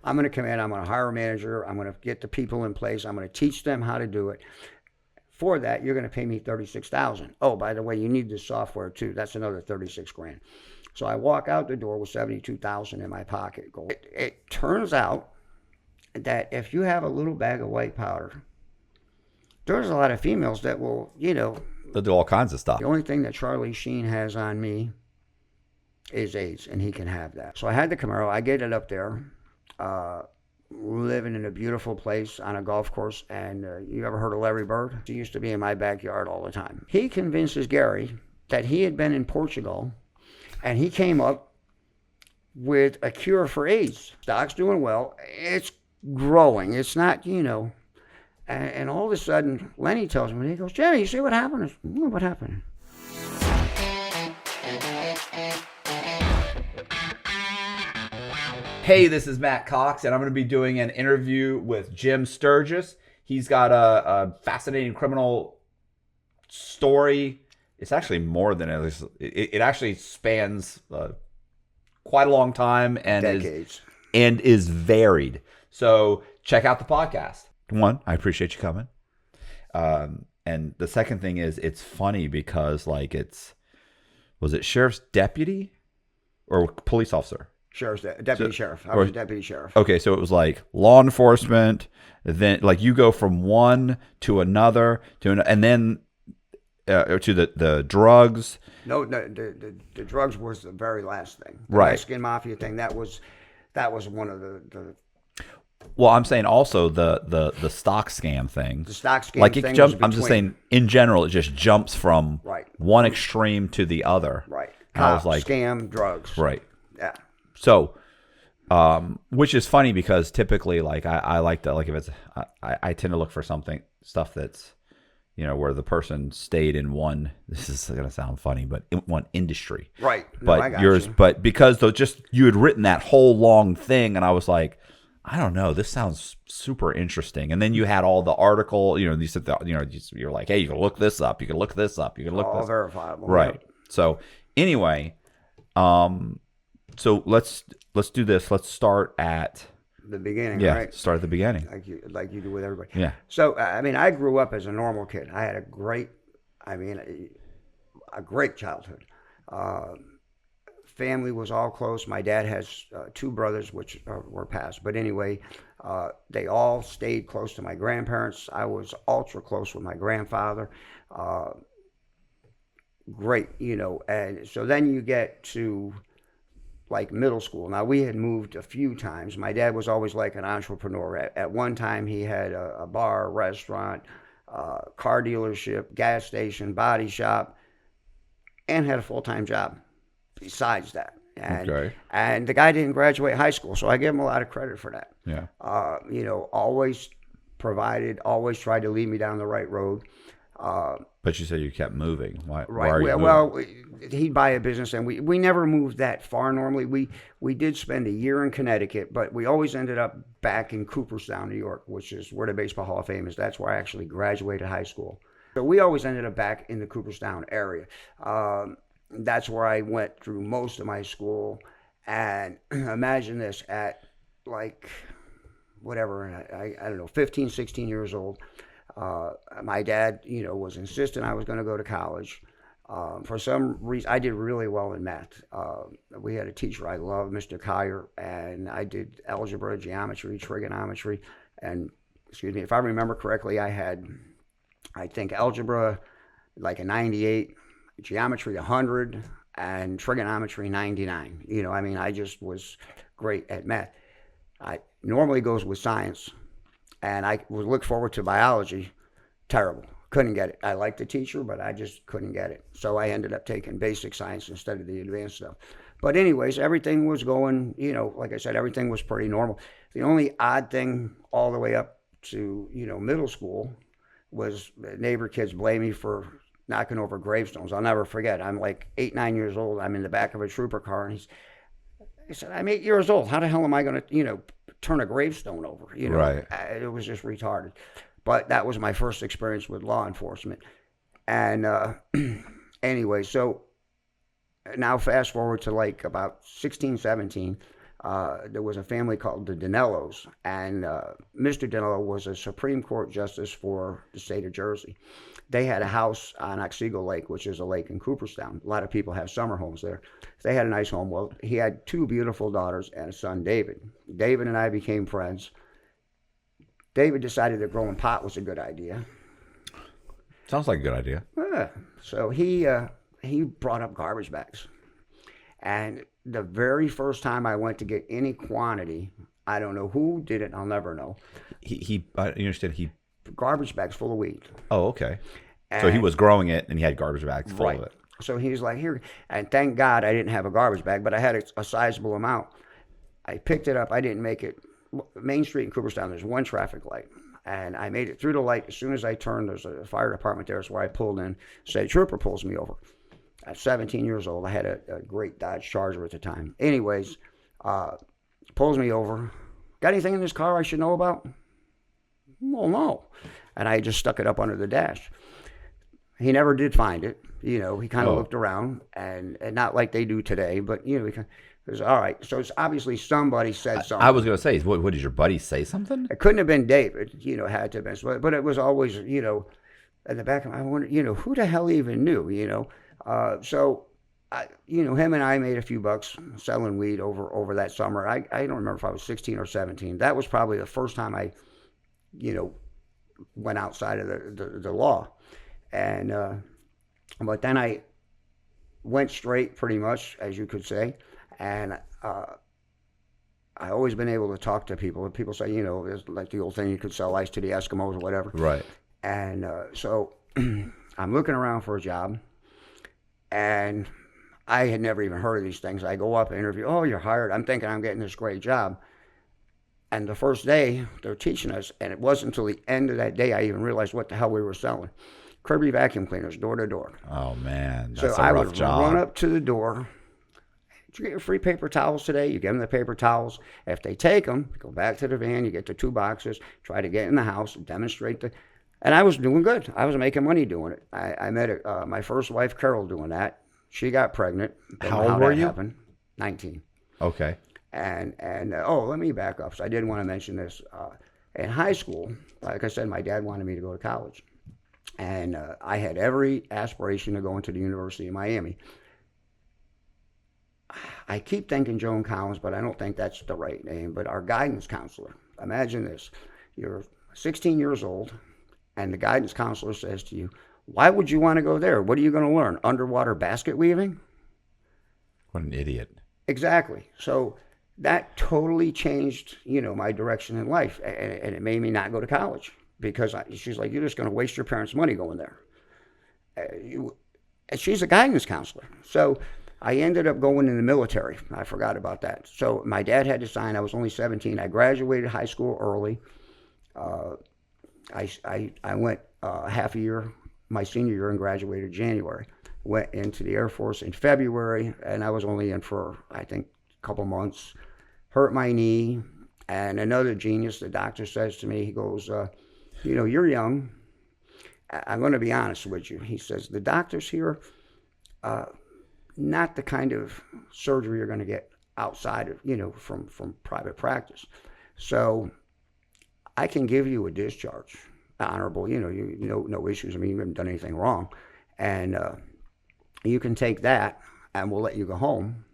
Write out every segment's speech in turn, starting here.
I'm going to come in, I'm going to hire a manager, I'm going to get the people in place, I'm going to teach them how to do it. For that, you're going to pay me $36,000. Oh, by the way, you need the software too. That's another 36 grand. So I walk out the door with 72,000 in my pocket. It turns out that if you have a little bag of white powder, there's a lot of females that will, they'll do all kinds of stuff. The only thing that Charlie Sheen has on me is AIDS, and he can have that. So I had the Camaro. I get it up there, living in a beautiful place on a golf course. And you ever heard of Larry Bird? He used to be in my backyard all the time. He convinces Gary that he had been in Portugal, and he came up with a cure for AIDS. Stock's doing well. It's growing. It's not, And all of a sudden, Lenny tells me, he goes, Jimmy, you see what happened? I said, what happened? Hey, this is Matt Cox, and I'm going to be doing an interview with Jim Stergas. He's got a fascinating criminal story. It's actually more than it actually spans quite a long time and decades, is varied. So check out the podcast. One, I appreciate you coming. And the second thing is, it's funny because was it sheriff's deputy or police officer? Deputy sheriff. I was a deputy sheriff. Okay, so it was like law enforcement. Then you go from one to another and then to the drugs. No, the drugs was the very last thing. The right. Mexican mafia thing. That was one of the. Well, I'm saying also the stock scam thing. The stock scam thing. I'm just saying in general, it just jumps from one extreme to the other. Right. I was like, scam, drugs. Right. Yeah. So, which is funny because typically, I like to if it's I tend to look for stuff that's, where the person stayed in one. This is gonna sound funny, but in one industry. Right. But I got yours, you. but because you had written that whole long thing, and I was like, I don't know, this sounds super interesting. And then you had all the article, you said you're like, hey, you can look this up, you can look this up, you can look all this verifiable. right. Yep. So anyway, so let's do this. Let's start at the beginning. Yeah, right? Start at the beginning, like you do with everybody. Yeah. So I grew up as a normal kid. I had a great childhood. Family was all close. My dad has two brothers, which were passed. But anyway, they all stayed close to my grandparents. I was ultra close with my grandfather. Great, and so then you get to middle school. Now, we had moved a few times. My dad was always like an entrepreneur. At one time, he had a bar, restaurant, car dealership, gas station, body shop, and had a full-time job besides that. And the guy didn't graduate high school, so I give him a lot of credit for that. Yeah. Always provided, always tried to lead me down the right road. But you said you kept moving. Why right. are you moving? Well, he'd buy a business, and we never moved that far normally. We did spend a year in Connecticut, but we always ended up back in Cooperstown, New York, which is where the Baseball Hall of Fame is. That's where I actually graduated high school. So we always ended up back in the Cooperstown area. That's where I went through most of my school. And imagine this, at I don't know, 15, 16 years old, my dad, was insistent I was going to go to college. For some reason, I did really well in math. We had a teacher I loved, Mr. Kyer, and I did algebra, geometry, trigonometry, and, if I remember correctly, I had, I think, algebra a 98, geometry 100, and trigonometry 99. I just was great at math. I normally goes with science, and I would look forward to biology. Terrible. Couldn't get it. I liked the teacher, but I just couldn't get it. So I ended up taking basic science instead of the advanced stuff. But anyways, everything was going, like I said, everything was pretty normal. The only odd thing all the way up to, middle school was the neighbor kids blame me for knocking over gravestones. I'll never forget. I'm 8, 9 years old. I'm in the back of a trooper car, and he said, I'm 8 years old. How the hell am I going to, turn a gravestone over? Right. It was just retarded. But that was my first experience with law enforcement. And anyway, so now fast forward to about 16, 17. there was a family called the Dinellos, and Mr. Dinello was a Supreme Court justice for the state of Jersey. They had a house on Otsego Lake, which is a lake in Cooperstown. A lot of people have summer homes there. They had a nice home. Well, he had two beautiful daughters and a son, David. David and I became friends. David decided that growing pot was a good idea. Sounds like a good idea. Yeah. So he brought up garbage bags. And the very first time I went to get any quantity, I don't know who did it. I'll never know. I understand Garbage bags full of weed. Oh, okay. And, so he was growing it, and he had garbage bags full of it. So he was like, here. And thank God I didn't have a garbage bag, but I had a sizable amount. I picked it up. I didn't make it. Main Street in Cooperstown, there's one traffic light. And I made it through the light. As soon as I turned, there's a fire department there. That's where I pulled in. State trooper pulls me over. At 17 years old, I had a great Dodge Charger at the time. Anyways, pulls me over. Got anything in this car I should know about? Well, no. And I just stuck it up under the dash. He never did find it. He kind of looked around, and not like they do today, but, he was all right. So it's obviously somebody said something. I was going to say, what did your buddy say something? It couldn't have been David, it had to have been. But it was always, in the back of my mind, I wonder, who the hell even knew, So, him and I made a few bucks selling weed over that summer. I don't remember if I was 16 or 17. That was probably the first time I, went outside of the law. And, but then I went straight pretty much, as you could say. And I always been able to talk to people. People say, it's like the old thing, you could sell ice to the Eskimos or whatever. Right. And so I'm looking around for a job. And I had never even heard of these things. I go up and interview. Oh, you're hired. I'm thinking I'm getting this great job. And the first day, they're teaching us, and it wasn't until the end of that day I even realized what the hell we were selling. Kirby vacuum cleaners, door to door. Oh, man. That's so a rough I would job. run up to the door. Did you get your free paper towels today? You give them the paper towels. If they take them, go back to the van. You get the 2 boxes. Try to get in the house and demonstrate the. And I was doing good. I was making money doing it. I met my first wife, Carol, doing that. She got pregnant. How old were you? Happened. 19. Okay. And let me back up. So I did want to mention this. In high school, like I said, my dad wanted me to go to college. And I had every aspiration to go into the University of Miami. I keep thinking Joan Collins, but I don't think that's the right name. But our guidance counselor, imagine this. You're 16 years old, and the guidance counselor says to you, why would you want to go there? What are you going to learn? Underwater basket weaving? What an idiot. Exactly. So that totally changed, my direction in life. And it made me not go to college because she's like, you're just going to waste your parents' money going there. And she's a guidance counselor. So I ended up going in the military. I forgot about that. So my dad had to sign. I was only 17. I graduated high school early. I went half a year, my senior year, and graduated January. Went into the Air Force in February, and I was only in for, I think, a couple months. Hurt my knee, and another genius, the doctor says to me, he goes, you're young. I'm going to be honest with you. He says, the doctors here, not the kind of surgery you're going to get outside of, from private practice. So I can give you a discharge, honorable, no issues. I mean, you haven't done anything wrong. And you can take that and we'll let you go home.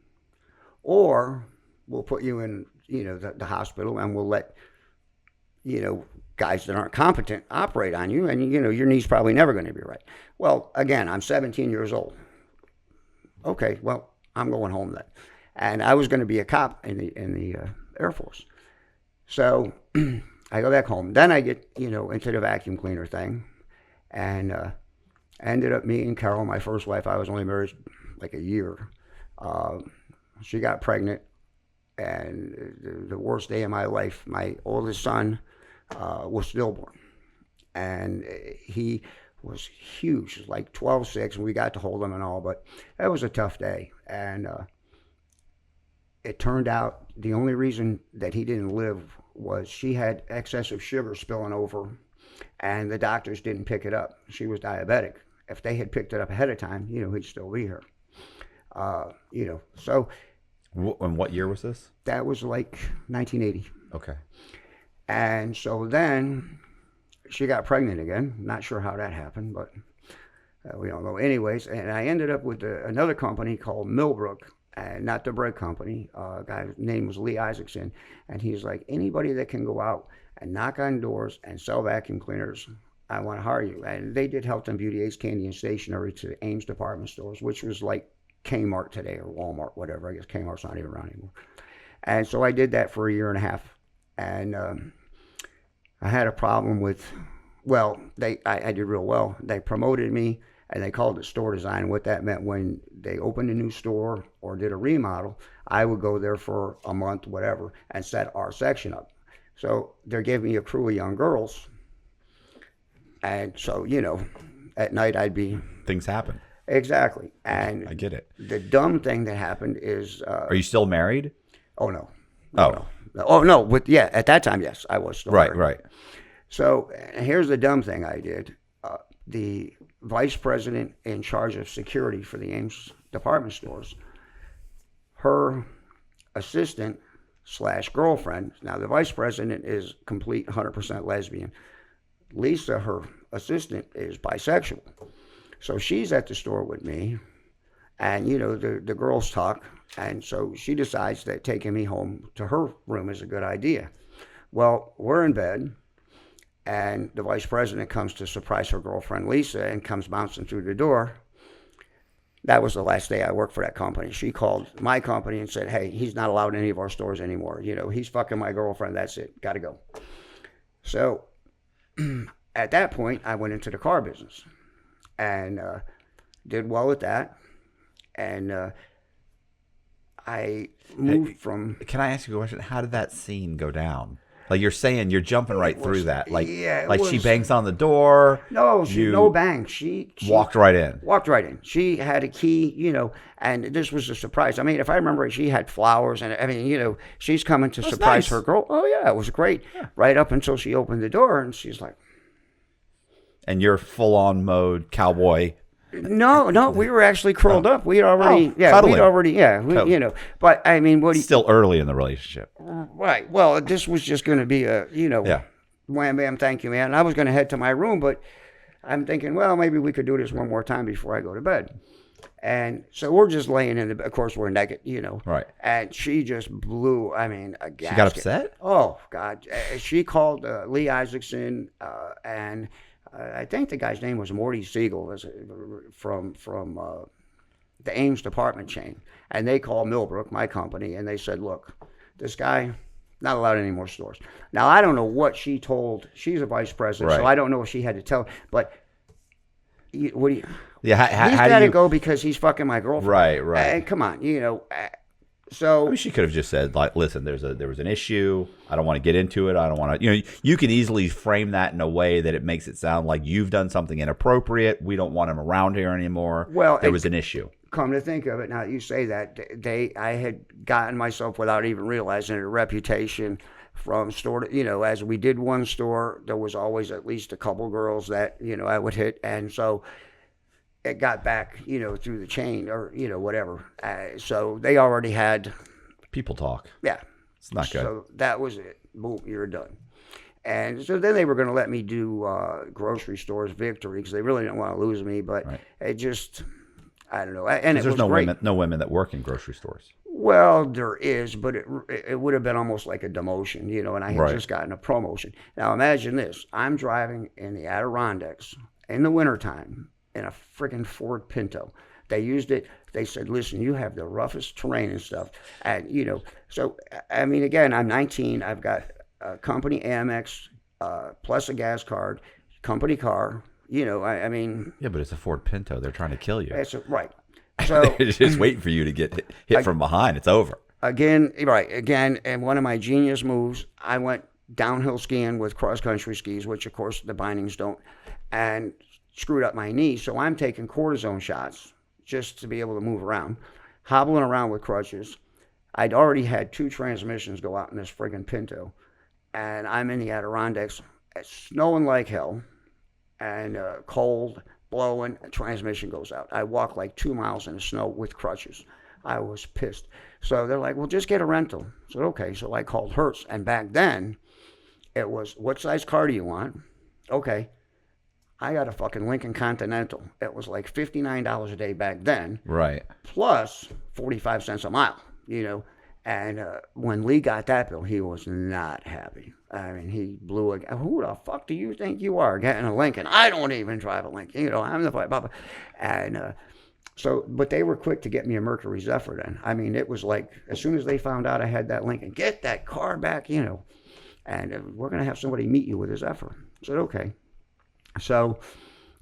Or we'll put you in, the hospital and we'll let, guys that aren't competent operate on you. And, your knee's probably never going to be right. Well, again, I'm 17 years old. Okay, well, I'm going home then. And I was going to be a cop in the Air Force. So I go back home. Then I get, into the vacuum cleaner thing. And ended up meeting Carol, my first wife. I was only married like a year. She got pregnant. And the worst day of my life, my oldest son was stillborn. And he was huge, like 12'6", and we got to hold him and all, but it was a tough day. And it turned out the only reason that he didn't live was she had excessive sugar spilling over, and the doctors didn't pick it up. She was diabetic. If they had picked it up ahead of time, he'd still be here. So And what year was this? That was like 1980. Okay. And so then she got pregnant again. Not sure how that happened, but we don't know. Anyways, and I ended up with another company called Millbrook, and not the bread company. Guy's name was Lee Isaacson, and he's like, anybody that can go out and knock on doors and sell vacuum cleaners, I want to hire you. And they did health and beauty aids, candy, and stationery to Ames department stores, which was like Kmart today or Walmart, whatever. I guess Kmart's not even around anymore. And so I did that for a year and a half, and I had a problem with, well, I did real well. They promoted me, and they called it store design. What that meant, when they opened a new store or did a remodel, I would go there for a month, whatever, and set our section up. So they're giving me a crew of young girls. And so, at night I'd be... Things happen. Exactly. And I get it. The dumb thing that happened is... Are you still married? Oh, no. Oh. No. Oh, no. At that time, yes, I was still married. Right. So here's the dumb thing I did. The vice president in charge of security for the Ames department stores, her assistant / girlfriend, now the vice president is complete 100% lesbian. Lisa, her assistant, is bisexual. So she's at the store with me, and the girls talk, and so she decides that taking me home to her room is a good idea. Well, we're in bed, and the vice president comes to surprise her girlfriend Lisa and comes bouncing through the door. That was the last day I worked for that company. She called my company and said, hey, he's not allowed in any of our stores anymore. He's fucking my girlfriend. That's it. Got to go. So at that point, I went into the car business and did well at that. And I moved from... Can I ask you a question? How did that scene go down? Like you're saying, you're jumping right through that. Like, she bangs on the door. No, no bang. She walked right in. Walked right in. She had a key, and this was a surprise. I mean, if I remember, she had flowers, and she's coming to surprise her girl. Oh yeah, it was great. Yeah. Right up until she opened the door, and she's like, and you're full on mode cowboy. No, we were actually curled up. We'd already, But I mean, still early in the relationship, right? Well, this was just going to be a, wham bam, thank you, man. And I was going to head to my room, but I'm thinking, well, maybe we could do this one more time before I go to bed. And so we're just laying in the bed. Of course, we're naked, Right. And she just blew. I mean, a gasket. She got upset. Oh God, she called Lee Isaacson and. I think the guy's name was Morty Siegel from the Ames department chain. And they called Millbrook, my company, and they said, look, this guy, not allowed any more stores. Now, I don't know what she told. She's a vice president, right. So I don't know what she had to tell. But what do you... Yeah, he's got to go because he's fucking my girlfriend. Right. And come on, So I mean, she could have just said, like, listen, there was an issue. I don't want to get into it. I don't want to, you can easily frame that in a way that it makes it sound like you've done something inappropriate. We don't want him around here anymore. Well, there was an issue. Come to think of it, now that you say that, I had gotten myself, without even realizing it, a reputation from store to, as we did one store, there was always at least a couple girls that, I would hit. And so it got back, through the chain or, whatever. So they already had... People talk. Yeah. It's not good. So that was it. Boom, you're done. And so then they were going to let me do grocery stores, Victory, because they really didn't want to lose me. But it just, I don't know. And it was great. No women that work in grocery stores. Well, there is, but it would have been almost like a demotion, and I had just gotten a promotion. Now imagine this. I'm driving in the Adirondacks in the wintertime in a freaking Ford Pinto. They used it. They said, listen, you have the roughest terrain and stuff. And, so, I mean, again, I'm 19. I've got a company Amex, plus a gas card, company car, I mean. Yeah, but it's a Ford Pinto. They're trying to kill you. Right. So they're just waiting for you to get hit from behind. It's over. Again, and one of my genius moves, I went downhill skiing with cross-country skis, which, of course, the bindings don't, and screwed up my knee. So I'm taking cortisone shots just to be able to move around, hobbling around with crutches. I'd already had 2 transmissions go out in this friggin' Pinto, and I'm in the Adirondacks. It's snowing like hell, and cold, blowing, a transmission goes out. I walk like 2 miles in the snow with crutches. I was pissed. So they're like, well, just get a rental. I said, okay. So I called Hertz. And back then, it was, what size car do you want? Okay. I got a fucking Lincoln Continental. It was like $59 a day back then. Right. Plus 45 cents a mile, And when Lee got that bill, he was not happy. I mean, he blew a, who the fuck do you think you are getting a Lincoln? I don't even drive a Lincoln. I'm the blah. And so, but they were quick to get me a Mercury Zephyr then. I mean, it was like, as soon as they found out I had that Lincoln, get that car back, and we're going to have somebody meet you with a Zephyr. I said, okay. So,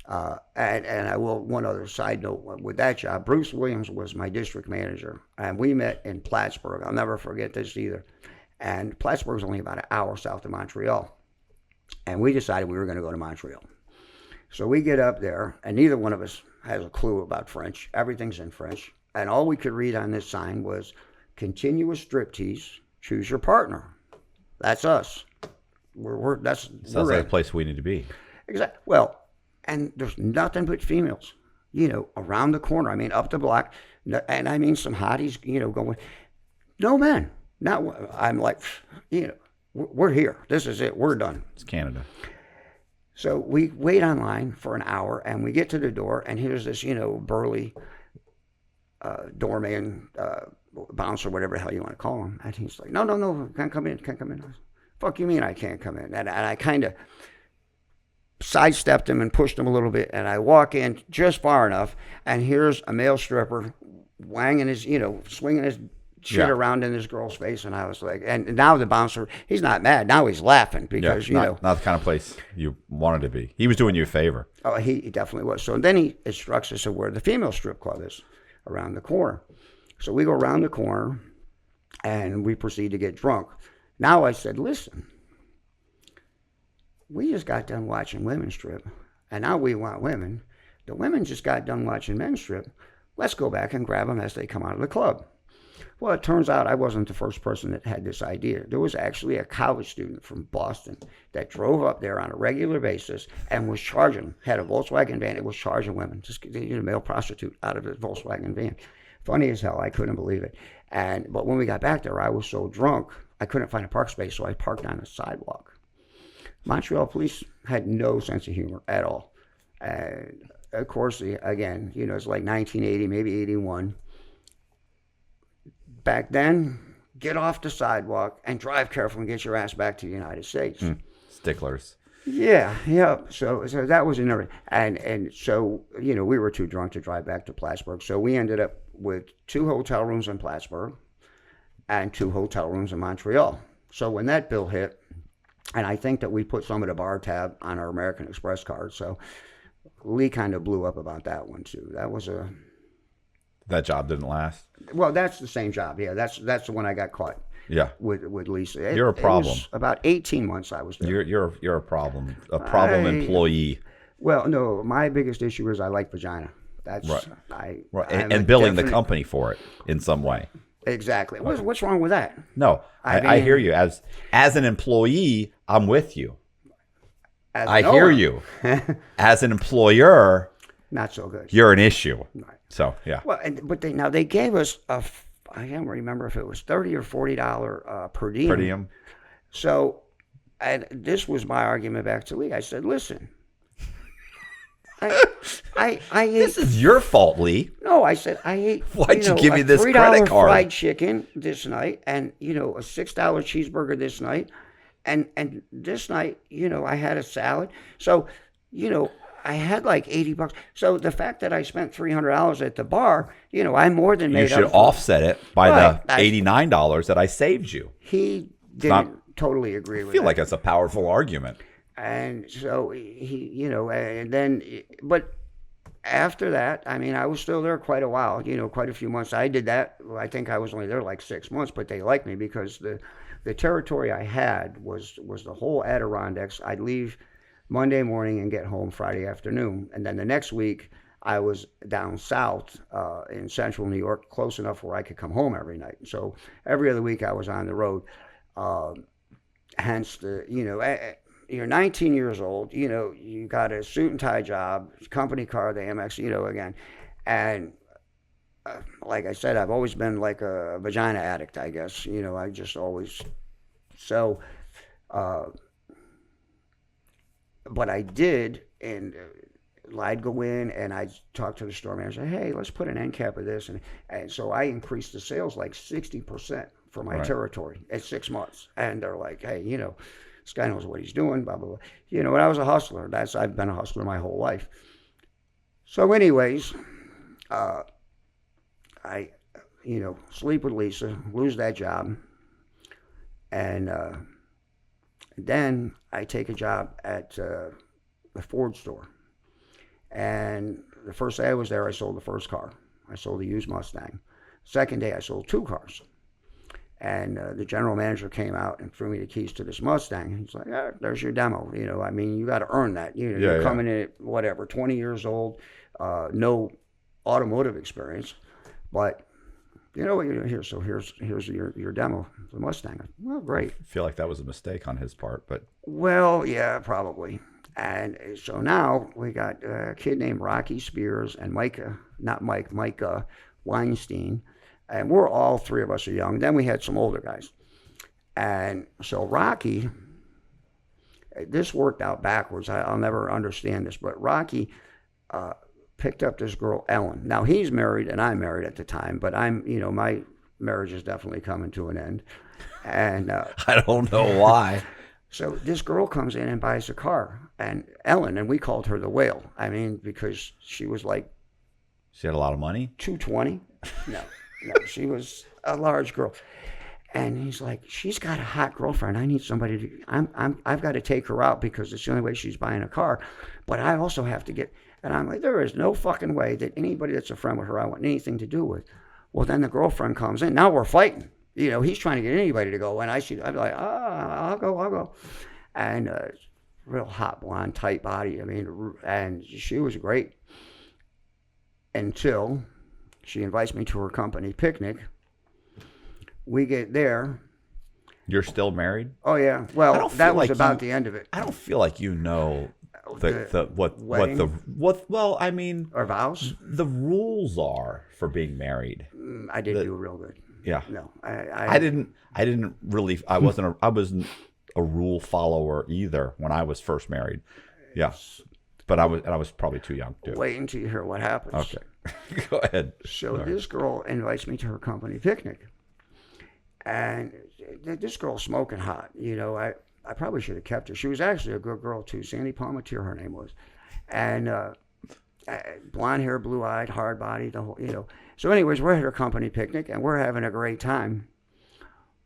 and I will, one other side note with that job, Bruce Williams was my district manager, and we met in Plattsburgh. I'll never forget this either. And Plattsburgh is only about an hour south of Montreal. And we decided we were going to go to Montreal. So we get up there, and neither one of us has a clue about French. Everything's in French. And all we could read on this sign was, continuous striptease, choose your partner. That's us. Sounds like a place we need to be. Exactly. Well, and there's nothing but females, around the corner. I mean, up the block. And I mean, some hotties, going, no men. I'm like, we're here. This is it. We're done. It's Canada. So we wait online for an hour, and we get to the door, and here's this, burly doorman, bouncer, whatever the hell you want to call him. And he's like, no, can't come in. Fuck you mean I can't come in? And I kind of sidestepped him and pushed him a little bit, and I walk in just far enough, and here's a male stripper wanging his, swinging his shit around in this girl's face, and I was like, and now the bouncer, he's not mad, now he's laughing because not the kind of place you wanted to be. He was doing you a favor. Oh, he definitely was. So then he instructs us of where the female strip club is, around the corner. So we go around the corner, and we proceed to get drunk. Now I said, listen, we just got done watching women strip, and now we want women. The women just got done watching men strip. Let's go back and grab them as they come out of the club. Well, it turns out I wasn't the first person that had this idea. There was actually a college student from Boston that drove up there on a regular basis and was charging, had a Volkswagen van, it was charging women, just a male prostitute out of the Volkswagen van. Funny as hell, I couldn't believe it. But when we got back there, I was so drunk, I couldn't find a park space, so I parked on the sidewalk. Montreal police had no sense of humor at all. Of course, again, it's like 1980, maybe 81. Back then, get off the sidewalk and drive careful and get your ass back to the United States. Sticklers. Yeah. So that was another. And so, we were too drunk to drive back to Plattsburgh. So we ended up with 2 hotel rooms in Plattsburgh and 2 hotel rooms in Montreal. So when that bill hit, and I think that we put some of the bar tab on our American Express card. So Lee kind of blew up about that one too. That job didn't last. Well, that's the same job. Yeah, that's the one I got caught. Yeah. With Lisa. You're a problem. It was about 18 months I was there. You're a problem. A problem employee. Well, no, my biggest issue is I like vagina. That's right. And billing the company for it in some way. Exactly. What's wrong with that? No, I hear you. As an employee, I'm with you. I hear you. As an employer, not so good. You're an issue. Right. So yeah. Well, but they gave us I can't remember if it was $30 or $40 per diem. Per diem. So, and this was my argument back to Lee. I said, listen. I ate, this is your fault, Lee. No, I said I ate. Why'd you give me this credit card? Fried chicken this night, and a $6 cheeseburger this night, and this night, I had a salad. So, I had like $80. So the fact that I spent $300 at the bar, I more than made up. You should offset it by the $89 that I saved you. He didn't totally agree with that. I feel like that's a powerful argument. And so he, and then, but after that, I mean, I was still there quite a while, quite a few months. I did that. I think I was only there like 6 months, but they liked me because the territory I had was the whole Adirondacks. I'd leave Monday morning and get home Friday afternoon. And then the next week I was down south in central New York, close enough where I could come home every night. So every other week I was on the road. Hence you're 19 years old, you got a suit and tie job, company car, the Amex, again. And like I said, I've always been like a vagina addict, I guess. I just always. So, uh, but I did, and I'd go in and I'd talk to the store manager, hey, let's put an end cap of this. And so I increased the sales like 60% for my Right. territory at 6 months. And they're like, hey, this guy knows what he's doing, blah, blah, blah. And I was a hustler. I've been a hustler my whole life. So anyways, I, sleep with Lisa, lose that job. And then I take a job at the Ford store. And the first day I was there, I sold the first car. I sold a used Mustang. Second day, I sold 2 cars. And the general manager came out and threw me the keys to this Mustang. He's like, there's your demo. You got to earn that. You're coming in at, whatever, 20 years old, no automotive experience. But you know what you're doing here. So here's your demo, the Mustang. Well, great. I feel like that was a mistake on his part, but. Well, yeah, probably. And so now we got a kid named Rocky Spears and Micah Weinstein. And we're all 3 of us are young. Then we had some older guys. And so Rocky, this worked out backwards. I'll never understand this, but Rocky picked up this girl, Ellen. Now he's married and I'm married at the time, but my marriage is definitely coming to an end. And I don't know why. So this girl comes in and buys a car, and Ellen, and we called her the whale. Because she was like. She had a lot of money? 220. No, she was a large girl. And he's like, she's got a hot girlfriend. I need somebody to. I've got to take her out because it's the only way she's buying a car. But I also have to get. And I'm like, there is no fucking way that anybody that's a friend with her I want anything to do with. Well, then the girlfriend comes in. Now we're fighting. He's trying to get anybody to go, and I'd be like, I'll go. And real hot blonde, tight body. And she was great until she invites me to her company picnic. We get there. You're still married? Oh yeah. Well, that was about the end of it. I don't feel like you know what well, our vows. The rules are for being married. I didn't do real good. Yeah. No, I didn't really. I wasn't a rule follower either when I was first married. Yeah, but I was probably too young too. Wait until you hear what happens. Okay, go ahead. So this girl invites me to her company picnic, and this girl's smoking hot. I probably should have kept her. She was actually a good girl too. Sandy Palmatier, her name was, and blonde hair, blue eyed, hard body, the whole. So anyways, we're at her company picnic and we're having a great time.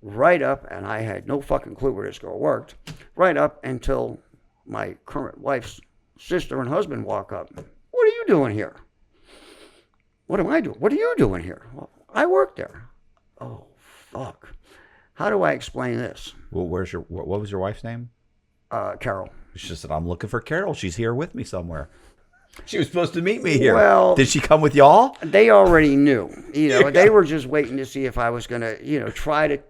Right up, and I had no fucking clue where this girl worked. Right up until my current wife's sister and husband walk up. What are you doing here? What am I doing? What are you doing here? Well, I work there. Oh, fuck. How do I explain this? Well, what was your wife's name? Carol. She just said, I'm looking for Carol. She's here with me somewhere. She was supposed to meet me here. Well, did she come with y'all? They already knew. They were just waiting to see if I was going to, try to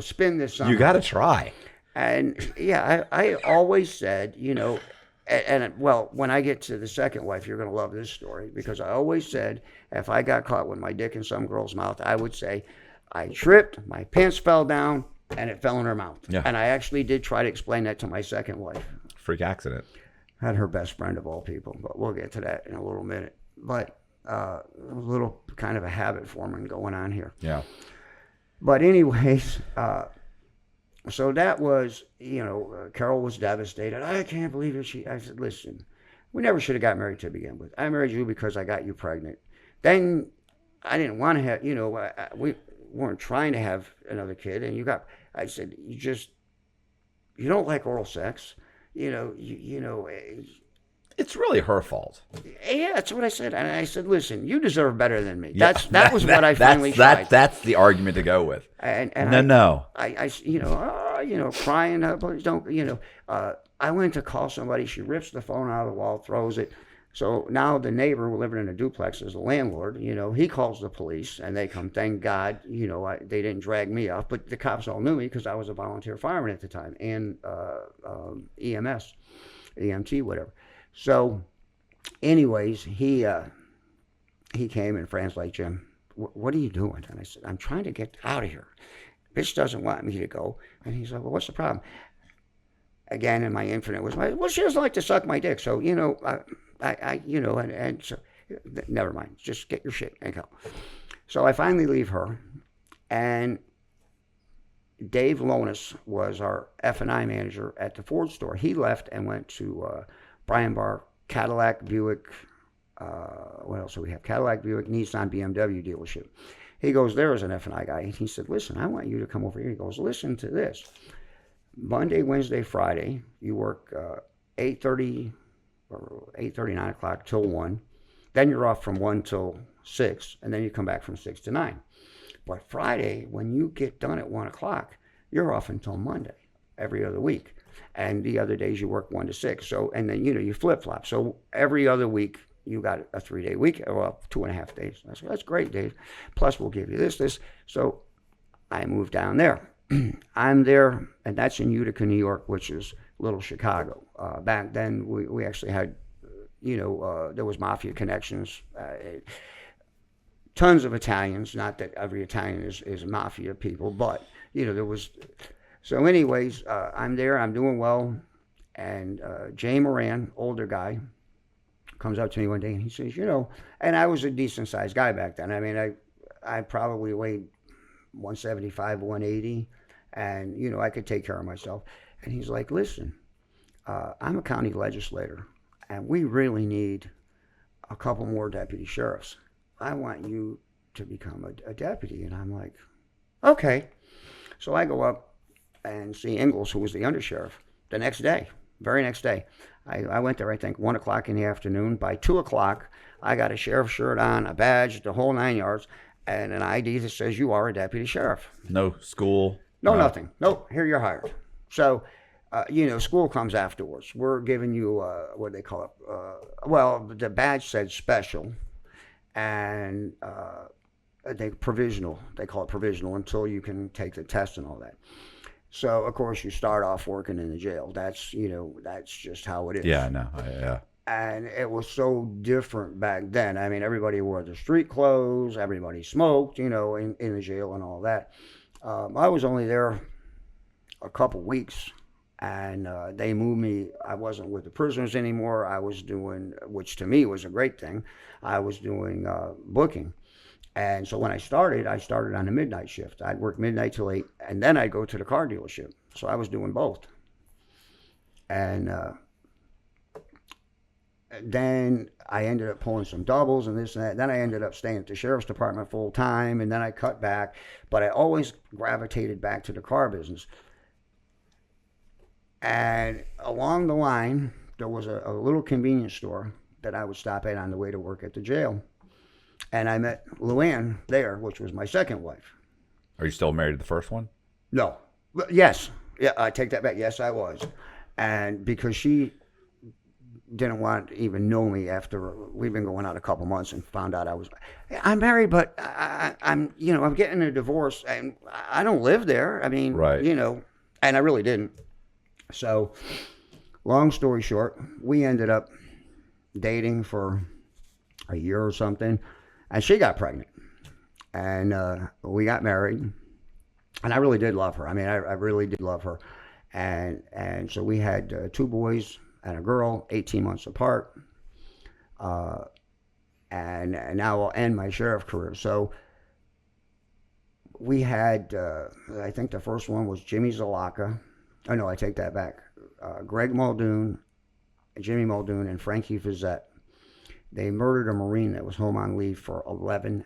spin this somehow. You got to try. And yeah, I always said, well, when I get to the second wife, you're going to love this story, because I always said if I got caught with my dick in some girl's mouth, I would say I tripped, my pants fell down, and it fell in her mouth. Yeah. And I actually did try to explain that to my second wife. Freak accident. Had her best friend of all people, but we'll get to that in a little minute. But a little kind of a habit forming going on here. Yeah. But anyways, so that was, Carol was devastated. I can't believe it. I said, listen, we never should have got married to begin with. I married you because I got you pregnant. Then I didn't want to have, we weren't trying to have another kid. And I said, you don't like oral sex. It's really her fault. Yeah, that's what I said. And I said, listen, you deserve better than me. Yeah, that was what I finally tried. That's the argument to go with. And no. I crying, don't, I went to call somebody. She rips the phone out of the wall, throws it. So now the neighbor living in a duplex is the landlord. he calls the police and they come. Thank God, they didn't drag me off, but the cops all knew me because I was a volunteer fireman at the time, and EMS, EMT, whatever. So anyways, he came, and Fran's like, Jim, what are you doing? And I said, I'm trying to get out of here. Bitch doesn't want me to go. And he's like, well, what's the problem? Again, in my infinite was, well, she doesn't like to suck my dick. So, and so, never mind. Just get your shit and go. So I finally leave her. And Dave Lonis was our F&I manager at the Ford store. He left and went to Brian Barr, Cadillac, Buick. What else do we have? Cadillac, Buick, Nissan, BMW dealership. He goes there as an F&I guy. And he said, listen, I want you to come over here. He goes, listen to this. Monday, Wednesday, Friday, you work 8:30 or 8:30, 9 o'clock till 1. Then you're off from 1 till 6, and then you come back from 6 to 9. But Friday, when you get done at 1 o'clock, you're off until Monday every other week. And the other days you work 1 to 6. So, and then, you flip-flop. So every other week, you got a 3-day week, well, 2.5 days. I said, that's great, Dave. Plus, we'll give you this. So I moved down there. I'm there, and that's in Utica, New York, which is Little Chicago. Back then, we actually had, there was mafia connections. Tons of Italians. Not that every Italian is mafia people, but, there was. So anyways, I'm there. I'm doing well. And Jay Moran, older guy, comes up to me one day, and he says, and I was a decent-sized guy back then. I mean, I probably weighed 175, 180. And, I could take care of myself. And he's like, listen, I'm a county legislator, and we really need a couple more deputy sheriffs. I want you to become a deputy. And I'm like, okay. So I go up and see Ingalls, who was the undersheriff, the next day, very next day. I went there, I think, 1 o'clock in the afternoon. By 2 o'clock, I got a sheriff's shirt on, a badge, the whole 9 yards, and an ID that says you are a deputy sheriff. No school. No, nothing. No, here you're hired. So, school comes afterwards. We're giving you, what do they call it? Well, the badge said special, and provisional. They call it provisional until you can take the test and all that. So, of course, you start off working in the jail. That's, that's just how it is. Yeah, I know. Yeah. And it was so different back then. I mean, everybody wore the street clothes. Everybody smoked, in the jail and all that. I was only there a couple weeks, and they moved me. I wasn't with the prisoners anymore. I was doing, which to me was a great thing, I was doing booking. And so when I started on the midnight shift. I'd work midnight till 8, and then I'd go to the car dealership. So I was doing both. And then I ended up pulling some doubles and this and that. Then I ended up staying at the sheriff's department full time, and then I cut back. But I always gravitated back to the car business. And along the line, there was a little convenience store that I would stop at on the way to work at the jail. And I met Luann there, which was my second wife. Are you still married to the first one? No. But yes. Yeah, I take that back. Yes, I was. And because she didn't want to even know me after we've been going out a couple months, and found out I'm married, but I'm getting a divorce, and I don't live there. I mean, right. And I really didn't. So, long story short, we ended up dating for a year or something, and she got pregnant, and we got married, and I really did love her. I mean, I really did love her, and so we had 2 boys and a girl, 18 months apart, and now I'll end my sheriff career. So we had, I think the first one was Jimmy Zalaka. Oh no, I take that back. Greg Muldoon, Jimmy Muldoon, and Frankie Fizette. They murdered a Marine that was home on leave for $11.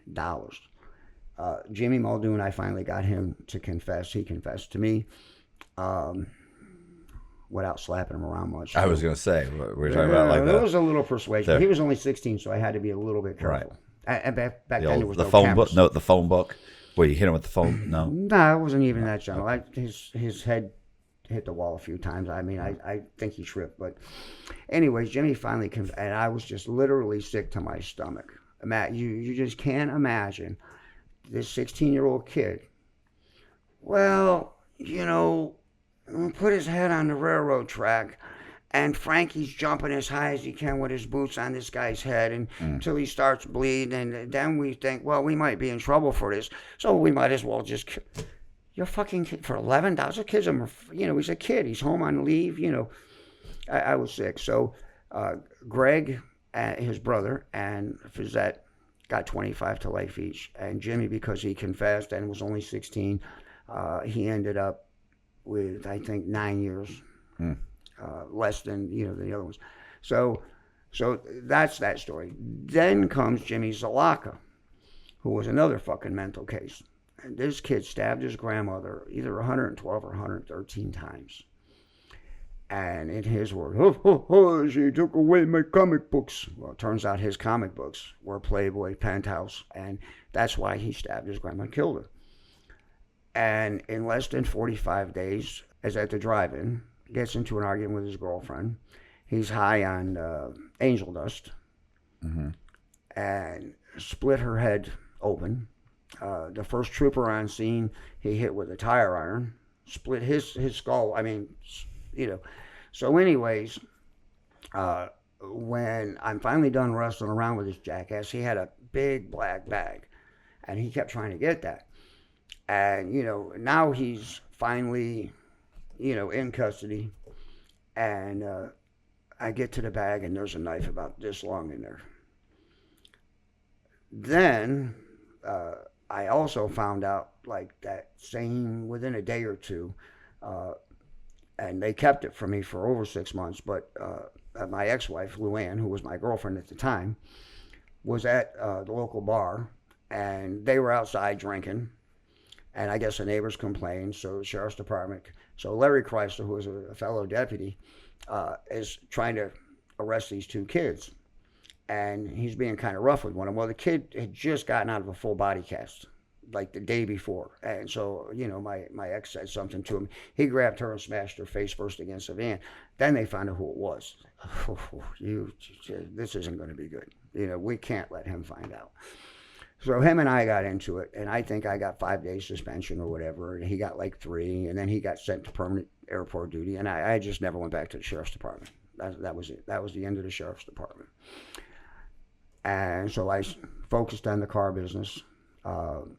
Jimmy Muldoon, I finally got him to confess. He confessed to me. Without slapping him around much. I was going to say, we're talking about like that. It was a little persuasion. He was only 16, so I had to be a little bit careful. Right. And back then there was no phone cameras. book. No, the phone book. Wait, you hit him with the phone? No. No, it wasn't even that gentle. His head hit the wall a few times. I mean, I think he tripped. But anyways, Jimmy finally came, and I was just literally sick to my stomach. Matt, you just can't imagine this 16-year-old kid. Well, put his head on the railroad track, And Frankie's jumping as high as he can with his boots on this guy's head and until he starts bleeding. And then we think, well, we might be in trouble for this. So we might as well just, you're fucking kid for $11. The kid's, he's a kid. He's home on leave. I was sick. So Greg, his brother, and Fizette got 25 to life each. And Jimmy, because he confessed and was only 16, he ended up with, I think, 9 years. Less than the other ones. So that's that story. Then comes Jimmy Zalaka, who was another fucking mental case. And this kid stabbed his grandmother either 112 or 113 times. And in his words, she took away my comic books. Well, it turns out his comic books were Playboy, Penthouse, and that's why he stabbed his grandma and killed her. And in less than 45 days, as at the drive-in, gets into an argument with his girlfriend. He's high on angel dust and split her head open. The first trooper on scene, he hit with a tire iron, split his skull. So anyways, when I'm finally done wrestling around with this jackass, he had a big black bag, and he kept trying to get that. And, now he's finally in custody, and I get to the bag, and there's a knife about this long in there. Then I also found out, like, that within a day or two, and they kept it from me for over 6 months, but my ex-wife, Luann, who was my girlfriend at the time, was at the local bar, and they were outside drinking. And I guess the neighbors complained, so the sheriff's department. So Larry Chrysler, who was a fellow deputy, is trying to arrest these two kids. And he's being kind of rough with one of them. Well, the kid had just gotten out of a full body cast, like the day before. And so, my ex said something to him. He grabbed her and smashed her face first against the van. Then they found out who it was. This isn't going to be good. We can't let him find out. So him and I got into it, and I think I got 5 days suspension or whatever, and he got like 3, and then he got sent to permanent airport duty, and I just never went back to the sheriff's department. That was it. That was the end of the sheriff's department. And so I focused on the car business. You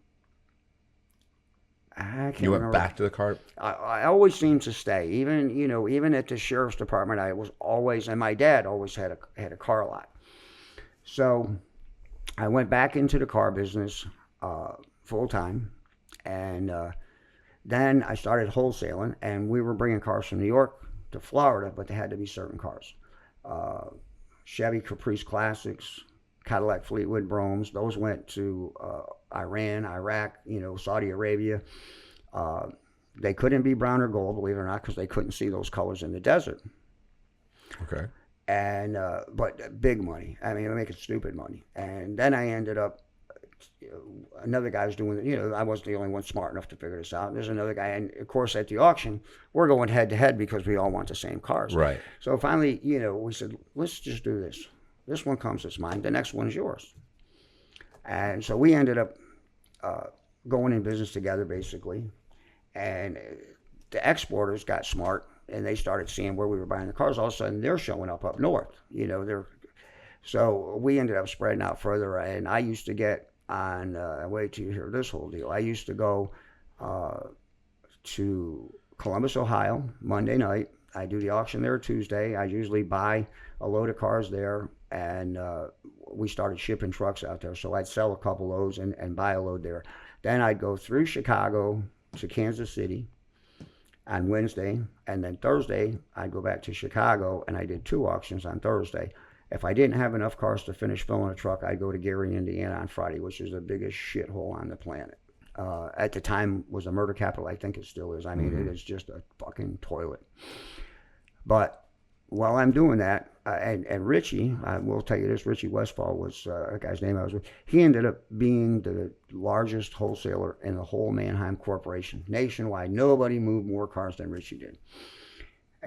went back to the car? I always seemed to stay, even at the sheriff's department. I was always, and my dad always had a car lot. So I went back into the car business full time, and then I started wholesaling, and we were bringing cars from New York to Florida, but they had to be certain cars. Chevy Caprice Classics, Cadillac Fleetwood Bromes, those went to Iran, Iraq, Saudi Arabia. They couldn't be brown or gold, believe it or not, because they couldn't see those colors in the desert. Okay. And but big money. I mean, we're making stupid money. And then I ended up, another guy was doing it. I wasn't the only one smart enough to figure this out. There's another guy, and of course at the auction, we're going head to head because we all want the same cars. Right. So finally, we said, let's just do this. This one comes as mine. The next one is yours. And so we ended up going in business together, basically. And the exporters got smart, and they started seeing where we were buying the cars. All of a sudden, they're showing up north. So we ended up spreading out further. And I used to get on, wait till you hear this whole deal. I used to go to Columbus, Ohio, Monday night. I do the auction there Tuesday. I usually buy a load of cars there, and we started shipping trucks out there. So I'd sell a couple loads and buy a load there. Then I'd go through Chicago to Kansas City on Wednesday, and then Thursday I'd go back to Chicago, and I did 2 auctions on Thursday. If I didn't have enough cars to finish filling a truck, I'd go to Gary, Indiana on Friday, which is the biggest shithole on the planet. At the time was a murder capital. I think it still is. I mean, It is just a fucking toilet. But while I'm doing that, and Richie, I will tell you this, Richie Westfall was a guy's name I was with. He ended up being the largest wholesaler in the whole Manheim Corporation. Nationwide, nobody moved more cars than Richie did.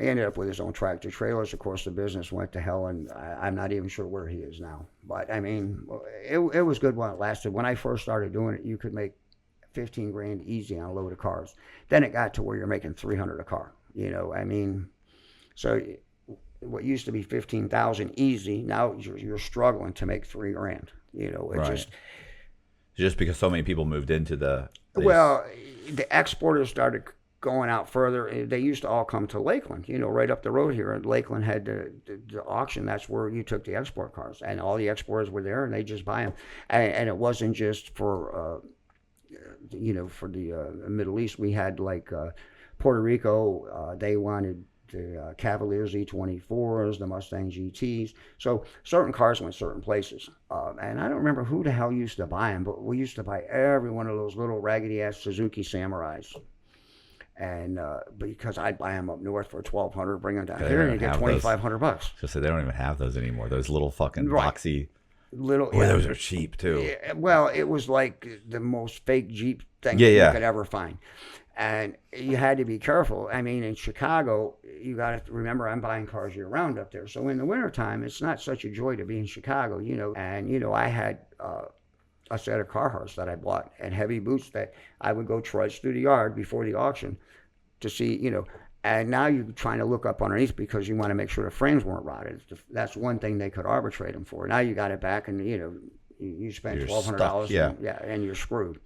He ended up with his own tractor trailers. Of course, the business went to hell, and I'm not even sure where he is now. But, I mean, it was good while it lasted. When I first started doing it, you could make 15 grand easy on a load of cars. Then it got to where you're making 300 a car. I mean, so what used to be 15,000 easy. Now you're struggling to make $3,000. You know, it Right. Just because so many people moved into well, the exporters started going out further. They used to all come to Lakeland, you know, right up the road here. And Lakeland had the auction. That's where you took the export cars, and all the exporters were there, and they just buy them. And it wasn't just for, you know, for the Middle East. We had like Puerto Rico. They wanted the Cavaliers E24s, the Mustang GTs. So certain cars went certain places. And I don't remember who the hell used to buy them, but we used to buy every one of those little raggedy ass Suzuki Samurais. And because I'd buy them up north for 1,200, bring them down they here, and don't you get have those. $2,500. Just say they don't even have those anymore. Those little fucking Right. boxy. Little, Boy, yeah. those are cheap too. Yeah, well, it was like the most fake Jeep thing Yeah, that yeah. you could ever find. And you had to be careful. I mean, in Chicago, you got to remember I'm buying cars year round up there. So in the wintertime, it's not such a joy to be in Chicago, you know. And, you know, I had a set of Carhartts that I bought and heavy boots that I would go trudge through the yard before the auction to see, you know. And now you're trying to look up underneath because you want to make sure the frames weren't rotted. That's one thing they could arbitrate them for. Now you got it back, and, you know, you spent You're $1,200, stuck, yeah. and you're screwed.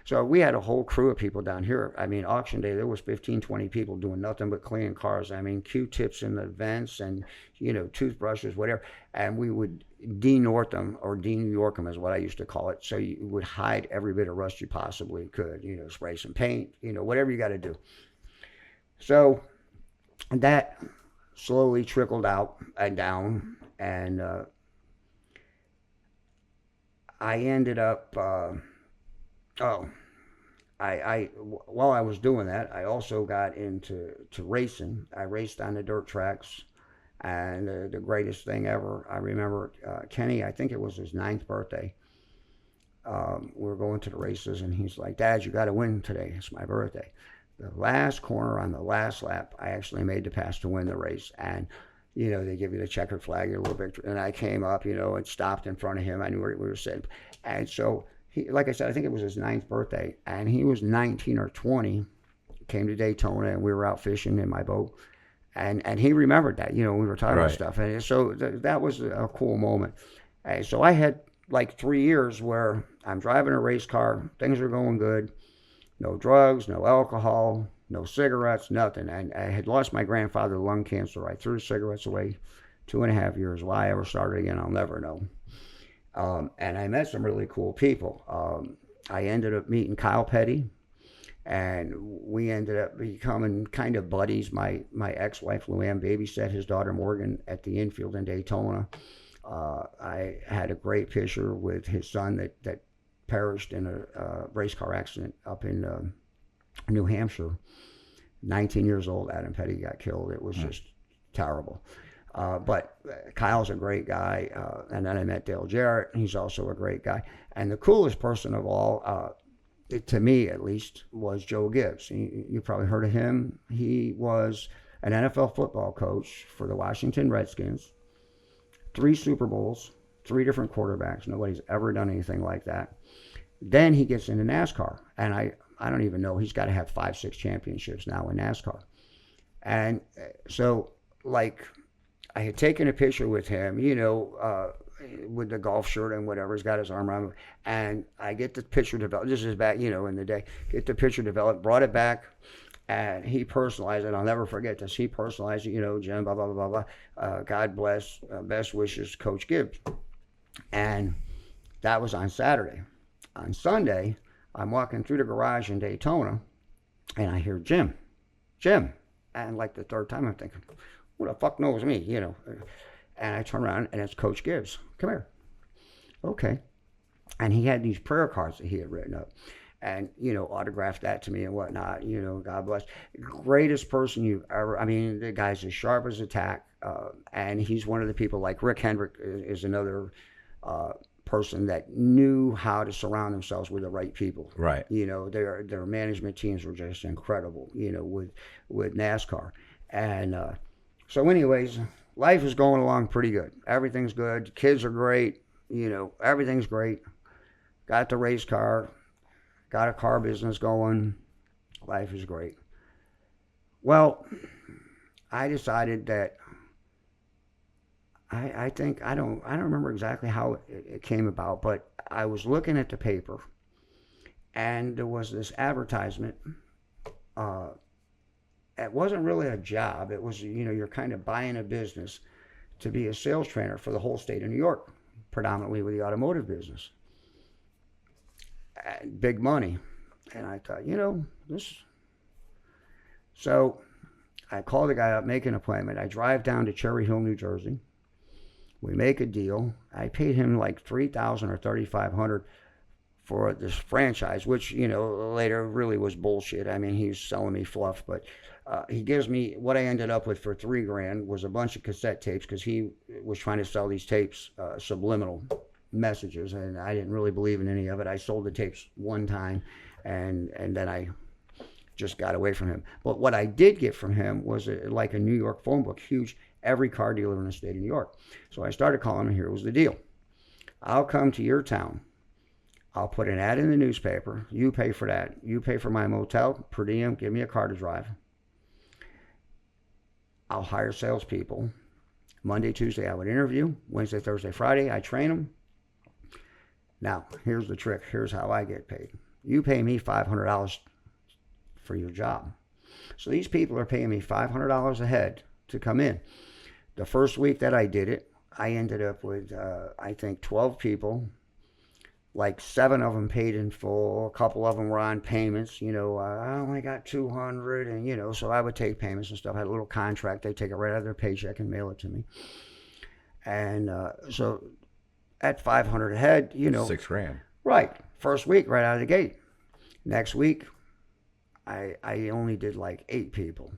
So we had a whole crew of people down here. I mean, auction day, there was 15, 20 people doing nothing but cleaning cars. I mean, Q-tips in the vents and, you know, toothbrushes, whatever. And we would de-North them, or de-New York them is what I used to call it. So you would hide every bit of rust you possibly could, you know, spray some paint, you know, whatever you got to do. So that slowly trickled out and down. And I ended up... while I was doing that, I also got into racing. I raced on the dirt tracks, and the greatest thing ever. I remember Kenny. I think it was his 9th birthday. We were going to the races, and he's like, "Dad, you got to win today. It's my birthday." The last corner on the last lap, I actually made the pass to win the race, and you know, they give you the checkered flag, your little victory, and I came up, you know, and stopped in front of him. I knew where we were sitting, and so. Like I said, I think it was his 9th birthday, and he was 19 or 20, came to Daytona, and we were out fishing in my boat, and he remembered that, you know, we were talking about stuff, and so that was a cool moment. And so I had like 3 years where I'm driving a race car, things are going good, no drugs, no alcohol, no cigarettes, nothing, and I had lost my grandfather to lung cancer. I threw cigarettes away 2.5 years. Why I ever started again, I'll never know. And I met some really cool people. I ended up meeting Kyle Petty, and we ended up becoming kind of buddies. My ex-wife, Luann, babysat his daughter, Morgan, at the infield in Daytona. I had a great picture with his son that perished in a race car accident up in New Hampshire. 19 years old, Adam Petty got killed. It was just terrible. But Kyle's a great guy, and then I met Dale Jarrett. He's also a great guy. And the coolest person of all, to me at least, was Joe Gibbs. You probably heard of him. He was an NFL football coach for the Washington Redskins, 3 Super Bowls, 3 different quarterbacks. Nobody's ever done anything like that. Then he gets into NASCAR, and I don't even know. He's got to have 5, 6 championships now in NASCAR. And so, like... I had taken a picture with him, you know, with the golf shirt and whatever. He's got his arm around me. And I get the picture developed. This is back, you know, in the day. Get the picture developed, brought it back, and he personalized it. I'll never forget this. He personalized it, you know, Jim, blah, blah, blah, blah, blah. God bless, best wishes, Coach Gibbs. And that was on Saturday. On Sunday, I'm walking through the garage in Daytona, and I hear Jim. And like the 3rd time, I'm thinking, who the fuck knows me, you know? And I turn around, and it's Coach Gibbs. Come here. Okay. And he had these prayer cards that he had written up, and, you know, autographed that to me and whatnot. You know, God bless. Greatest person you've ever, I mean, the guy's as sharp as a tack, and he's one of the people, like Rick Hendrick is another person that knew how to surround themselves with the right people. Right. You know, their management teams were just incredible, you know, with NASCAR. And, so anyways, life is going along pretty good. Everything's good. Kids are great. You know, everything's great. Got the race car. Got a car business going. Life is great. Well, I decided that I think I don't remember exactly how it came about, but I was looking at the paper, and there was this advertisement. Uh, it wasn't really a job. It was, you're kind of buying a business to be a sales trainer for the whole state of New York, predominantly with the automotive business. Big money. And I thought, this. So I call the guy up, make an appointment. I drive down to Cherry Hill, New Jersey. We make a deal. I paid him like $3,000 or $3,500 for this franchise, which later really was bullshit. I mean, he was selling me fluff, but he gives me what I ended up with for $3,000 was a bunch of cassette tapes because he was trying to sell these tapes subliminal messages, and I didn't really believe in any of it. I sold the tapes one time, and then I just got away from him. But what I did get from him was like a New York phone book, huge, every car dealer in the state of New York. So I started calling him. Here was the deal. I'll come to your town. I'll put an ad in the newspaper. You pay for that. You pay for my motel, per diem, give me a car to drive. I'll hire salespeople. Monday, Tuesday, I would interview. Wednesday, Thursday, Friday, I train them. Now, here's the trick. Here's how I get paid. You pay me $500 for your job. So these people are paying me $500 a head to come in. The first week that I did it, I ended up with, I think, 12 people. Like 7 of them paid in full. A couple of them were on payments. I only got 200, and so I would take payments and stuff. I had a little contract. They take it right out of their paycheck and mail it to me. And so at 500 a head, $6,000. Right. First week, right out of the gate. Next week, I only did like 8 people,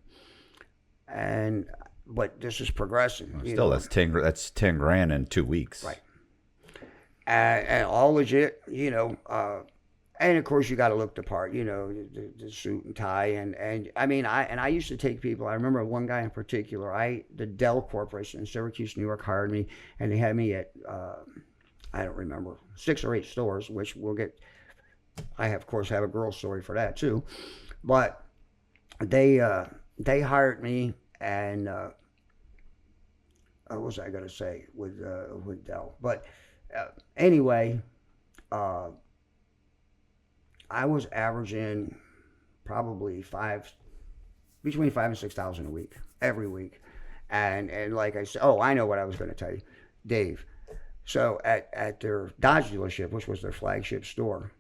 but this is progressing. Still, that's $10,000 in 2 weeks. Right. And all legit, and of course you got to look the part, the suit and tie, and I mean, I used to take people. I remember one guy in particular. The Dell Corporation in Syracuse, New York, hired me, and they had me at I don't remember 6 or 8 stores, which we'll get. I of course have a girl story for that too, but they hired me, and what was I gonna say with Dell, but. Anyway, I was averaging probably between 5,000 and 6,000 a week, every week, and like I said, I know what I was going to tell you, Dave. So at their Dodge dealership, which was their flagship store,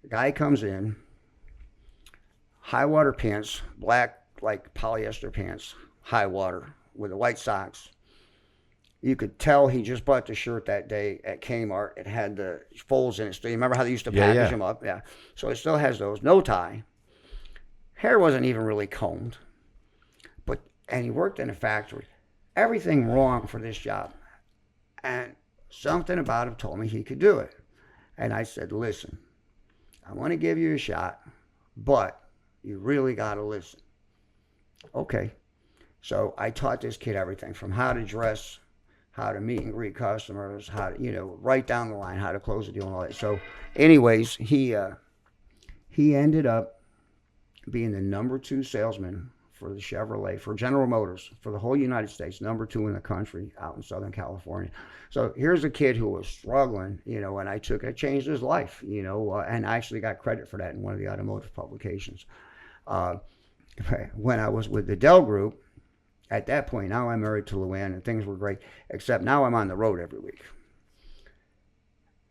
the guy comes in, high water pants, black like polyester pants, high water with the white socks. You could tell he just bought the shirt that day at Kmart. It had the folds in it. So you remember how they used to package them up? Yeah. So it still has those. No tie. Hair wasn't even really combed. And he worked in a factory. Everything wrong for this job. And something about him told me he could do it. And I said, listen, I want to give you a shot, but you really got to listen. Okay. So I taught this kid everything from how to dress, how to meet and greet customers, how to, right down the line, how to close the deal and all that. So anyways, he ended up being the number 2 salesman for the Chevrolet, for General Motors, for the whole United States, number 2 in the country out in Southern California. So here's a kid who was struggling, and I changed his life, and I actually got credit for that in one of the automotive publications. When I was with the Dell Group, at that point, now I'm married to Luann, and things were great, except now I'm on the road every week.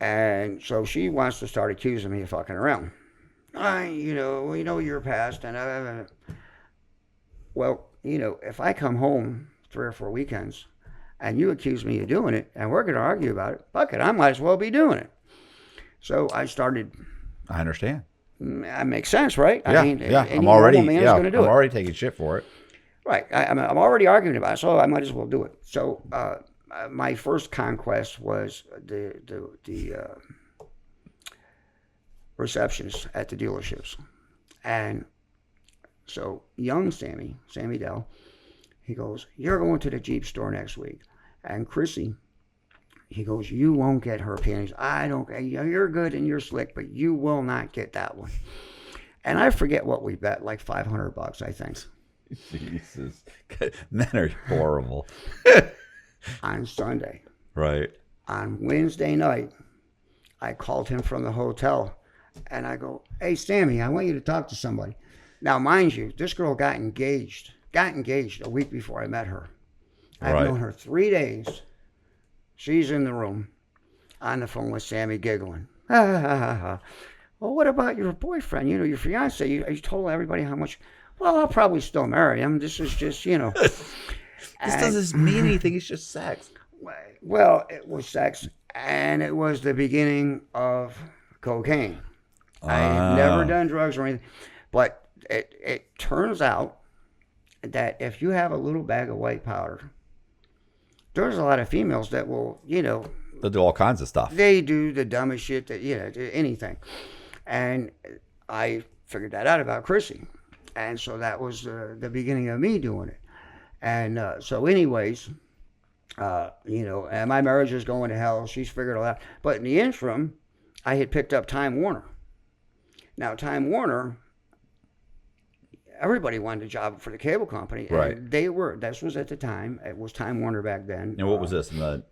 And so she wants to start accusing me of fucking around. We know your past, and well, if I come home 3 or 4 weekends, and you accuse me of doing it, and we're going to argue about it, fuck it, I might as well be doing it. So I started. I understand. That makes sense, right? Yeah, I mean, I'm already gonna do I'm already taking shit for it. Right. I'm already arguing about it, so I might as well do it. So my first conquest was the receptionist at the dealerships. And so young Sammy Dell, he goes, you're going to the Jeep store next week. And Chrissy, he goes, you won't get her panties. I don't, you're good and you're slick, but you will not get that one. And I forget what we bet, like $500, I think. Jesus. Men are horrible. on Sunday. Right. On Wednesday night, I called him from the hotel, and I go, "Hey, Sammy, I want you to talk to somebody." Now, mind you, this girl got engaged. Got engaged a week before I met her. I've Right. known her 3 days. She's in the room on the phone with Sammy giggling. Ha ha ha ha. Well, what about your boyfriend? You know, your fiance. You told everybody how much. Well, I'll probably still marry him. This is just, This doesn't mean anything. It's just sex. Well, it was sex, and it was the beginning of cocaine. I had never done drugs or anything, but it turns out that if you have a little bag of white powder, there's a lot of females that will, They'll do all kinds of stuff. they do the dumbest shit that, anything. And I figured that out about Chrissy. And so that was the beginning of me doing it. And so anyways, and my marriage is going to hell. She's figured it all out. But in the interim, I had picked up Time Warner. Now, Time Warner, everybody wanted a job for the cable company. Right. And this was at the time, it was Time Warner back then. And what was this in the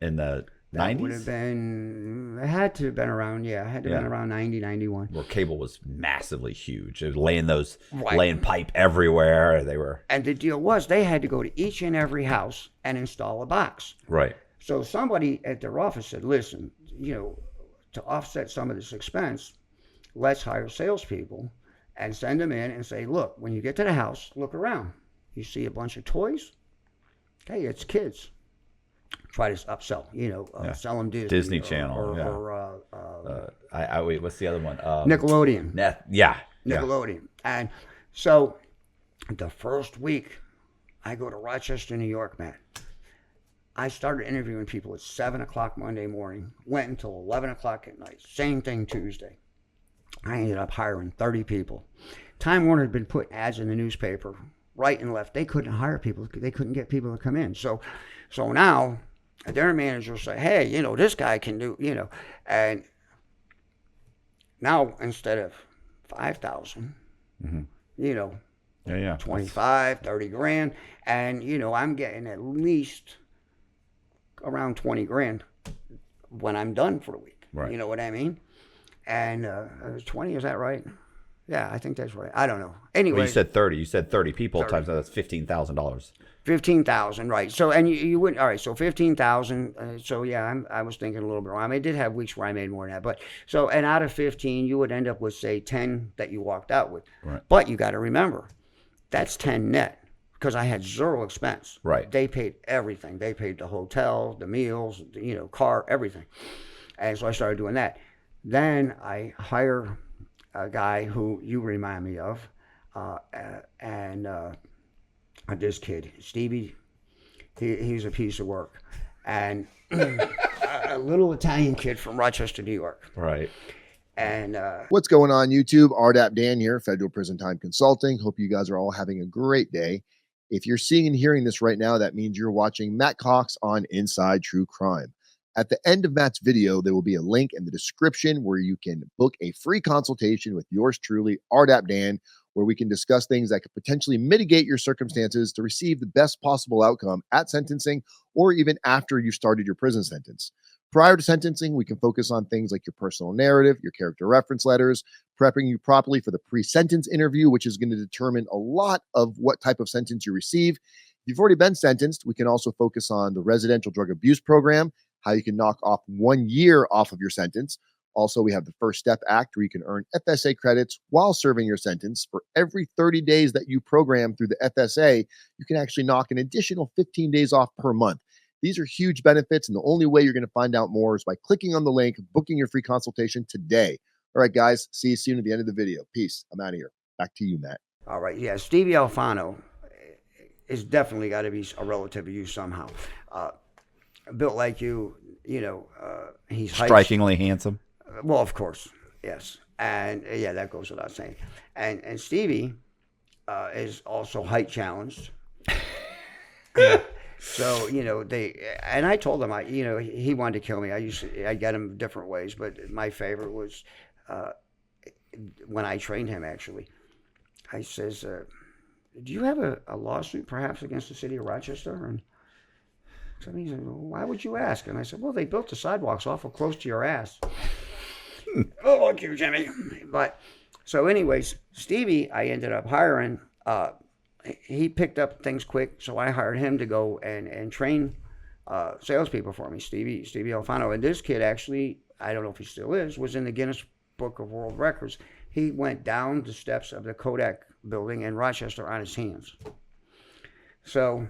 90s? Would have been, it had to have been around, been around 90, 91. Where cable was massively huge. It was Right. laying pipe everywhere. They were. And the deal was they had to go to each and every house and install a box. Right. So somebody at their office said, listen, to offset some of this expense, let's hire salespeople and send them in and say, look, when you get to the house, look around. You see a bunch of toys? Okay, it's kids. Try to upsell, sell them Disney Channel. Or wait, what's the other one? Nickelodeon. Yeah. Nickelodeon. And so the first week I go to Rochester, New York, man. I started interviewing people at 7 o'clock Monday morning, went until 11 o'clock at night. Same thing Tuesday. I ended up hiring 30 people. Time Warner had been putting ads in the newspaper right and left. They couldn't hire people. They couldn't get people to come in. So now their manager will say, hey, this guy can do, and now instead of 5,000, 25, 30 grand. And, I'm getting at least around 20 grand when I'm done for the week. Right. You know what I mean? And 20, is that right? Yeah, I think that's right. I don't know. Anyway. Well, you said 30. You said 30 people 30. times that's $15,000. 15,000, right? So, and you wouldn't. All right, so 15,000. So yeah, I was thinking a little bit wrong. I did have weeks where I made more than that, but so, and out of 15, you would end up with say 10 that you walked out with. Right. But you got to remember, that's 10 net because I had zero expense. Right. They paid everything. They paid the hotel, the meals, car, everything. And so I started doing that. Then I hire a guy who you remind me of, and this kid, Stevie, he's a piece of work. And a little Italian kid from Rochester, New York. Right. And what's going on, YouTube? RDAP Dan here, Federal Prison Time Consulting. Hope you guys are all having a great day. If you're seeing and hearing this right now, that means you're watching Matt Cox on Inside True Crime. At the end of Matt's video, there will be a link in the description where you can book a free consultation with yours truly, RDAP Dan, where we can discuss things that could potentially mitigate your circumstances to receive the best possible outcome at sentencing or even after you started your prison sentence. Prior to sentencing, we can focus on things like your personal narrative, your character reference letters, prepping you properly for the pre-sentence interview, which is going to determine a lot of what type of sentence you receive. If you've already been sentenced, we can also focus on the residential drug abuse program, how you can knock off 1 year off of your sentence. Also, we have the First Step Act where you can earn FSA credits while serving your sentence. For every 30 days that you program through the FSA, you can actually knock an additional 15 days off per month. These are huge benefits, and the only way you're going to find out more is by clicking on the link, booking your free consultation today. All right, guys, see you soon at the end of the video. Peace. I'm out of here. Back to you, Matt. all right, yeah, Stevie Alfano is definitely got to be a relative of you somehow. Built like you, he's Strikingly handsome. Well, of course, yes, and yeah, that goes without saying. And Stevie is also height challenged. So and I told him he wanted to kill me. I get him different ways, but my favorite was when I trained him. Actually, I says, "Do you have a lawsuit perhaps against the city of Rochester?" And So he said, well, why would you ask? And I said, well, they built the sidewalks awful close to your ass. Oh, thank you, Jimmy. But so, anyways, Stevie, I ended up hiring. He picked up things quick, so I hired him to go and train salespeople for me. Stevie Alfano, and this kid actually, I don't know if he still is, was in the Guinness Book of World Records. He went down the steps of the Kodak building in Rochester on his hands. So.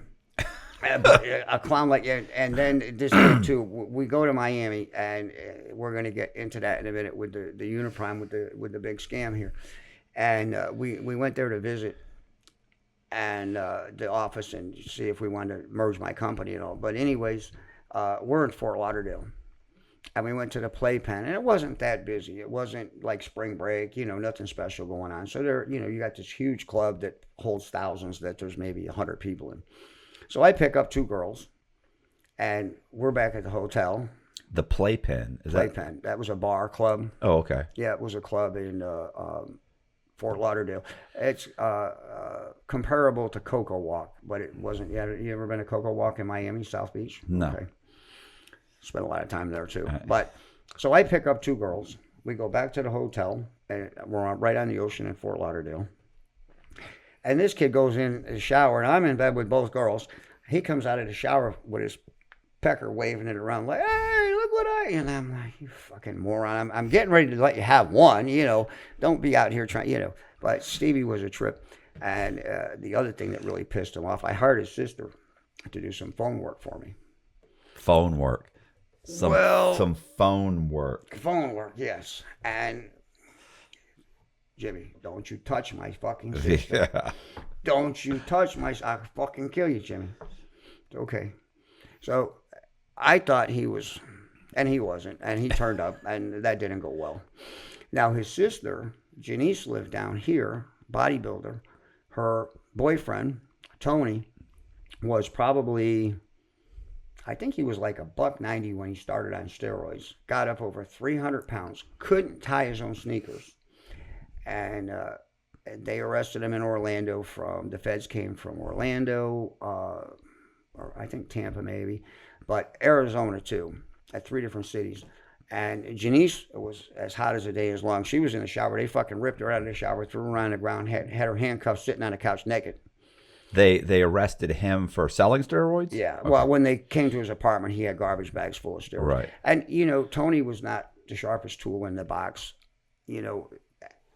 A clown like you, and then this kid too. We go to Miami, and we're going to get into that in a minute with the Uniprime with the big scam here, and we went there to visit, and the office and see if we wanted to merge my company and all. But anyways, we're in Fort Lauderdale, and we went to the playpen, and it wasn't that busy. It wasn't like spring break, nothing special going on. So there, you got this huge club that holds thousands that there's maybe 100 people in. So I pick up two girls, and we're back at the hotel. The Playpen. Playpen. That was a bar club. Oh, okay. Yeah, it was a club in Fort Lauderdale. It's comparable to Cocoa Walk, but it wasn't. You ever been to Cocoa Walk in Miami, South Beach? No. Okay. Spent a lot of time there, too. But so I pick up two girls. We go back to the hotel, and we're right on the ocean in Fort Lauderdale. And this kid goes in the shower, and I'm in bed with both girls. He comes out of the shower with his pecker waving it around like, hey, look what I... And I'm like, you fucking moron. I'm getting ready to let you have one, Don't be out here trying, But Stevie was a trip. And the other thing that really pissed him off, I hired his sister to do some phone work for me. Phone work. Some phone work. Phone work, yes. And... Jimmy, don't you touch my fucking sister. Yeah. Don't you touch I'll fucking kill you, Jimmy. Okay. So I thought he was, and he wasn't, and he turned up, and that didn't go well. Now his sister, Janice, lived down here, bodybuilder. Her boyfriend, Tony, was probably, I think he was like $190 when he started on steroids. Got up over 300 pounds, couldn't tie his own sneakers. And they arrested him in Orlando the feds came from Orlando, or I think Tampa maybe, but Arizona too, at 3 different cities. And Janice was as hot as the day is long. She was in the shower. They fucking ripped her out of the shower, threw her on the ground, had her handcuffed sitting on the couch naked. They arrested him for selling steroids? Yeah. Okay. Well, when they came to his apartment, he had garbage bags full of steroids. Right. And, Tony was not the sharpest tool in the box,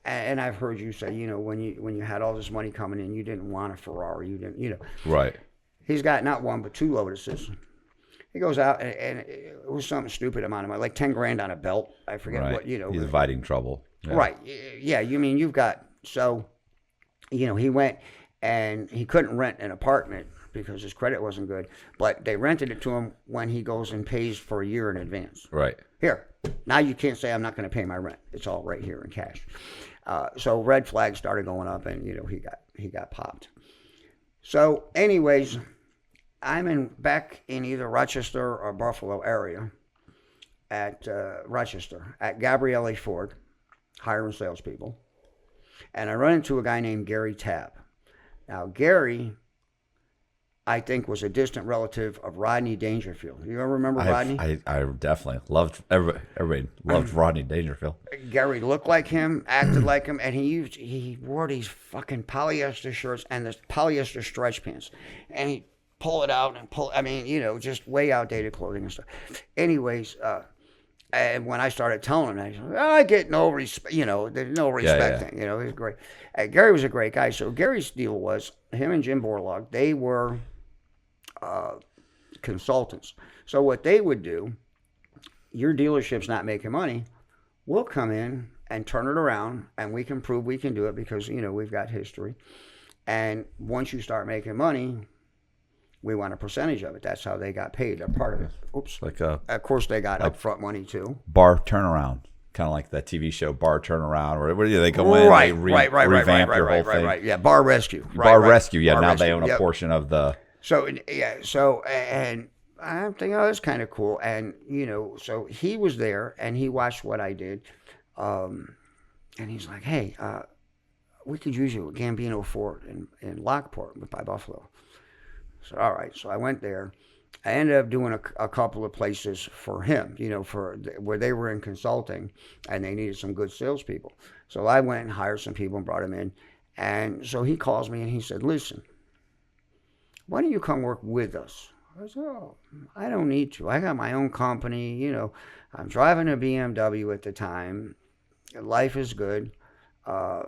And I've heard you say, when you had all this money coming in, you didn't want a Ferrari, you didn't, Right. He's got not one but two Lotuses. He goes out and it was something stupid amount of money, like 10 grand on a belt. I forget what, He's inviting trouble. Yeah. Right. Yeah. You've got, so, he went and he couldn't rent an apartment because his credit wasn't good, but they rented it to him when he goes and pays for a year in advance. Right. Here, now you can't say I'm not going to pay my rent. It's all right here in cash. So red flags started going up, and he got popped. So, anyways, I'm back in either Rochester or Buffalo area at Rochester at Gabriele Ford, hiring salespeople, and I run into a guy named Gary Tapp. Now, Gary, I think, was a distant relative of Rodney Dangerfield. You ever remember Rodney? I definitely loved, everybody loved Rodney Dangerfield. Gary looked like him, acted like him, and he wore these fucking polyester shirts and this polyester stretch pants. And he'd pull it out and just way outdated clothing and stuff. Anyways, and when I started telling him, I said, I get no respect, there's no respect thing, he's great. Gary was a great guy. So Gary's deal was, him and Jim Borlaug, they were consultants. So what they would do, your dealership's not making money, we'll come in and turn it around, and we can prove we can do it because, we've got history. And once you start making money, we want a percentage of it. That's how they got paid. They're part of it. Oops. Of course, they got upfront money too. Bar turnaround, kind of like that TV show Bar Turnaround, where they go in, right, they revamp your whole thing. Right. Yeah, Bar Rescue. Bar Rescue. Yeah, Bar now Rescue. they own a portion of the. So and I'm thinking, that's kind of cool. And so he was there and he watched what I did, and he's like, hey, we could use you at Gambino Ford in Lockport by Buffalo. So all right. So I went there. I ended up doing a couple of places for him, for where they were in consulting, and they needed some good salespeople. So I went and hired some people and brought them in. And so he calls me and he said, "Listen, why don't you come work with us?" I said, "Oh, I don't need to. I got my own company. I'm driving a BMW at the time. Life is good. Uh,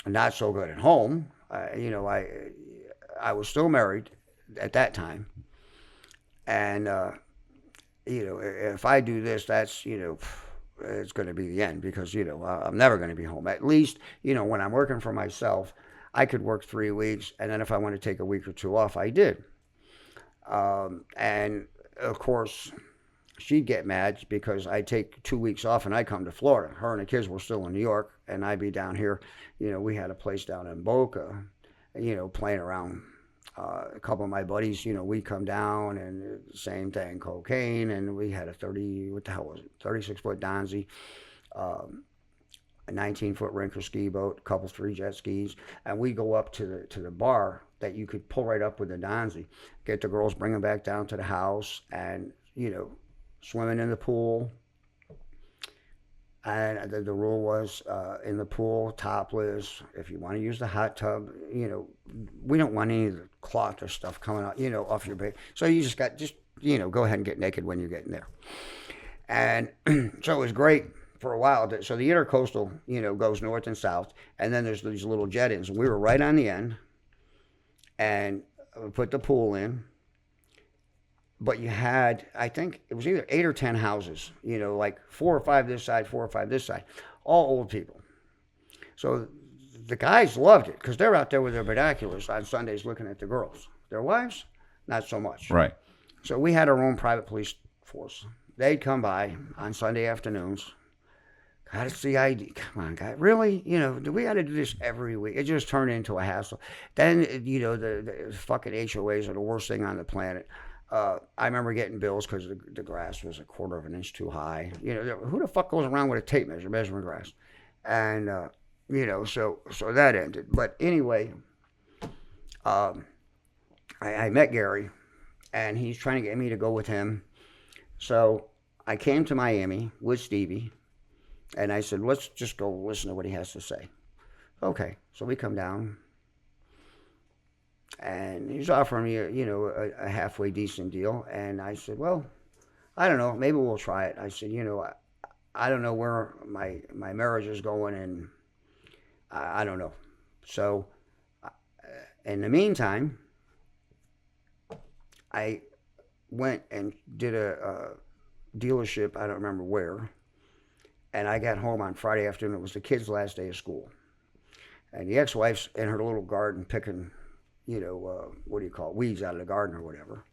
Not so good at home. I was still married at that time, and if I do this, that's it's going to be the end because I'm never going to be home. At least when I'm working for myself, I could work 3 weeks, and then if I want to take a week or two off, I did. And of course, she'd get mad because I take 2 weeks off and I come to Florida. Her and the kids were still in New York, and I'd be down here. We had a place down in Boca, playing around. A couple of my buddies, we'd come down and same thing, cocaine, and we had a 36-foot Donzi, a 19-foot Rinker ski boat, a couple 3-jet skis, and we go up to the bar that you could pull right up with the Donzi, get the girls, bring them back down to the house, and swimming in the pool. And the rule was in the pool, topless. If you want to use the hot tub, we don't want any of the cloth or stuff coming out, off your base. So you just go ahead and get naked when you get in there. And so it was great for a while. So the intercoastal, goes north and south, and then there's these little jet ins. We were right on the end, and we put the pool in. But you had, I think it was either 8 or 10 houses, like 4 or 5 this side, 4 or 5 this side, all old people. So the guys loved it because they're out there with their binoculars on Sundays looking at the girls. Their wives, not so much. Right. So we had our own private police force. They'd come by on Sunday afternoons. Got to see ID. Come on, guy. Really? Do we got to do this every week? It just turned into a hassle. Then, the fucking HOAs are the worst thing on the planet. I remember getting bills because the grass was a quarter of an inch too high. Who the fuck goes around with a tape measure measuring grass? And, so that ended. But anyway, I met Gary, and he's trying to get me to go with him. So I came to Miami with Stevie, and I said, let's just go listen to what he has to say. Okay, so we come down. And he's offering me a halfway decent deal. And I said, well, I don't know. Maybe we'll try it. I said, I don't know where my marriage is going, and I don't know. So in the meantime, I went and did a dealership. I don't remember where. And I got home on Friday afternoon. It was the kids' last day of school. And the ex-wife's in her little garden picking what do you call it, weeds out of the garden or whatever.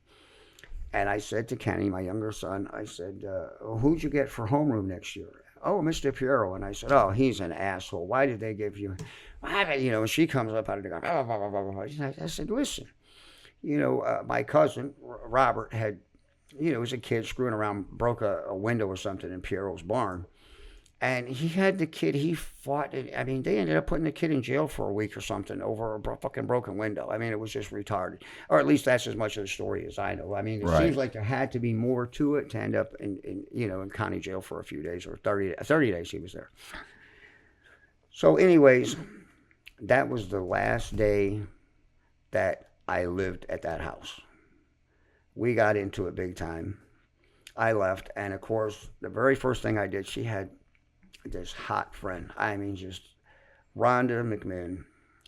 And I said to Kenny, my younger son, I said, who'd you get for homeroom next year? Oh, Mr. Piero. And I said, oh, he's an asshole. Why did they give you, and she comes up out of the garden. Blah, blah, blah, blah. I said, listen, my cousin, Robert, had, he was a kid screwing around, broke a window or something in Piero's barn. And he had the kid, he fought it. I mean, they ended up putting the kid in jail for a week or something over a fucking broken window. I mean, it was just retarded. Or at least that's as much of the story as I know. I mean, it seems like there had to be more to it to end up in county jail for a few days, or 30 days he was there. So anyways, that was the last day that I lived at that house. We got into it big time. I left, and of course, the very first thing I did, she had this hot friend. I mean, just Rhonda McMahon,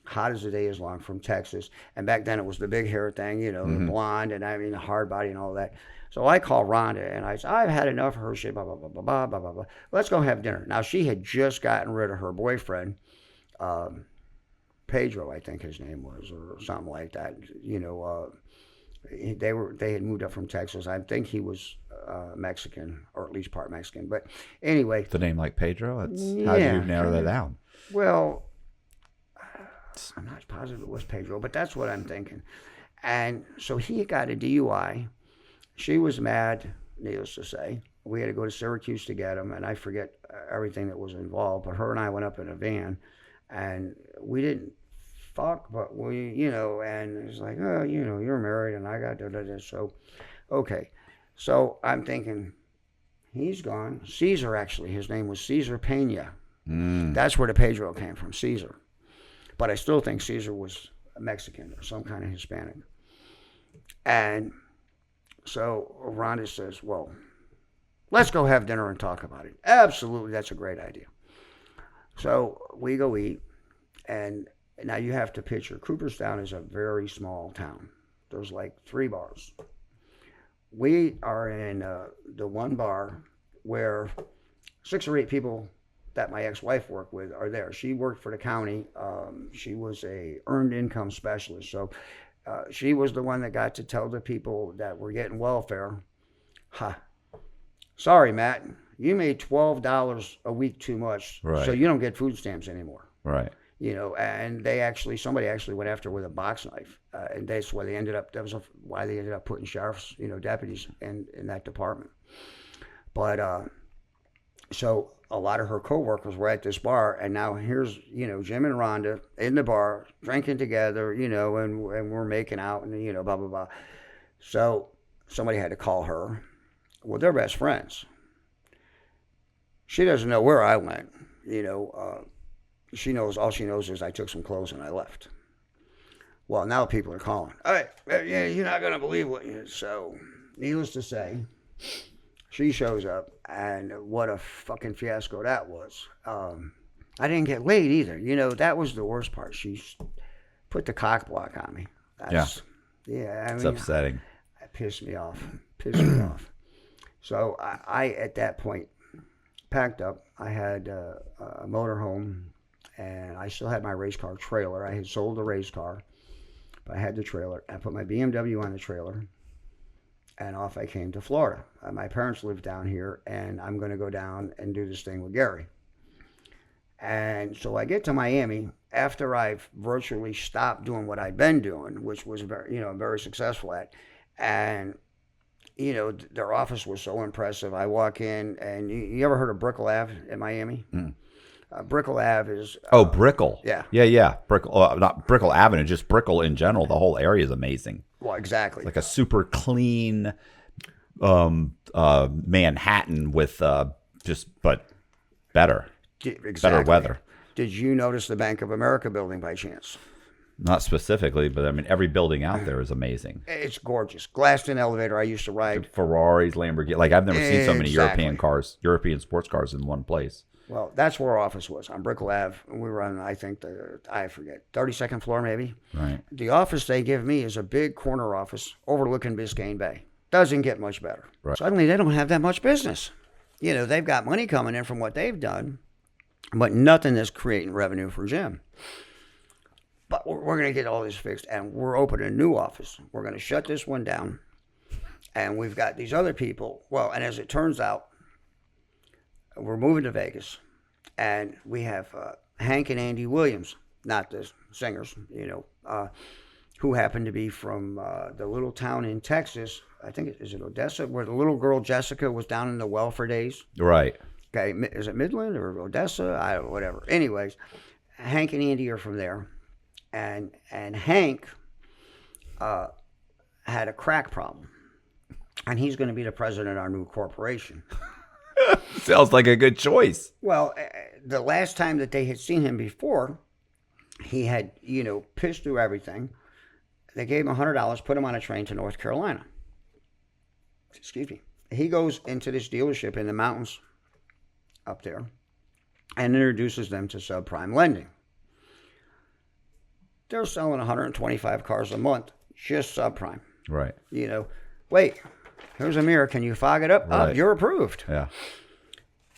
hot as the day is long, from Texas. And back then it was the big hair thing, the blonde, and I mean the hard body and all that. So I called Rhonda and I said, I've had enough of her shit, blah, blah, blah, blah, blah, blah, blah, blah. Let's go have dinner. Now, she had just gotten rid of her boyfriend, Pedro, I think his name was, or something like that. They had moved up from Texas. I think he was Mexican, or at least part Mexican. But anyway, the name like Pedro. How do you narrow that down? Well, I'm not positive it was Pedro, but that's what I'm thinking. And so he got a DUI. She was mad, needless to say. We had to go to Syracuse to get him, and I forget everything that was involved. But her and I went up in a van, and we didn't fuck, but and it's like, oh, you're married and I got da. So, okay. So I'm thinking, he's gone. Caesar, actually, his name was Caesar Pena. That's where the Pedro came from, Caesar. But I still think Caesar was a Mexican or some kind of Hispanic. And so Rhonda says, well, let's go have dinner and talk about it. Absolutely, that's a great idea. So we go eat, and now you have to picture, Cooperstown is a very small town. There's like 3 bars. We are in the one bar where 6 or 8 people that my ex-wife worked with are there. She worked for the county. She was a earned income specialist. So she was the one that got to tell the people that were getting welfare, sorry, Matt, you made $12 a week too much, right. So you don't get food stamps anymore. Right. And somebody actually went after her with a box knife, and that's why they ended up. That was why they ended up putting sheriffs, deputies in that department. But so a lot of her coworkers were at this bar, and now here's Jim and Rhonda in the bar drinking together, and we're making out, and blah blah blah. So somebody had to call her. Well, they're best friends. She doesn't know where I went, all she knows is I took some clothes and I left. Well, now people are calling. All right, yeah, you're not gonna believe what you. So, needless to say, she shows up, and what a fucking fiasco that was. I didn't get laid either. That was the worst part. She put the cock block on me. It's upsetting. It pissed me off. So I at that point packed up. I had a motorhome, and I still had my race car trailer. I had sold the race car, but I had the trailer. I put my BMW on the trailer, and off I came to Florida. My parents live down here, and I'm going to go down and do this thing with Gary. And so I get to Miami after I've virtually stopped doing what I'd been doing, which was very successful at. And their office was so impressive. I walk in, and you ever heard of Brickell Ave in Miami? Brickell Ave is... Brickell. Yeah. Brickell, not Brickell Avenue, just Brickell in general. The whole area is amazing. Well, exactly. Like a super clean Manhattan with but better. Exactly. Better weather. Did you notice the Bank of America building by chance? Not specifically, but I mean, every building out there is amazing. It's gorgeous. Glassed-in elevator. I used to ride. Forraris, Lamborghini. Like, I've never seen so many European sports cars in one place. Well, that's where our office was, on Brickell Ave. We were on, I think, I forget, 32nd floor maybe. Right. The office they give me is a big corner office overlooking Biscayne Bay. Doesn't get much better. Right. Suddenly, they don't have that much business. They've got money coming in from what they've done, but nothing is creating revenue for Jim. But we're going to get all this fixed, and we're opening a new office. We're going to shut this one down, and we've got these other people. Well, and as it turns out, we're moving to Vegas, and we have Hank and Andy Williams, not the singers, who happen to be from the little town in Texas. I think is it Odessa, where the little girl Jessica was down in the welfare days. Right. Okay, is it Midland or Odessa? I don't know, whatever. Anyways, Hank and Andy are from there. And Hank had a crack problem, and he's going to be the president of our new corporation. Sounds like a good choice. Well, the last time that they had seen him before, he had pissed through everything. They gave him $100, put him on a train to North Carolina. Excuse me. He goes into this dealership in the mountains up there and introduces them to subprime lending. They're selling 125 cars a month, just subprime. Right. Wait, here's a mirror. Can you fog it up? Right. Oh, you're approved. Yeah.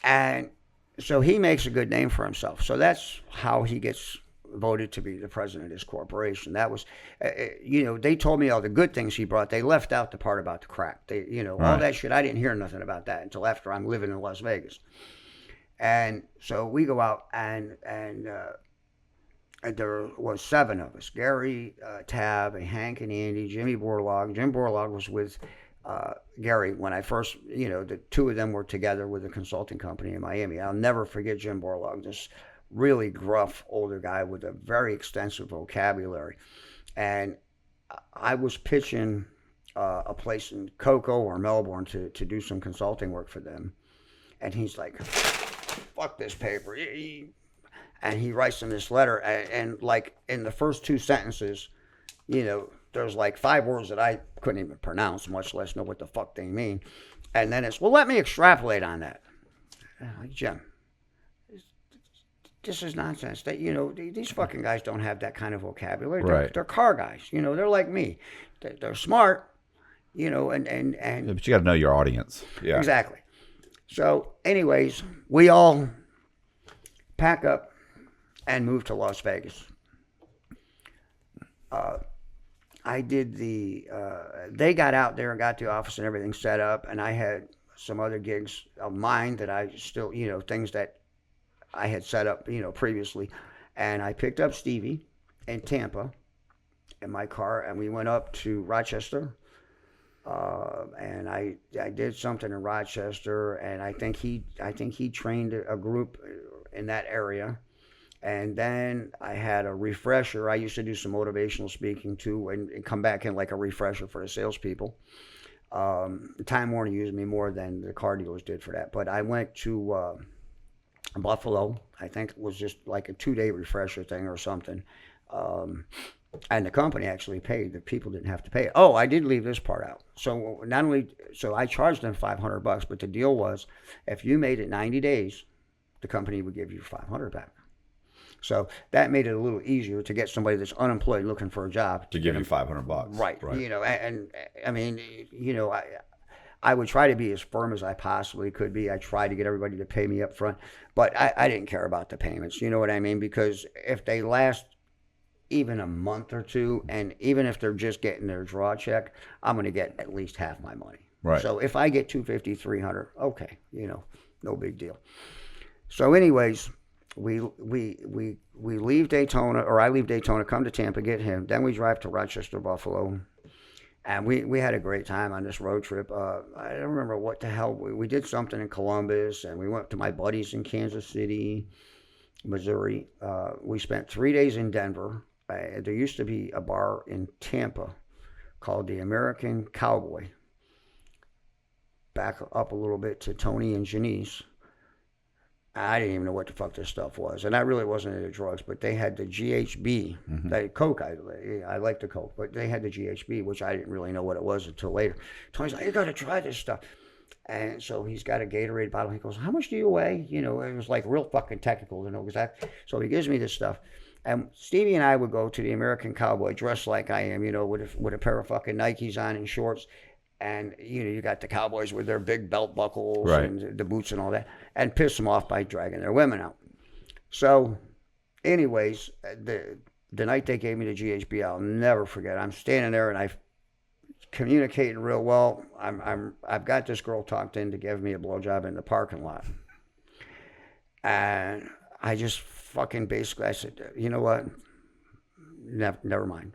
And so he makes a good name for himself. So that's how he gets voted to be the president of his corporation. That was, they told me all the good things he brought. They left out the part about the crack. All that shit. I didn't hear nothing about that until after I'm living in Las Vegas. And so we go out, and there was 7 of us: Gary, Tab, Hank, and Andy, Jimmy Borlaug. Jim Borlaug was with Gary when I first, the 2 of them were together with a consulting company in Miami. I'll never forget Jim Borlaug, this really gruff older guy with a very extensive vocabulary. And I was pitching a place in Cocoa or Melbourne to do some consulting work for them. And he's like, fuck this paper. And he writes them this letter. And like in the first 2 sentences, there's like 5 words that I couldn't even pronounce, much less know what the fuck they mean. And then it's, well, let me extrapolate on that. Like, Jim, this is nonsense. These fucking guys don't have that kind of vocabulary. They're car guys. They're like me. They're smart. And Yeah, but you got to know your audience. Yeah, exactly. So, anyways, we all pack up and move to Las Vegas. I did they got out there and got the office and everything set up, and I had some other gigs of mine that I still, things that I had set up, previously. And I picked up Stevie in Tampa in my car, and we went up to Rochester. And I did something in Rochester, and I think he trained a group in that area. And then I had a refresher. I used to do some motivational speaking too, and come back in like a refresher for the salespeople. Time Warner used me more than the car dealers did for that. But I went to Buffalo. I think it was just like a 2-day refresher thing or something. And the company actually paid. The people didn't have to pay it. Oh, I did leave this part out. So I charged them $500, but the deal was, if you made it 90 days, the company would give you $500 back. So that made it a little easier to get somebody that's unemployed looking for a job to give you $500. Right. And I mean, I would try to be as firm as I possibly could be. I tried to get everybody to pay me up front, but I didn't care about the payments. You know what I mean? Because if they last even a month or 2, and even if they're just getting their draw check, I'm going to get at least half my money. Right. So if I get $250, $300, okay, no big deal. So anyways, we leave Daytona, or I leave Daytona, come to Tampa, get him. Then we drive to Rochester, Buffalo. And we had a great time on this road trip. I don't remember what the hell. We did something in Columbus, and we went to my buddies in Kansas City, Missouri. We spent 3 days in Denver. There used to be a bar in Tampa called the American Cowboy. Back up a little bit to Tony and Janice. I didn't even know what the fuck this stuff was. And I really wasn't into drugs, but they had the GHB. Mm-hmm. The Coke, I like the Coke, but they had the GHB, which I didn't really know what it was until later. Tony's like, you got to try this stuff. And so he's got a Gatorade bottle. He goes, how much do you weigh? It was like real fucking technical to know exactly. So he gives me this stuff. And Stevie and I would go to the American Cowboy dressed like I am, with a pair of fucking Nikes on and shorts. And, you got the cowboys with their big belt buckles right. and the boots and all that, and piss them off by dragging their women out. So, anyways, the night they gave me the GHB, I'll never forget. I'm standing there and I'm communicating real well. I've got this girl talked in to give me a blowjob in the parking lot. And I just fucking basically, I said, you know what? Never mind.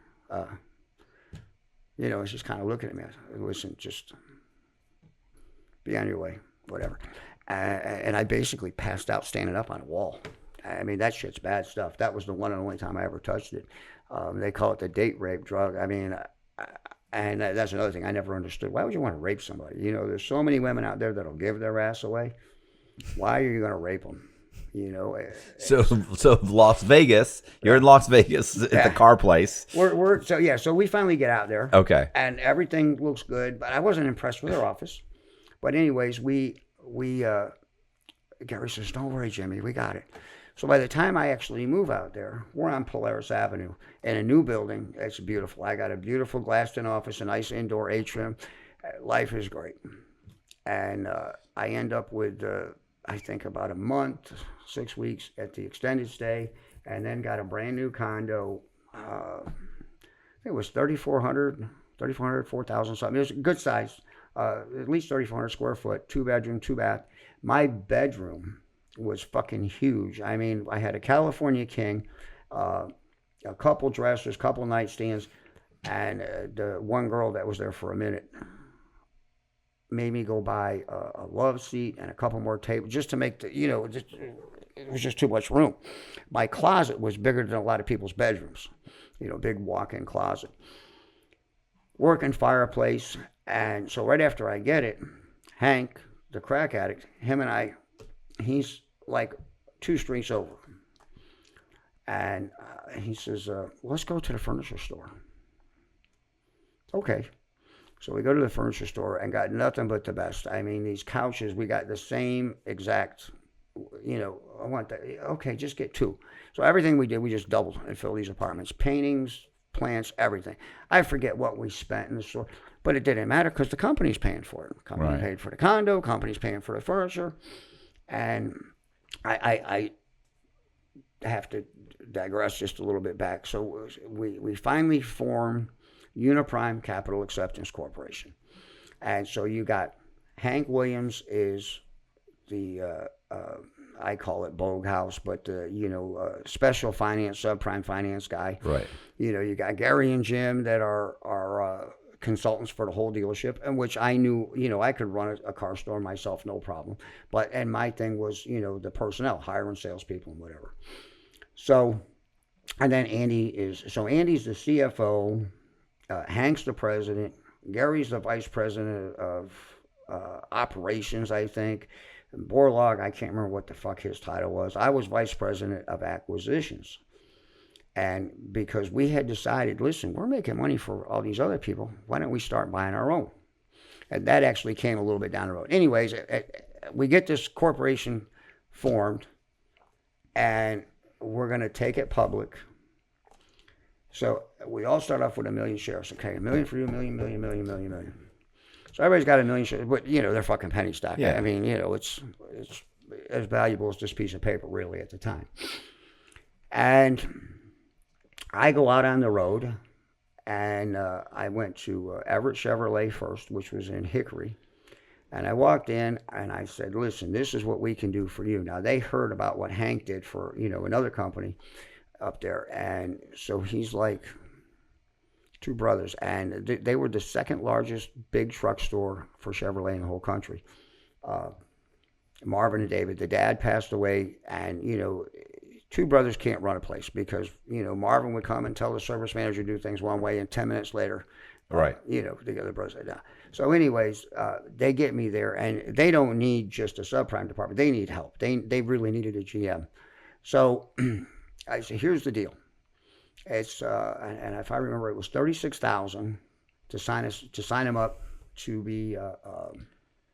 It's just kind of looking at me. I said, listen, just be on your way, whatever. And I basically passed out standing up on a wall. I mean, that shit's bad stuff. That was the one and only time I ever touched it. They call it the date rape drug. I mean, and that's another thing I never understood. Why would you want to rape somebody? There's so many women out there that'll give their ass away. Why are you going to rape them? So Las Vegas, you're in Las Vegas at the car place. So we finally get out there. Okay. And everything looks good, but I wasn't impressed with our office. But anyways, Gary says, don't worry, Jimmy, we got it. So by the time I actually move out there, we're on Polaris Avenue in a new building. It's beautiful. I got a beautiful glassed-in office, a nice indoor atrium. Life is great. And I end up with, I think, about a month, 6 weeks at the extended stay, and then got a brand new condo. I think it was 3,400, 4,000 something. It was a good size, at least 3,400 square foot, 2-bedroom, 2-bath. My bedroom was fucking huge. I mean, I had a California king, a couple dressers, couple nightstands, and the one girl that was there for a minute made me go buy a love seat and a couple more tables just to make the, it was just too much room. My closet was bigger than a lot of people's bedrooms, big walk-in closet. Working fireplace. And so right after I get it, Hank, the crack addict, him and I, he's like 2 streets over. And he says, let's go to the furniture store. Okay. So we go to the furniture store and got nothing but the best. I mean, these couches, we got the same exact, I want that. Okay, just get 2. So everything we did, we just doubled and filled these apartments. Paintings, plants, everything. I forget what we spent in the store, but it didn't matter because the company's paying for it. The company Right. paid for the condo, company's paying for the furniture. And I have to digress just a little bit back. So we finally formed Uniprime Capital Acceptance Corporation. And so you got Hank Williams is the, I call it Bogue House, but the, special finance, subprime finance guy. Right. You got Gary and Jim that are consultants for the whole dealership, and which I knew, I could run a car store myself, no problem. And my thing was, the personnel, hiring salespeople and whatever. So, and then Andy's the CFO, Hank's the president, Gary's the vice president of operations, I think. Borlaug, I can't remember what the fuck his title was. I was vice president of acquisitions. And because we had decided, listen, we're making money for all these other people, why don't we start buying our own? And that actually came a little bit down the road. Anyways, we get this corporation formed, and we're going to take it public. So we all start off with 1 million shares. Okay, 1 million for you, 1 million, 1 million, 1 million, 1 million. So everybody's got 1 million shares, but they're fucking penny stock. Yeah. I mean, it's as valuable as this piece of paper really at the time. And I go out on the road, and I went to Everett Chevrolet first, which was in Hickory. And I walked in and I said, listen, this is what we can do for you. Now, they heard about what Hank did for, another company up there. And so he's like 2 brothers. And they were the second largest big truck store for Chevrolet in the whole country. Marvin and David, the dad passed away. And, 2 brothers can't run a place because, Marvin would come and tell the service manager to do things one way, and 10 minutes later, Right. The other brothers said, nah. So anyways, they get me there, and they don't need just a subprime department. They need help. They really needed a GM. So I said, here's the deal. It's and if I remember, it was $36,000 to sign him up to be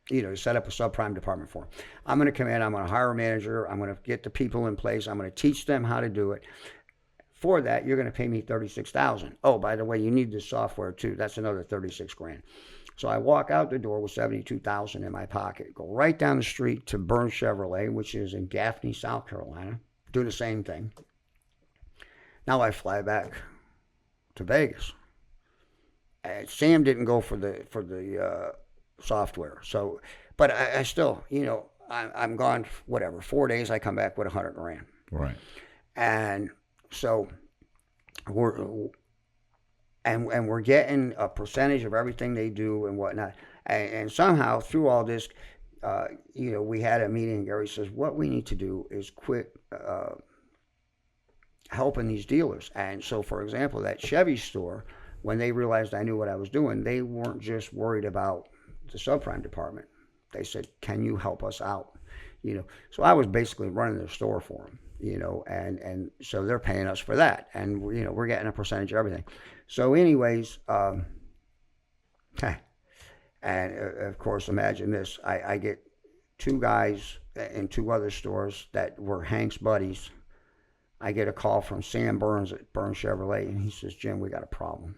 to set up a subprime department for him. I'm going to come in. I'm going to hire a manager. I'm going to get the people in place. I'm going to teach them how to do it. For that, you're going to pay me $36,000. Oh, by the way, you need the software too. That's another $36,000. So I walk out the door with $72,000 in my pocket. Go right down the street to Burns Chevrolet, which is in Gaffney, South Carolina. Do the same thing. Now I fly back to Vegas. And Sam didn't go for the software. So, but I still, I'm gone. Whatever, 4 days. I come back with $100,000. Right. And so we're getting a percentage of everything they do and whatnot. And somehow through all this, we had a meeting. Gary says, what we need to do is quit helping these dealers. And so, for example, that Chevy store, when they realized I knew what I was doing, they weren't just worried about the subprime department. They said, can you help us out? So I was basically running their store for them. And so they're paying us for that, and we're getting a percentage of everything. So anyways, and of course, imagine this: I get 2 guys in 2 other stores that were Hank's buddies. I get a call from Sam Burns at Burns Chevrolet, and he says, Jim, we got a problem.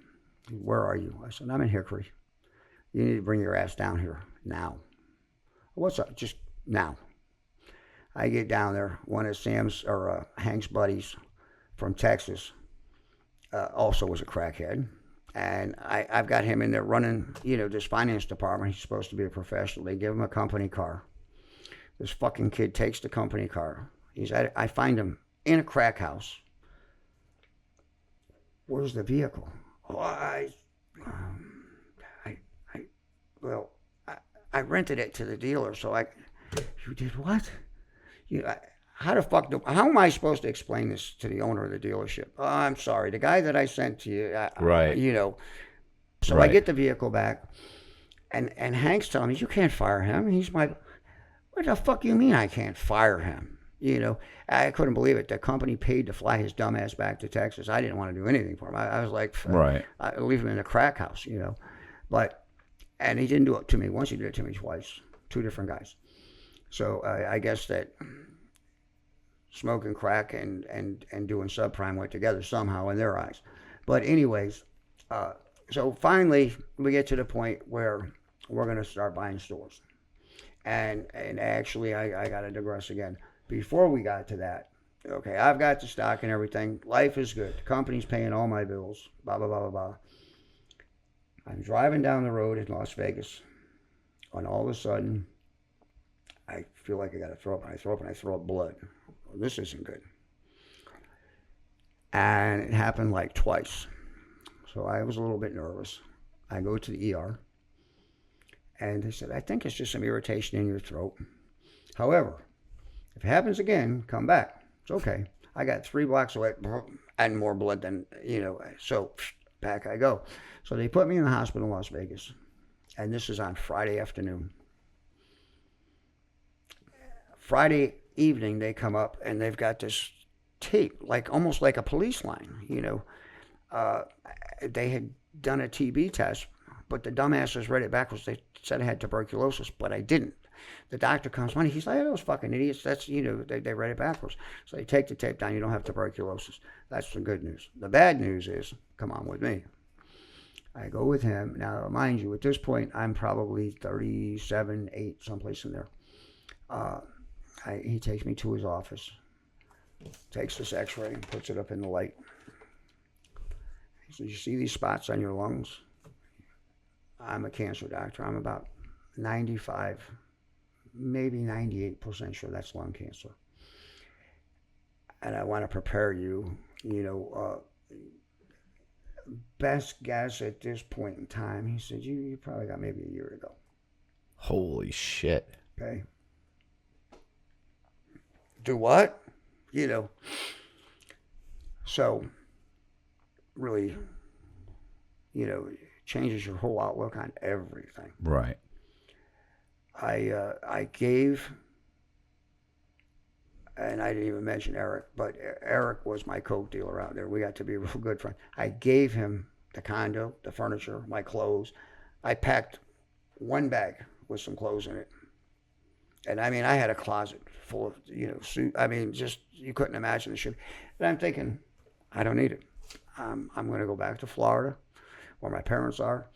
Where are you? I said, I'm in Hickory. You need to bring your ass down here now. What's up? Just now. I get down there. One of Sam's or Hank's buddies from Texas also was a crackhead, and I've got him in there running, this finance department. He's supposed to be a professional. They give him a company car. This fucking kid takes the company car. I find him in a crack house. Where's the vehicle? Oh, I rented it to the dealer. So you did what? how the fuck how am I supposed to explain this to the owner of the dealership? Oh, I'm sorry, the guy that I sent to you, Right. you know. So I Right. get the vehicle back, and Hank's telling me, you can't fire him. He's my, what the fuck you mean I can't fire him? You know, I couldn't believe it. The company paid to fly his dumb ass back to Texas. I didn't want to do anything for him. I was like, Right. I leave him in a crack house, you know. But, and he didn't do it to me once, he did it to me twice. Two different guys. So I guess that smoking crack and doing subprime went together somehow in their eyes. But anyways, so finally we get to the point where we're going to start buying stores. And actually, I got to digress again. Before we got to that, okay, I've got the stock and everything. Life is good. The company's paying all my bills. Blah, blah, blah, blah, blah. I'm driving down the road in Las Vegas, and all of a sudden, I feel like I got to throw up, and I throw up, and I throw up blood. Well, this isn't good. And it happened like twice. So I was a little bit nervous. I go to the ER, and they said, I think it's just some irritation in your throat. However, if it happens again, come back. It's okay. I got 3 blocks away and more blood than, you know, so back I go. So they put me in the hospital in Las Vegas, and this is on Friday afternoon. Friday evening, they come up, and they've got this tape, like almost like a police line, you know. They had done a TB test, but the dumbasses read it backwards. They said I had tuberculosis, but I didn't. The doctor comes on, he's like, oh, those fucking idiots. That's, you know, they read it backwards. So they take the tape down, you don't have tuberculosis. That's the good news. The bad news is, come on with me. I go with him. Now, mind you, at this point, I'm probably 37, 8, someplace in there. He takes me to his office, takes this x-ray and puts it up in the light. He says, you see these spots on your lungs? I'm a cancer doctor. I'm about 95, maybe 98% sure that's lung cancer. And I want to prepare you, you know, best guess at this point in time, he said, you probably got maybe a year to go. Holy shit. Okay. Do what? You know. So, really, you know, changes your whole outlook on everything. Right. I gave, and I didn't even mention Eric, but Eric was my coke dealer out there. We got to be real good friends. I gave him the condo, the furniture, my clothes. I packed one bag with some clothes in it. And I mean, I had a closet full of, you know, suit. I mean, just, you couldn't imagine the shit. And I'm thinking, I don't need it. I'm going to go back to Florida, where my parents are.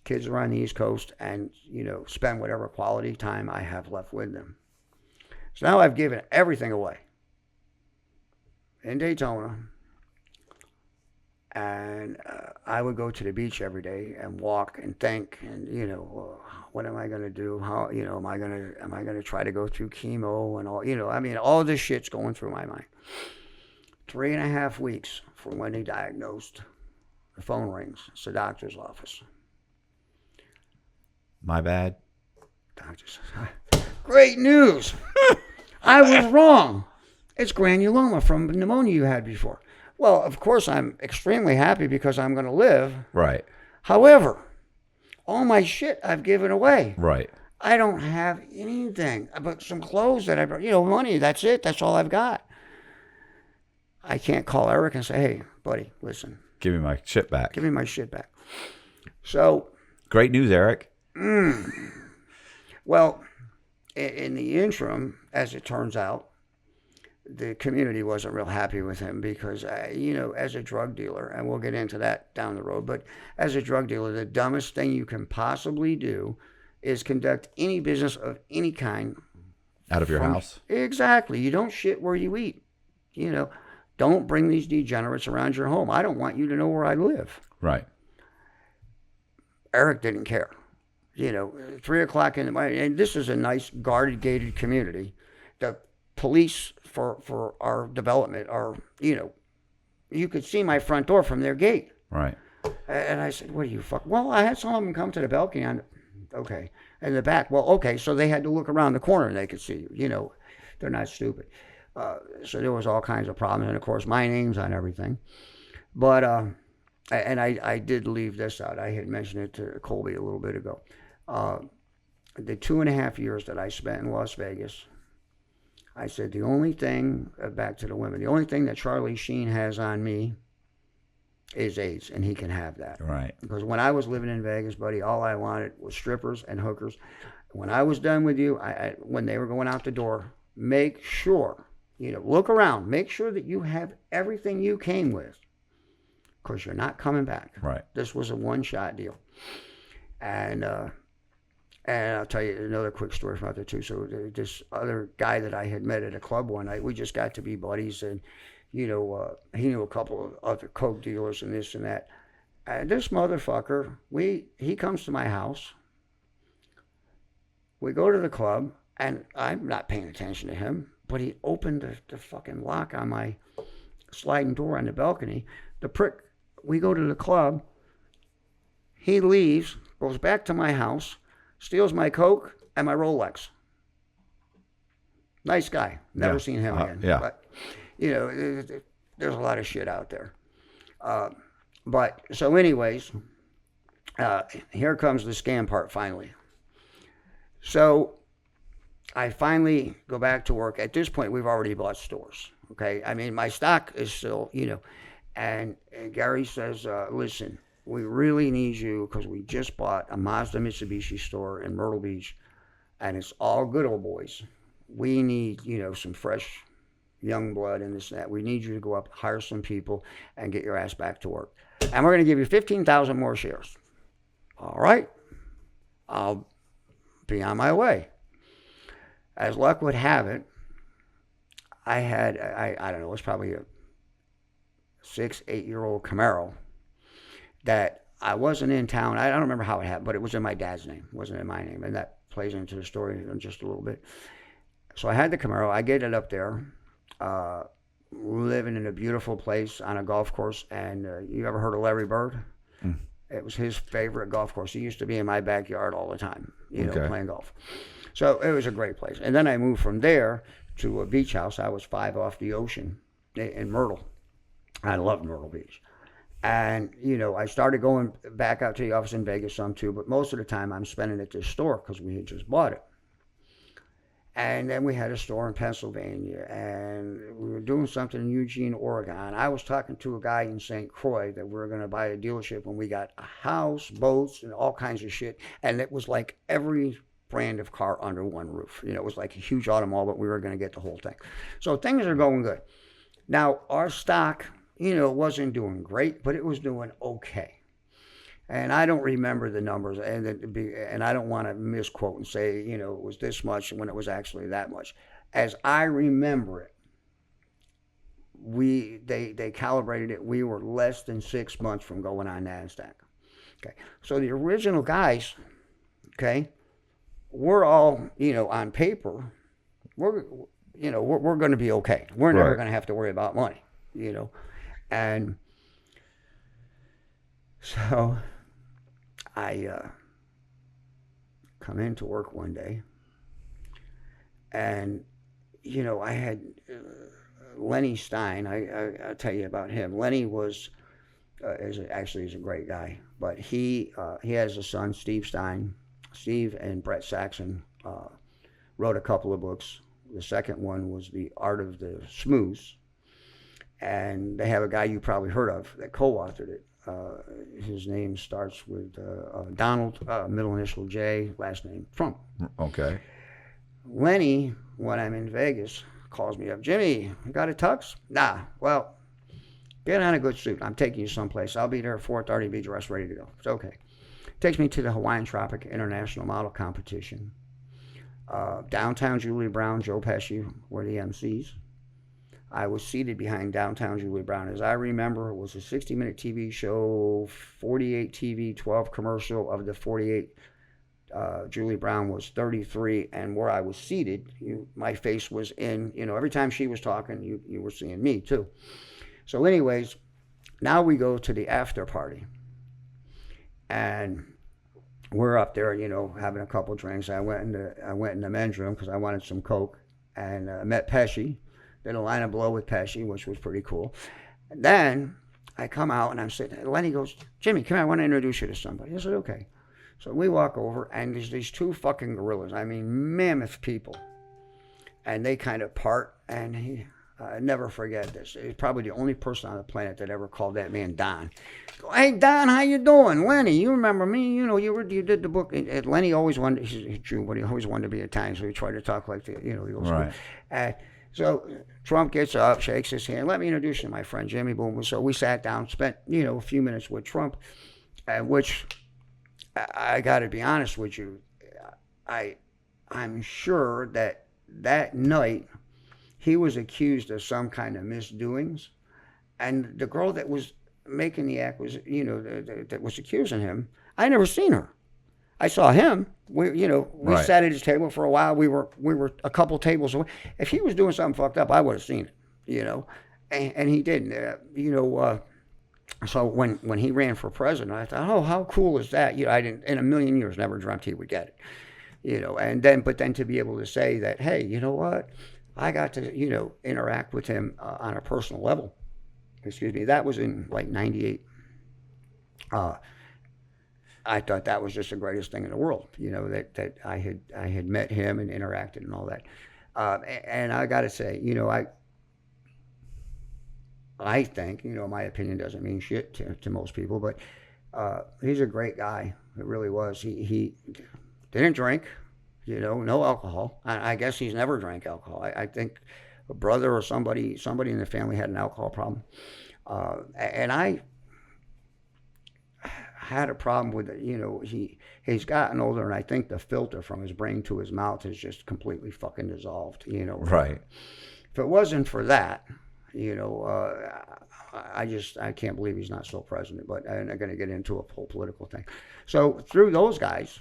Kids are on the East Coast, and, you know, spend whatever quality time I have left with them. So now I've given everything away in Daytona, and I would go to the beach every day and walk and think, and, you know, what am I going to do? How, you know, am I going to try to go through chemo and all, you know, I mean, all this shit's going through my mind. 3.5 weeks from when they diagnosed, the phone rings. It's the doctor's office. My bad. Doctor says, great news. I was wrong. It's granuloma from pneumonia you had before. Well, of course, I'm extremely happy because I'm going to live. Right. However, all my shit I've given away. Right. I don't have anything but some clothes that I brought, you know, money. That's it. That's all I've got. I can't call Eric and say, hey, buddy, listen. Give me my shit back. Give me my shit back. So. Great news, Eric. Well, in the interim, as it turns out, the community wasn't real happy with him because, you know, as a drug dealer, and we'll get into that down the road, but as a drug dealer, the dumbest thing you can possibly do is conduct any business of any kind. Out of your house. Exactly. You don't shit where you eat. You know, don't bring these degenerates around your home. I don't want you to know where I live. Right. Eric didn't care. You know, 3 o'clock in the morning, and this is a nice guarded, gated community. The police for our development are, you know, you could see my front door from their gate. Right. And I said, what are you fuck? Well, I had some of them come to the balcony on, okay. And the back, well, okay, so they had to look around the corner and they could see you. You know, they're not stupid. So there was all kinds of problems, and of course my name's on everything. But and I did leave this out. I had mentioned it to Colby a little bit ago. Uh, the 2.5 years that I spent in Las Vegas, I said the only thing, back to the women, the only thing that Charlie Sheen has on me is AIDS, and he can have that. Right. Because when I was living in Vegas, buddy, all I wanted was strippers and hookers. When I was done with you, when they were going out the door, make sure, look around, make sure that you have everything you came with, because you're not coming back. Right. This was a one-shot deal. And I'll tell you another quick story about that too. So this other guy that I had met at a club one night, we just got to be buddies, and he knew a couple of other coke dealers and this and that. And this motherfucker, he comes to my house. We go to the club, and I'm not paying attention to him, but he opened the fucking lock on my sliding door on the balcony. The prick, we go to the club. He leaves, goes back to my house, steals my coke and my Rolex. Nice guy. Never seen him again. Yeah. But, there's a lot of shit out there. But, so anyways, here comes the scam part finally. So, I finally go back to work. At this point, we've already bought stores. Okay? I mean, my stock is still, and Gary says, listen, we really need you because we just bought a Mazda Mitsubishi store in Myrtle Beach, and it's all good old boys. We need, some fresh young blood and this and that. We need you to go up, hire some people, and get your ass back to work. And we're going to give you 15,000 more shares. All right. I'll be on my way. As luck would have it, I had, I don't know, it was probably a 6-8-year-old Camaro that I wasn't in town. I don't remember how it happened, but it was in my dad's name. It wasn't in my name. And that plays into the story in just a little bit. So I had the Camaro. I get it up there, living in a beautiful place on a golf course. And you ever heard of Larry Bird? Mm. It was his favorite golf course. He used to be in my backyard all the time, playing golf. So it was a great place. And then I moved from there to a beach house. I was 5 off the ocean in Myrtle. I loved Myrtle Beach. And, I started going back out to the office in Vegas some too, but most of the time I'm spending at this store because we had just bought it. And then we had a store in Pennsylvania, and we were doing something in Eugene, Oregon. I was talking to a guy in St. Croix that we were going to buy a dealership, and we got a house, boats, and all kinds of shit. And it was like every brand of car under one roof. It was like a huge auto mall, but we were going to get the whole thing. So things are going good. Now, our stock, wasn't doing great, but it was doing okay. And I don't remember the numbers, and I don't want to misquote and say, it was this much when it was actually that much. As I remember it, they calibrated it. We were less than 6 months from going on NASDAQ. Okay, so the original guys, we're all, on paper, we're going to be okay. We're never going to have to worry about money, and so I come into work one day, and I had Lenny Stein. I'll tell you about him. Lenny was is a great guy, but he has a son, Steve Stein. Steve and Brett Saxon wrote a couple of books. The second one was The Art of the Smooths, and they have a guy you probably heard of that co-authored it. His name starts with Donald, middle initial J, last name Trump. Okay. Lenny, when I'm in Vegas, calls me up. Jimmy, you got a tux? Nah. Well, get on a good suit. I'm taking you someplace. I'll be there at 4:30. Be dressed, ready to go. It's okay. Takes me to the Hawaiian Tropic International Model Competition. Downtown Julie Brown, Joe Pesci were the MCs. I was seated behind downtown Julie Brown. As I remember, it was a 60-minute TV show, 48 TV, 12 commercial. Of the 48, Julie Brown was 33, and where I was seated, my face was in, every time she was talking, you were seeing me too. So anyways, now we go to the after party. And we're up there, having a couple drinks. I went in the men's room because I wanted some Coke, and met Pesci. did a line of blow with Pesci, which was pretty cool. And then I come out and I'm sitting. Lenny goes, Jimmy, come here. I want to introduce you to somebody. I said, okay. So we walk over, and there's these two fucking gorillas. I mean, mammoth people. And they kind of part, and I never forget this. He's probably the only person on the planet that ever called that man Don. Go, hey, Don, how you doing? Lenny, you remember me? You know, you did the book. And Lenny always wanted, he's Jew, but he always wanted to be Italian, so he tried to talk like the old school. Right. So Trump gets up, shakes his hand. Let me introduce you to my friend Jimmy Boom. So we sat down, spent, a few minutes with Trump, which I got to be honest with you, I'm sure that night he was accused of some kind of misdoings, and the girl that was making the act was, that was accusing him. I never seen her. I saw him. We Right. sat at his table for a while. We were a couple tables away. If he was doing something fucked up, I would have seen it. And he didn't. So when he ran for president, I thought, oh, how cool is that? I didn't in a million years never dreamt he would get it. And then to be able to say that, hey, you know what? I got to interact with him on a personal level. Excuse me. That was in like '98. I thought that was just the greatest thing in the world. That I had met him and interacted and all that. And I got to say, I think, my opinion doesn't mean shit to most people, but he's a great guy. It really was. He didn't drink, no alcohol. I guess he's never drank alcohol. I think a brother or somebody in the family had an alcohol problem. And I had a problem with it. He's gotten older, and I think the filter from his brain to his mouth is just completely fucking dissolved. Right. If it wasn't for that, I can't believe he's not still president. But I'm not going to get into a whole political thing. So through those guys,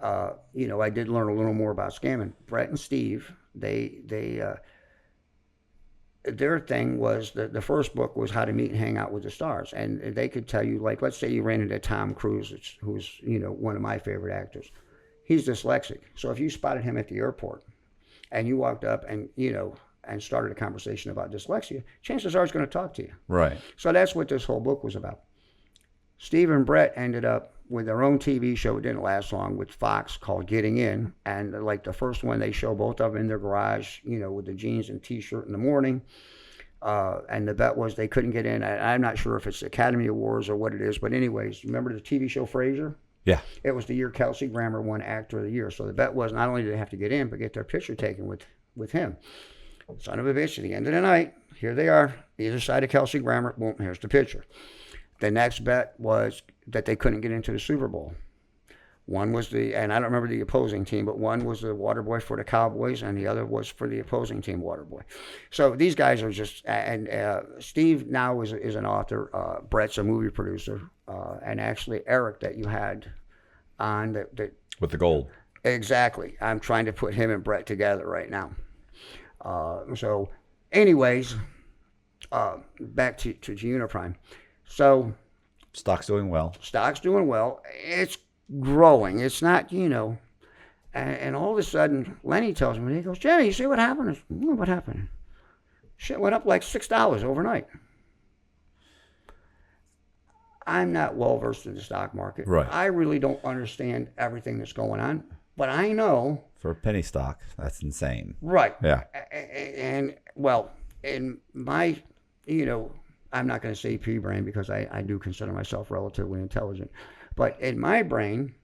I did learn a little more about scamming. Brett and Steve, their thing was the first book was How to Meet and Hang Out with the Stars, and they could tell you, like, let's say you ran into Tom Cruise, who's one of my favorite actors. He's dyslexic, so if you spotted him at the airport, and you walked up and and started a conversation about dyslexia, chances are he's going to talk to you. Right. So that's what this whole book was about. Steve and Brett ended up with their own TV show. It didn't last long, with Fox, called Getting In. And like the first one, they show both of them in their garage, with the jeans and T-shirt in the morning. And the bet was they couldn't get in. I'm not sure if it's Academy Awards or what it is. But anyways, remember the TV show Frasier? Yeah. It was the year Kelsey Grammer won Actor of the Year. So the bet was not only did they have to get in, but get their picture taken with him. Son of a bitch, at the end of the night, here they are, either side of Kelsey Grammer. Boom, here's the picture. The next bet was that they couldn't get into the Super Bowl. One was and I don't remember the opposing team, but one was the water boy for the Cowboys, and the other was for the opposing team water boy. So these guys are just, and Steve now is an author. Brett's a movie producer, and actually Eric that you had on With the gold. Exactly. I'm trying to put him and Brett together right now. So anyways, back to Uniprime. So Stock's doing well. Stock's doing well. It's growing. It's not, and all of a sudden, Lenny tells me, he goes, Jimmy, you see what happened? What happened? Shit went up like $6 overnight. I'm not well versed in the stock market. Right. I really don't understand everything that's going on, but I know. For a penny stock, that's insane. Right. Yeah. And well, in my, I'm not going to say pea brain because I do consider myself relatively intelligent. But in my brain,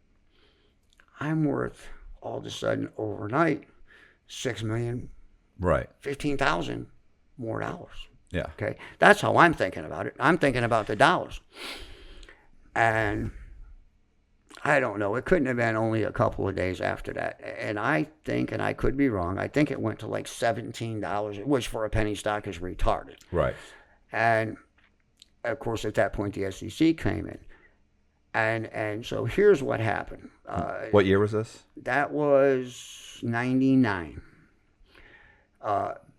I'm worth all of a sudden overnight $6 million, Right. 15,000 more dollars. Yeah. Okay. That's how I'm thinking about it. I'm thinking about the dollars. And I don't know. It couldn't have been only a couple of days after that. And I think, and I could be wrong, I think it went to like $17, which for a penny stock is retarded. Right. And of course, at that point, the SEC came in. And so here's what happened. What year was this? That was 99.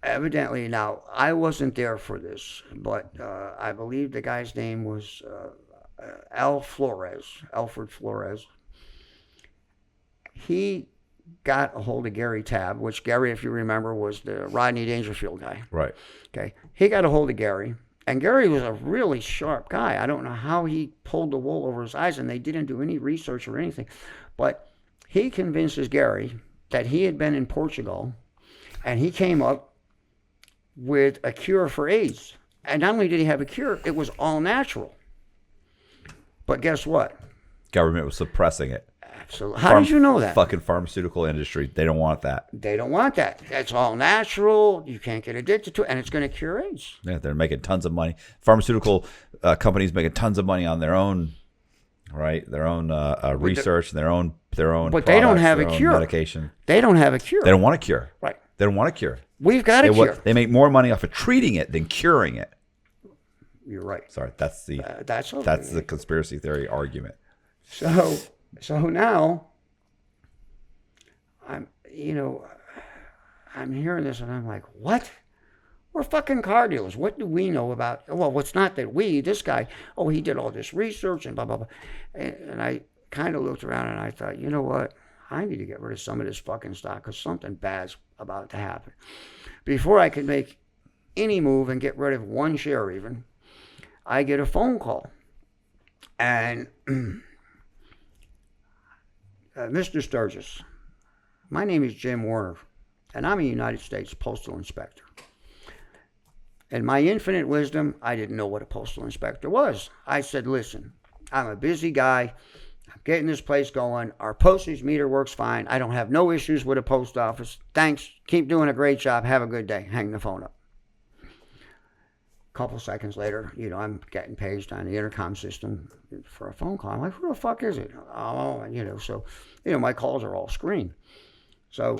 Evidently, now, I wasn't there for this, but I believe the guy's name was Alfred Flores. He got a hold of Gary Tabb, which Gary, if you remember, was the Rodney Dangerfield guy. Right. Okay. He got a hold of Gary, and Gary was a really sharp guy. I don't know how he pulled the wool over his eyes, and they didn't do any research or anything. But he convinces Gary that he had been in Portugal, and he came up with a cure for AIDS. And not only did he have a cure, it was all natural. But guess what? Government was suppressing it. Absolutely. How did you know that? Fucking pharmaceutical industry. They don't want that. They don't want that. It's all natural. You can't get addicted to it, and it's going to cure AIDS. Yeah, they're making tons of money. Pharmaceutical companies making tons of money on their own, right? Their own research, their own. But they don't have a cure. Medication. They don't have a cure. They don't want a cure. Right. They don't want a cure. We've got a cure. They make more money off of treating it than curing it. You're right. Sorry, that's the conspiracy theory argument. So now I'm hearing this and I'm like, what? We're fucking car dealers. What do we know about? Well, it's not that this guy, he did all this research and blah, blah, blah. And I kind of looked around and I thought, you know what? I need to get rid of some of this fucking stock because something bad's about to happen. Before I could make any move and get rid of one share even, I get a phone call. And Mr. Sturgis, my name is Jim Warner, and I'm a United States Postal Inspector. In my infinite wisdom, I didn't know what a postal inspector was. I said, listen, I'm a busy guy. I'm getting this place going. Our postage meter works fine. I don't have no issues with a post office. Thanks. Keep doing a great job. Have a good day. Hang the phone up. A couple seconds later, I'm getting paged on the intercom system for a phone call. I'm like, who the fuck is it? Oh, so, my calls are all screened. So,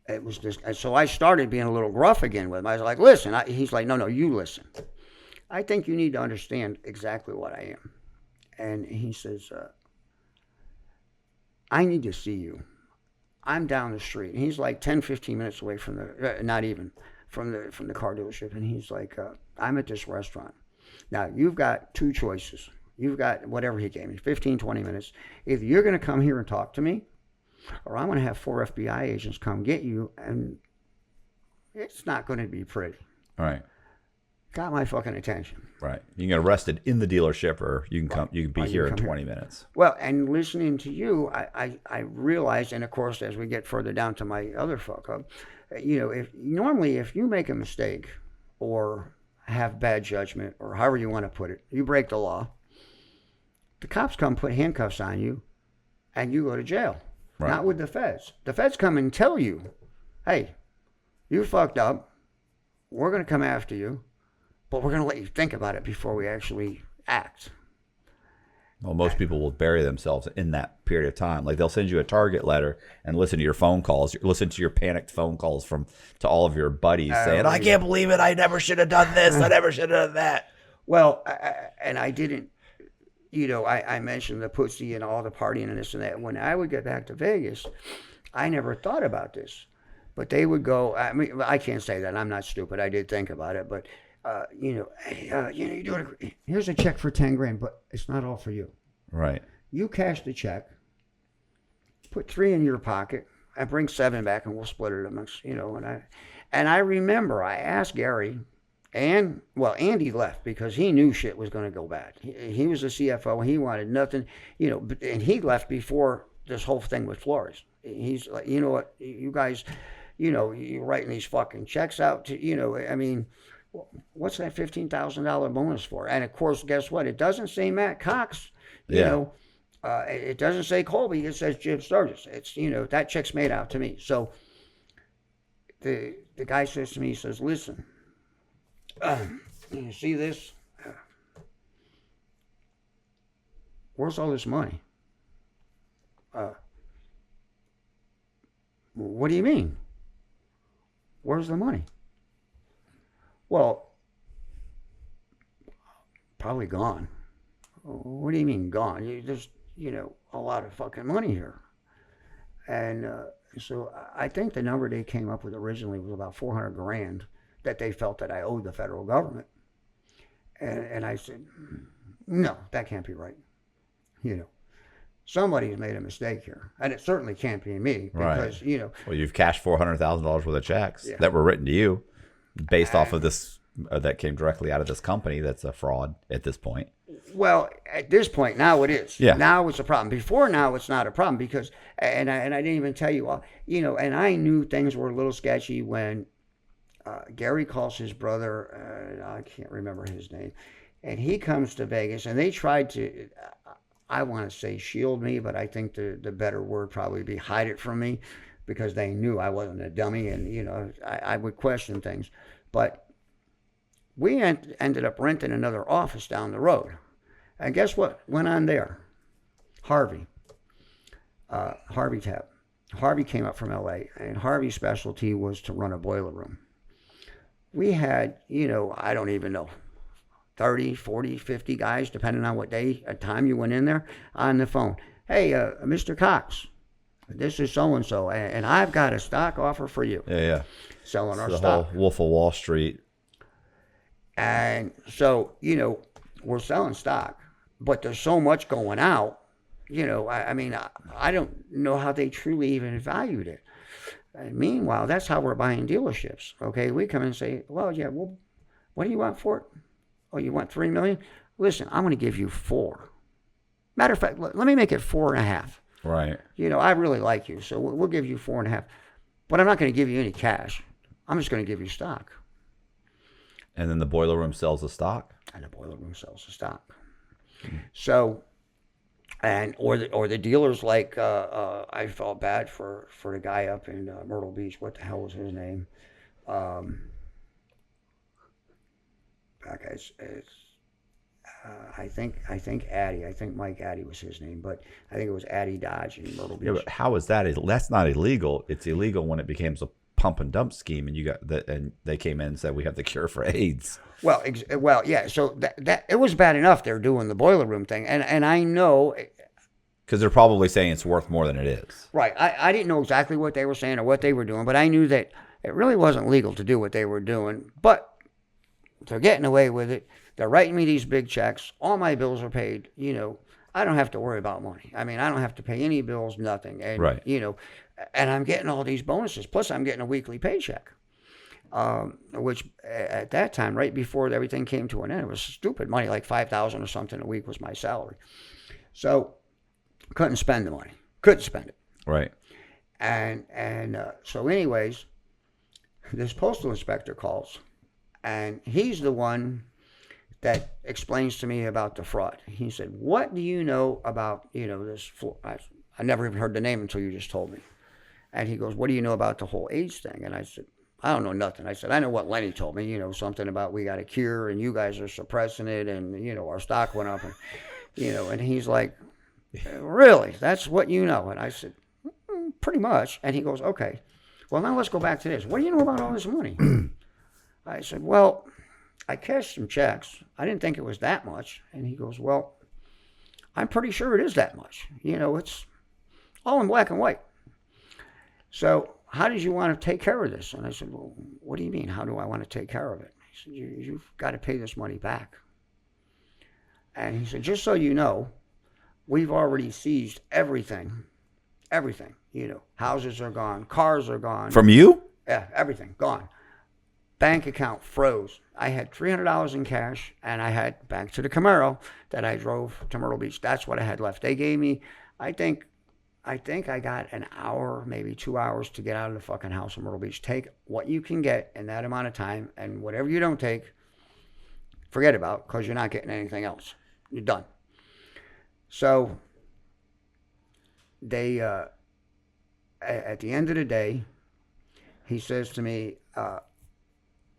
it was just, so I started being a little gruff again with him. I was like, listen. He's like, no, you listen. I think you need to understand exactly what I am. And he says, I need to see you. I'm down the street. And he's like 10, 15 minutes away from not even, from the car dealership. And he's like, I'm at this restaurant. Now, you've got two choices. You've got whatever he gave me, 15, 20 minutes. Either you're going to come here and talk to me, or I'm going to have 4 FBI agents come get you, and it's not going to be pretty. All right. Got my fucking attention. Right. You can get arrested in the dealership, or you can come. You can be here in 20 minutes. Well, and listening to you, I realized, and of course, as we get further down to my other fuck up, if you make a mistake or have bad judgment, or however you want to put it, you break the law. The cops come put handcuffs on you, and you go to jail. Right. Not with the feds. The feds come and tell you, hey, you fucked up. We're going to come after you. But we're going to let you think about it before we actually act. Well, most people will bury themselves in that period of time. Like, they'll send you a target letter and listen to your phone calls. Listen to your panicked phone calls to all of your buddies saying, I can't believe it. I never should have done this. I never should have done that. Well, and I didn't, I mentioned the pussy and all the partying and this and that. When I would get back to Vegas, I never thought about this. But they would go, I can't say that. I'm not stupid. I did think about it. But you do it. Here's a check for 10 grand, but it's not all for you. Right. You cash the check, put 3 in your pocket, and bring 7 back, and we'll split it amongst, And I remember I asked Gary, and Andy left because he knew shit was going to go bad. He was the CFO. He wanted nothing, and he left before this whole thing with Flores. He's like, you know what, you guys, you're writing these fucking checks out to, what's that $15,000 bonus for? And of course, guess what? It doesn't say Matt Cox. It doesn't say Colby. It says Jim Sturgis. It's that check's made out to me. So the guy says to me, he says, "Listen, you see this? Where's all this money?" What do you mean? Where's the money? Well, probably gone. What do you mean gone? There's, a lot of fucking money here. And so I think the number they came up with originally was about 400 grand that they felt that I owed the federal government. And I said, no, that can't be right. somebody's made a mistake here, and it certainly can't be me because Right. Well, you've cashed $400,000 worth of checks Yeah. that were written to you based off of this that came directly out of this company. That's a fraud at this point. Well, at this point now it is. Yeah. Now it's a problem. Before now it's not a problem because, and I didn't even tell you all, and I knew things were a little sketchy when Gary calls his brother, I can't remember his name, and he comes to Vegas, and they tried to, I want to say shield me, but I think the better word probably be hide it from me, because they knew I wasn't a dummy, and I would question things. But we ended up renting another office down the road, and guess what went on there? Harvey Tab. Harvey came up from LA, and Harvey's specialty was to run a boiler room. We had, I don't even know, 30, 40, 50 guys, depending on what time you went in there, on the phone. Hey, Mr. Cox, this is so-and-so, and I've got a stock offer for you. Yeah. Selling our the stock. whole Wolf of Wall Street. And so, we're selling stock, but there's so much going out, I don't know how they truly even valued it. And meanwhile, that's how we're buying dealerships. Okay, we come in and say, well, what do you want for it? Oh, you want $3 million? Listen, I'm going to give you $4 million. Matter of fact, let me make it 4.5. Right. I really like you, so we'll give you 4.5. But I'm not going to give you any cash. I'm just going to give you stock. And then the boiler room sells the stock. And the boiler room sells the stock. So, or the dealers, like I felt bad for the guy up in Myrtle Beach. What the hell was his name? I think Addy. I think Mike Addy was his name, but I think it was Addy Dodge in Myrtle Beach. Yeah, but how is that? That's not illegal. It's illegal when it becomes a pump and dump scheme, and you got that, and they came in and said we have the cure for AIDS. Well, yeah. So that it was bad enough they're doing the boiler room thing, and I know because they're probably saying it's worth more than it is. Right. I didn't know exactly what they were saying or what they were doing, but I knew that it really wasn't legal to do what they were doing. But they're getting away with it. They're writing me these big checks. All my bills are paid. I don't have to worry about money. I don't have to pay any bills, nothing. And, right. And I'm getting all these bonuses. Plus, I'm getting a weekly paycheck, which at that time, right before everything came to an end, it was stupid money, like $5,000 or something a week was my salary. So couldn't spend the money. Couldn't spend it. Right. And so anyways, this postal inspector calls, and he's the one that explains to me about the fraud. He said, what do you know about, this? I never even heard the name until you just told me. And he goes, what do you know about the whole AIDS thing? And I said, I don't know nothing. I said, I know what Lenny told me, something about we got a cure and you guys are suppressing it and, our stock went up. And, and he's like, really? That's what you know? And I said, pretty much. And he goes, okay, well, now let's go back to this. What do you know about all this money? I said, well, I cashed some checks. I didn't think it was that much. And he goes, well, I'm pretty sure it is that much. It's all in black and white. So how did you want to take care of this? And I said, well, what do you mean? How do I want to take care of it? He said, you've got to pay this money back. And he said, just so you know, we've already seized everything. Everything. Houses are gone. Cars are gone. From you? Yeah, everything. Gone. Bank account froze. I had $300 in cash, and I had back to the Camaro that I drove to Myrtle Beach. That's what I had left. They gave me, I think I got an hour, maybe 2 hours to get out of the fucking house in Myrtle Beach. Take what you can get in that amount of time, and whatever you don't take, forget about, because you're not getting anything else. You're done. So they, at the end of the day, he says to me,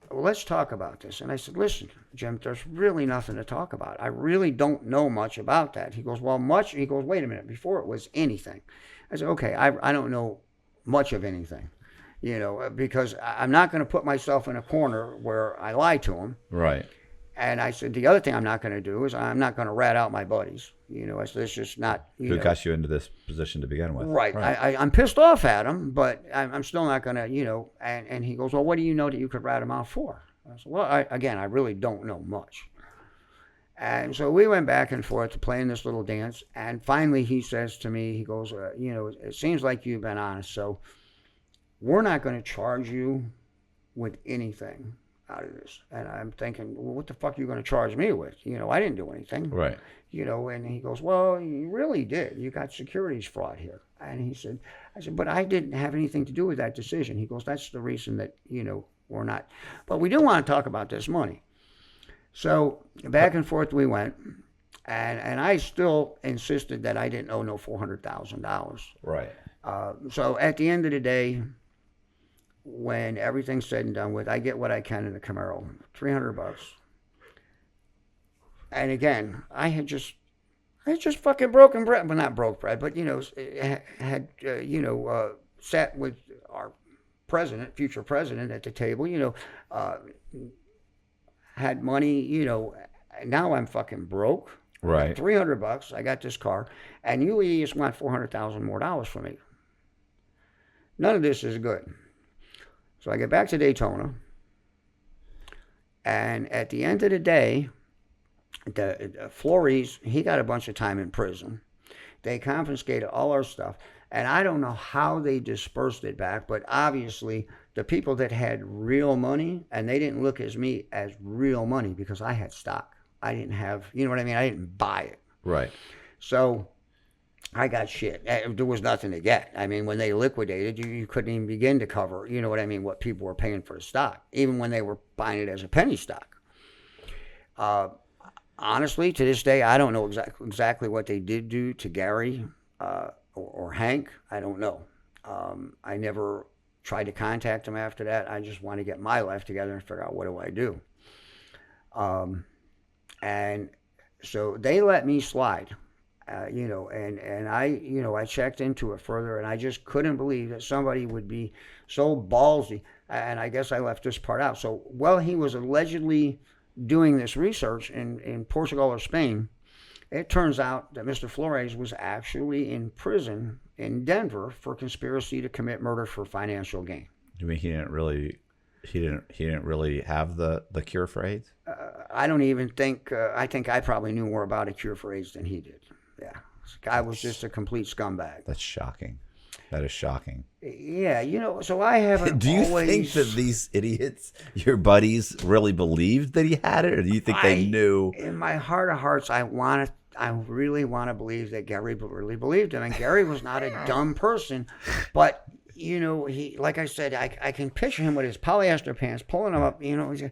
well, let's talk about this. And I said, listen, Jim, there's really nothing to talk about. I really don't know much about that. He goes, well, much. He goes, wait a minute, before it was anything. I said, okay, I don't know much of anything, because I'm not going to put myself in a corner where I lie to him. Right. And I said, the other thing I'm not going to do is I'm not going to rat out my buddies. I said, it's just not, Who got you into this position to begin with? Right. I'm pissed off at him, but I'm still not going to, and he goes, well, what do you know that you could rat him out for? I said, well, I really don't know much. And so we went back and forth playing this little dance. And finally he says to me, he goes, it seems like you've been honest. So we're not going to charge you with anything out of this. And I'm thinking, well, what the fuck are you going to charge me with? I didn't do anything. Right. And he goes, well, you really did. You got securities fraud here. And I said, but I didn't have anything to do with that decision. He goes, that's the reason that, we're not. But we do want to talk about this money. So back and forth we went. And I still insisted that I didn't owe no $400,000. Right. So at the end of the day, when everything's said and done with, I get what I can in the Camaro, $300. And again, I had just fucking broken bread. Well, not broke bread, but had sat with our future president at the table. Had money. Now I'm fucking broke. Right. $300. I got this car, and you just want $400,000 more from me. None of this is good. So I get back to Daytona, and at the end of the day, the Flores, he got a bunch of time in prison. They confiscated all our stuff, and I don't know how they dispersed it back, but obviously the people that had real money, and they didn't look at me as real money because I had stock. I didn't have, you know what I mean? I didn't buy it. Right. So I got shit. There was nothing to get. I mean, when they liquidated, you couldn't even begin to cover, you know what I mean, what people were paying for the stock, even when they were buying it as a penny stock. Honestly, to this day, I don't know exactly what they did do to Gary or Hank. I don't know. I never tried to contact him after that. I just want to get my life together and figure out what do I do. And so they let me slide. And I checked into it further, and I just couldn't believe that somebody would be so ballsy. And I guess I left this part out. So while he was allegedly doing this research in Portugal or Spain, it turns out that Mr. Flores was actually in prison in Denver for conspiracy to commit murder for financial gain. You mean he didn't really have the cure for AIDS? I don't even think. I think I probably knew more about a cure for AIDS than he did. Yeah, this guy was just a complete scumbag. That's shocking. That is shocking. Yeah, so I haven't. Do you think that these idiots, your buddies, really believed that he had it, or do you think they knew? In my heart of hearts, I really want to believe that Gary really believed him, and Gary was not a dumb person, but. He, like I said, I can picture him with his polyester pants, pulling them up. He's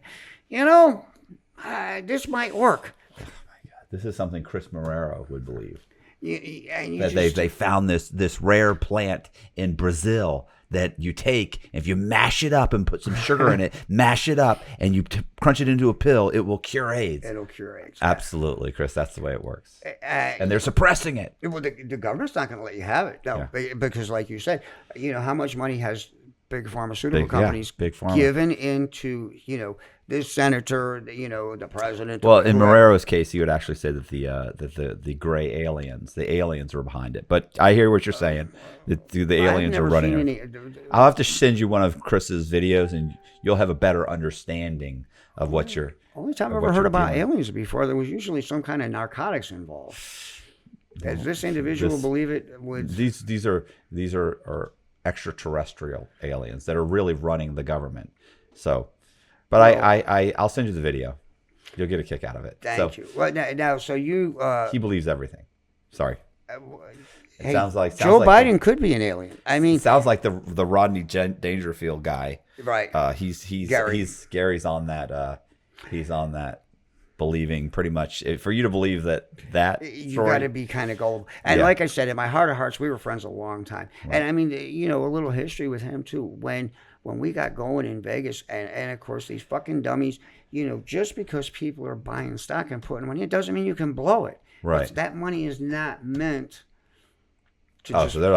this might work. Oh my God, this is something Chris Marrero would believe. That they found this rare plant in Brazil that you take, if you mash it up and put some sugar in it, mash it up, and you crunch it into a pill, it will cure AIDS. It'll cure AIDS. Absolutely, Chris. That's the way it works. And they're suppressing it. Well, the government's not going to let you have it, no, because like you said, how much money has big pharmaceutical companies given into, this senator, the president. Well, in Marrero's case, you would actually say that the gray aliens, the aliens were behind it. But I hear what you're saying. The aliens are running it. I'll have to send you one of Chris's videos, and you'll have a better understanding of what you're. Only time I've ever heard about aliens before, there was usually some kind of narcotics involved. Does this individual believe it would? These are extraterrestrial aliens that are really running the government. So. But I'll send you the video. You'll get a kick out of it. Thank you. Well, now, so you... he believes everything. Sorry. It sounds like Joe Biden could be an alien. I mean... It sounds like the Rodney Dangerfield guy. Right. Gary's on that. He's on that, believing pretty much. For you to believe that you got to be kind of gullible. And like I said, in my heart of hearts, we were friends a long time. Right. And I mean, a little history with him too. When we got going in Vegas, and of course these fucking dummies, just because people are buying stock and putting money, it doesn't mean you can blow it. Right. That money is not meant to. So they're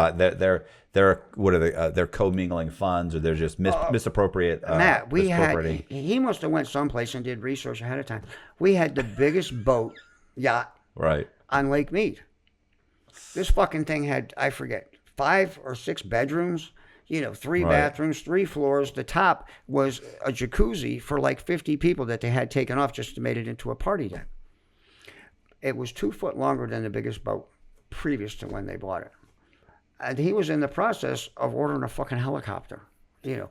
what are they? They're commingling funds, or they're just misappropriate. Matt, he must have went someplace and did research ahead of time. We had the biggest yacht on Lake Mead. This fucking thing had, I forget, 5 or 6 bedrooms. 3 bathrooms, 3 floors. The top was a jacuzzi for like 50 people that they had taken off just to make it into a party deck. It was 2 foot longer than the biggest boat previous to when they bought it. And he was in the process of ordering a fucking helicopter, you know.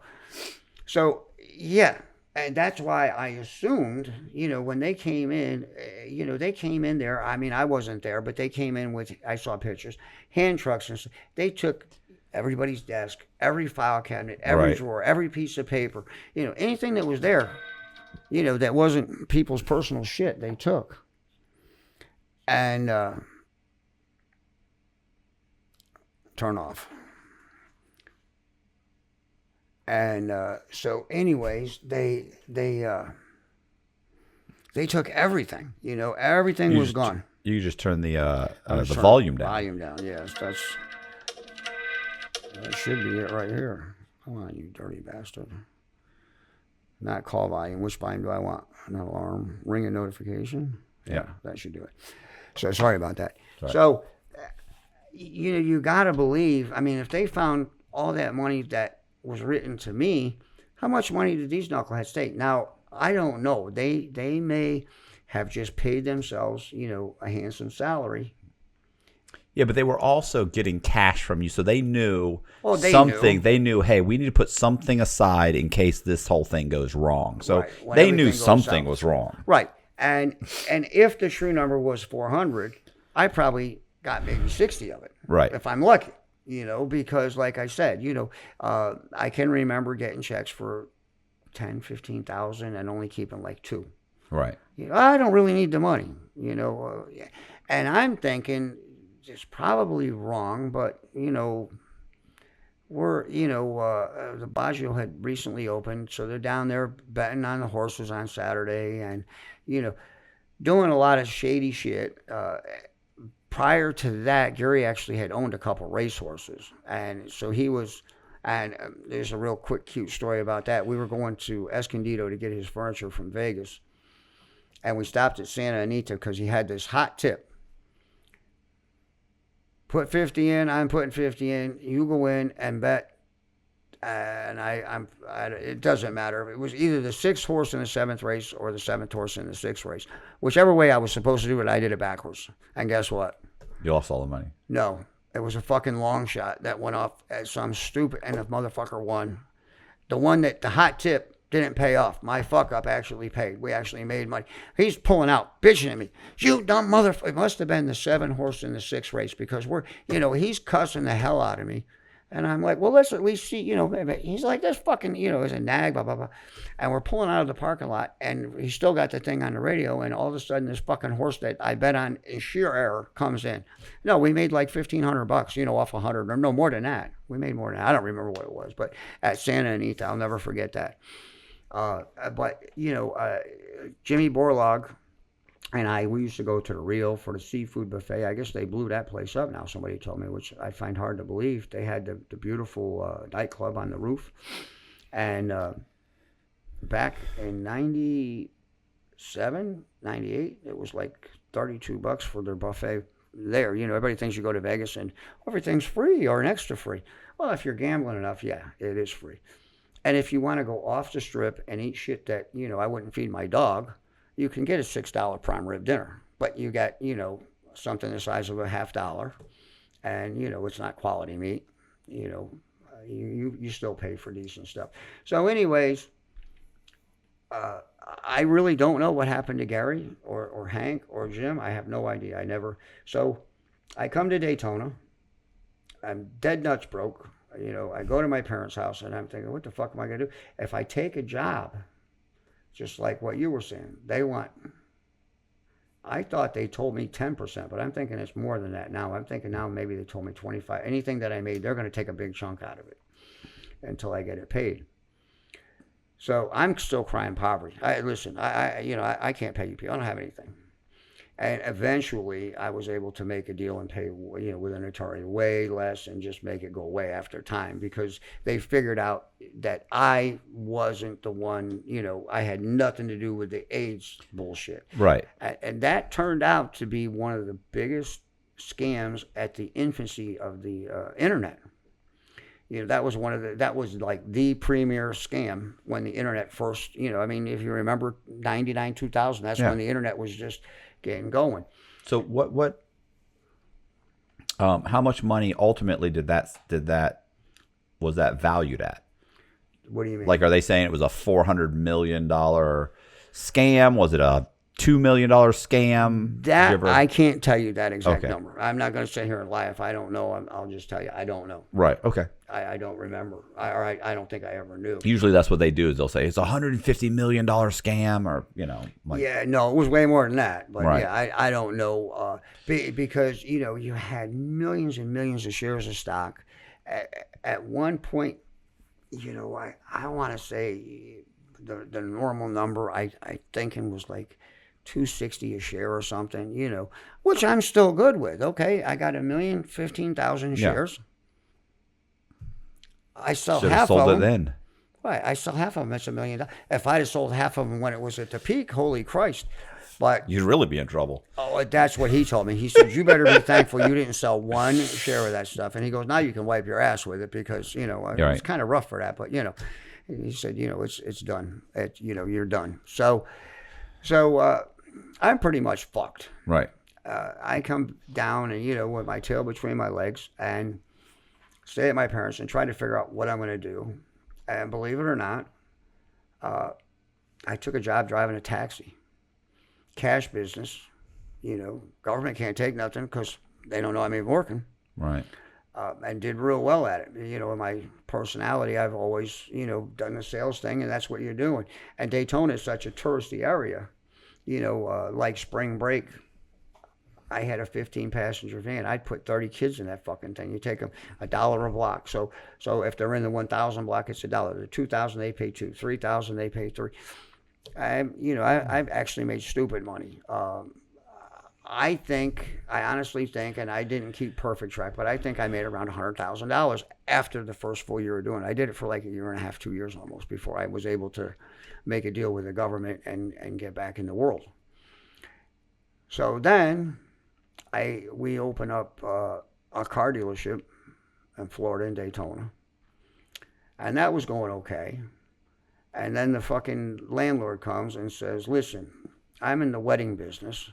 So, yeah. And that's why I assumed, you know, when they came in, you know, they came in there. I mean, I wasn't there, but they came in with, I saw pictures, hand trucks and stuff. They took everybody's desk, every file cabinet, every drawer, every piece of paper, you know, anything that was there, you know, that wasn't people's personal shit, they took. And turn off. And so, anyways, they took everything. You know, everything was gone. You just turn the volume down. Volume down. Yes, that should be it right here. Come on, you dirty bastard. Not call volume. Which volume do I want? An alarm, ring a notification. Yeah, that should do it. So sorry about that. Sorry. So, you know, you got to believe. I mean, if they found all that money that was written to me, how much money did these knuckleheads take? Now, I don't know. They may have just paid themselves, you know, a handsome salary. Yeah, but they were also getting cash from you, so they knew something. They knew, hey, we need to put something aside in case this whole thing goes wrong. So right. they knew something was wrong. Right. And if the true number was 400, I probably got maybe 60 of it. Right. If I'm lucky, you know, because like I said, you know, I can remember getting checks for 10, 15,000 and only keeping like 2. Right. You know, I don't really need the money, you know. And I'm thinking it's probably wrong, but, you know, the Baggio had recently opened, so they're down there betting on the horses on Saturday and, you know, doing a lot of shady shit. Prior to that, Gary actually had owned a couple racehorses, and so he was. And there's a real quick, cute story about that. We were going to Escondido to get his furniture from Vegas, and we stopped at Santa Anita because he had this hot tip. Put 50 in, I'm putting 50 in, you go in and bet. And it doesn't matter. It was either the 6th horse in the 7th race or the 7th horse in the 6th race. Whichever way I was supposed to do it, I did it backwards. And guess what? You lost all the money. No. It was a fucking long shot that went off as some stupid, and the motherfucker won. The one that the hot tip didn't pay off. My fuck up actually paid. We actually made money. He's pulling out, bitching at me. You dumb motherfucker. It must have been the 7 horse in the 6th race because he's cussing the hell out of me. And I'm like, well, let's at least see, you know, he's like, this fucking, you know, is a nag, blah, blah, blah. And we're pulling out of the parking lot, and he's still got the thing on the radio, and all of a sudden this fucking horse that I bet on in sheer error comes in. No, we made like $1,500, you know, off 100, or no, more than that. We made more than that. I don't remember what it was, but at Santa Anita, I'll never forget that. But, you know, Jimmy Borlaug and we used to go to the Rio for the seafood buffet. I guess they blew that place up now, somebody told me, which I find hard to believe. They had the beautiful nightclub on the roof. And back in 97, 98, it was like $32 for their buffet there. You know, everybody thinks you go to Vegas and everything's free or an extra free. Well, if you're gambling enough, yeah, it is free. And if you want to go off the strip and eat shit that, you know, I wouldn't feed my dog, you can get a $6 prime rib dinner, but you got, you know, something the size of a $50, and, you know, it's not quality meat, you know, you still pay for decent stuff. So anyways, I really don't know what happened to Gary or Hank or Jim. I have no idea. So I come to Daytona. I'm dead nuts broke. You know, I go to my parents' house and I'm thinking, what the fuck am I going to do? If I take a job, just like what you were saying, I thought they told me 10%, but I'm thinking it's more than that now. I'm thinking now maybe they told me 25. Anything that I made, they're going to take a big chunk out of it until I get it paid. So I'm still crying poverty. I can't pay you people. I don't have anything. And eventually I was able to make a deal and pay, you know, with an attorney way less and just make it go away after time, because they figured out that I wasn't the one, you know, I had nothing to do with the AIDS bullshit. Right. And that turned out to be one of the biggest scams at the infancy of the internet. You know, that was like the premier scam when the internet first, you know, I mean, if you remember 99, 2000, that's when the internet was just getting going. So how much money ultimately was that valued at? What do you mean? Like, are they saying it was a $400 million scam? Was it a $2 million scam? That I can't tell you that exact Okay. number. I'm not going to sit here and lie. If I don't know, I'll just tell you I don't know. Right. Okay. I don't remember. I don't think I ever knew. Usually that's what they do is they'll say it's a $150 million scam, or like, Yeah, no, it was way more than that. But Right. yeah, I don't know because you had millions and millions of shares of stock. At one point, I want to say the normal number I thinking was like 260 a share or something, which I'm still good with. Okay, I got 1,015,000 Yeah. shares. I sell should have half sold of it them. then. Right, I sell half of them. It's $1 million. If I'd have sold half of them when it was at the peak, holy Christ! But You'd really be in trouble. that's what he told me. He said, "You better be thankful you didn't sell one share of that stuff." And he goes, "Now you can wipe your ass with it because right. it's kind of rough for that." But he said, it's done. You're done. So I'm pretty much fucked. Right. I come down and with my tail between my legs and stay at my parents and try to figure out what I'm going to do. And believe it or not, I took a job driving a taxi, cash business. Government can't take nothing because they don't know I'm even working. Right. And did real well at it. In my personality, I've always, done the sales thing, and that's what you're doing. And Daytona is such a touristy area, like spring break. I had a 15-passenger van. I'd put 30 kids in that fucking thing. You take them $1 a block. So if they're in the 1,000 block, it's $1. The 2,000, they pay 2. 3,000, they pay 3. I've actually made stupid money. I honestly think, and I didn't keep perfect track, but I think I made around $100,000 after the first full year of doing it. I did it for like a year and a half, 2 years almost, before I was able to make a deal with the government and get back in the world. So then we open up a car dealership in Florida, in Daytona. And that was going okay. And then the fucking landlord comes and says, "Listen, I'm in the wedding business."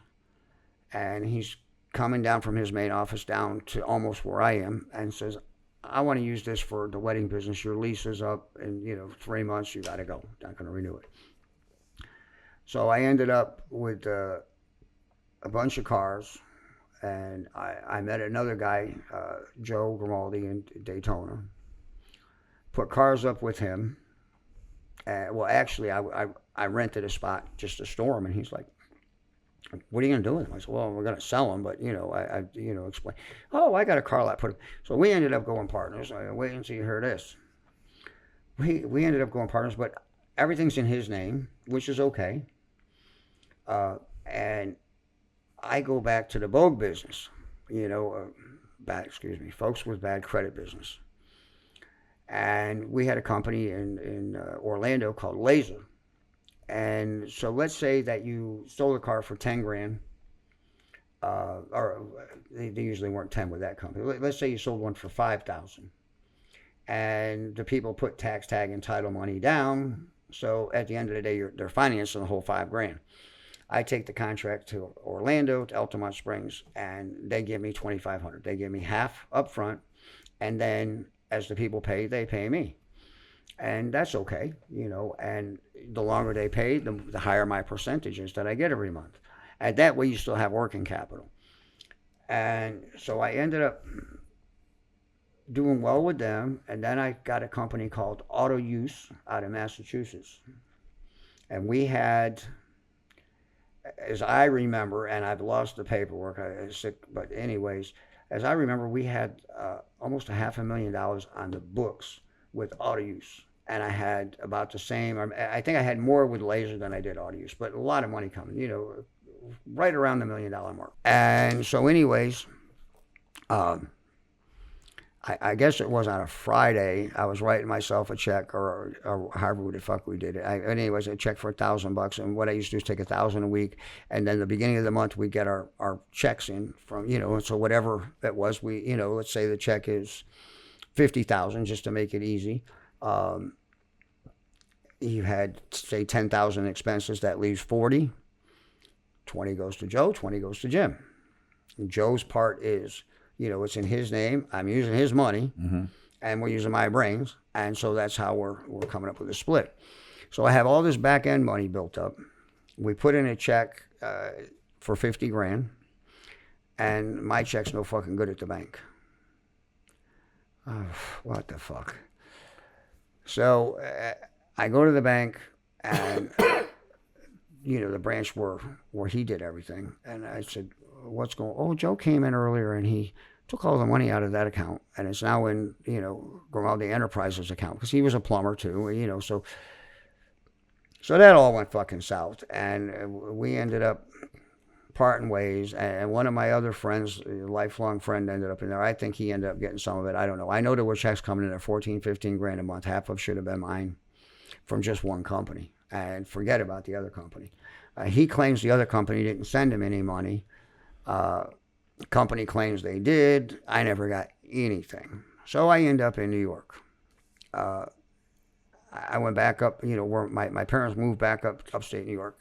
And he's coming down from his main office down to almost where I am and says, "I want to use this for the wedding business. Your lease is up in 3 months. You got to go. Not going to renew it." So I ended up with a bunch of cars. And I met another guy, Joe Grimaldi, in Daytona. Put cars up with him. Well, actually, I rented a spot just to store them. And he's like, "What are you going to do with them?" I said, "Well, we're going to sell them." But, I explained. "Oh, I got a car lot." So we ended up going partners. Wait until you hear this. We ended up going partners, but everything's in his name, which is okay. And I go back to the Vogue business, folks with bad credit business. And we had a company in Orlando called Laser. And so let's say that you sold a car for 10 grand, or they usually weren't 10 with that company. Let's say you sold one for 5,000, and the people put tax, tag, and title money down. So at the end of the day, they're financing the whole 5 grand. I take the contract to Orlando, to Altamont Springs, and they give me $2,500. They give me half up front, and then as the people pay, they pay me. And that's okay, and the longer they pay, the higher my percentages that I get every month. And that way you still have working capital. And so I ended up doing well with them, and then I got a company called Auto Use out of Massachusetts. And we had, as I remember, and I've lost the paperwork, but anyways, as I remember, we had almost $500,000 on the books with Auto Use. And I had about the same, I think I had more with Laser than I did Auto Use, but a lot of money coming, right around the $1 million mark. And so anyways, I guess it was on a Friday. I was writing myself a check, or however the fuck we did it. Anyways, a check for $1,000, and what I used to do is take $1,000 a week, and then the beginning of the month we get our checks in from so whatever it was, we let's say the check is $50,000 just to make it easy. You had say 10,000 expenses, that leaves 40. 20 goes to Joe, 20 goes to Jim. Joe's part is, it's in his name. I'm using his money, and we're using my brains, and so that's how we're coming up with a split. So I have all this back end money built up. We put in a check for 50 grand, and my check's no fucking good at the bank. Oh, what the fuck? So I go to the bank, and the branch where he did everything, and I said, "What's going?" Oh, Joe came in earlier, and he took all the money out of that account, and it's now in Grimaldi Enterprises account, because he was a plumber too, so that all went fucking south, and we ended up parting ways. And one of my other friends, a lifelong friend, ended up in there. I think he ended up getting some of it. I don't know. I know there were checks coming in at 14, 15 grand a month. Half of should have been mine from just one company, and forget about the other company. He claims the other company didn't send him any money. Company claims they did. I never got anything. So I end up in New York. I went back up, where my parents moved back up upstate New York.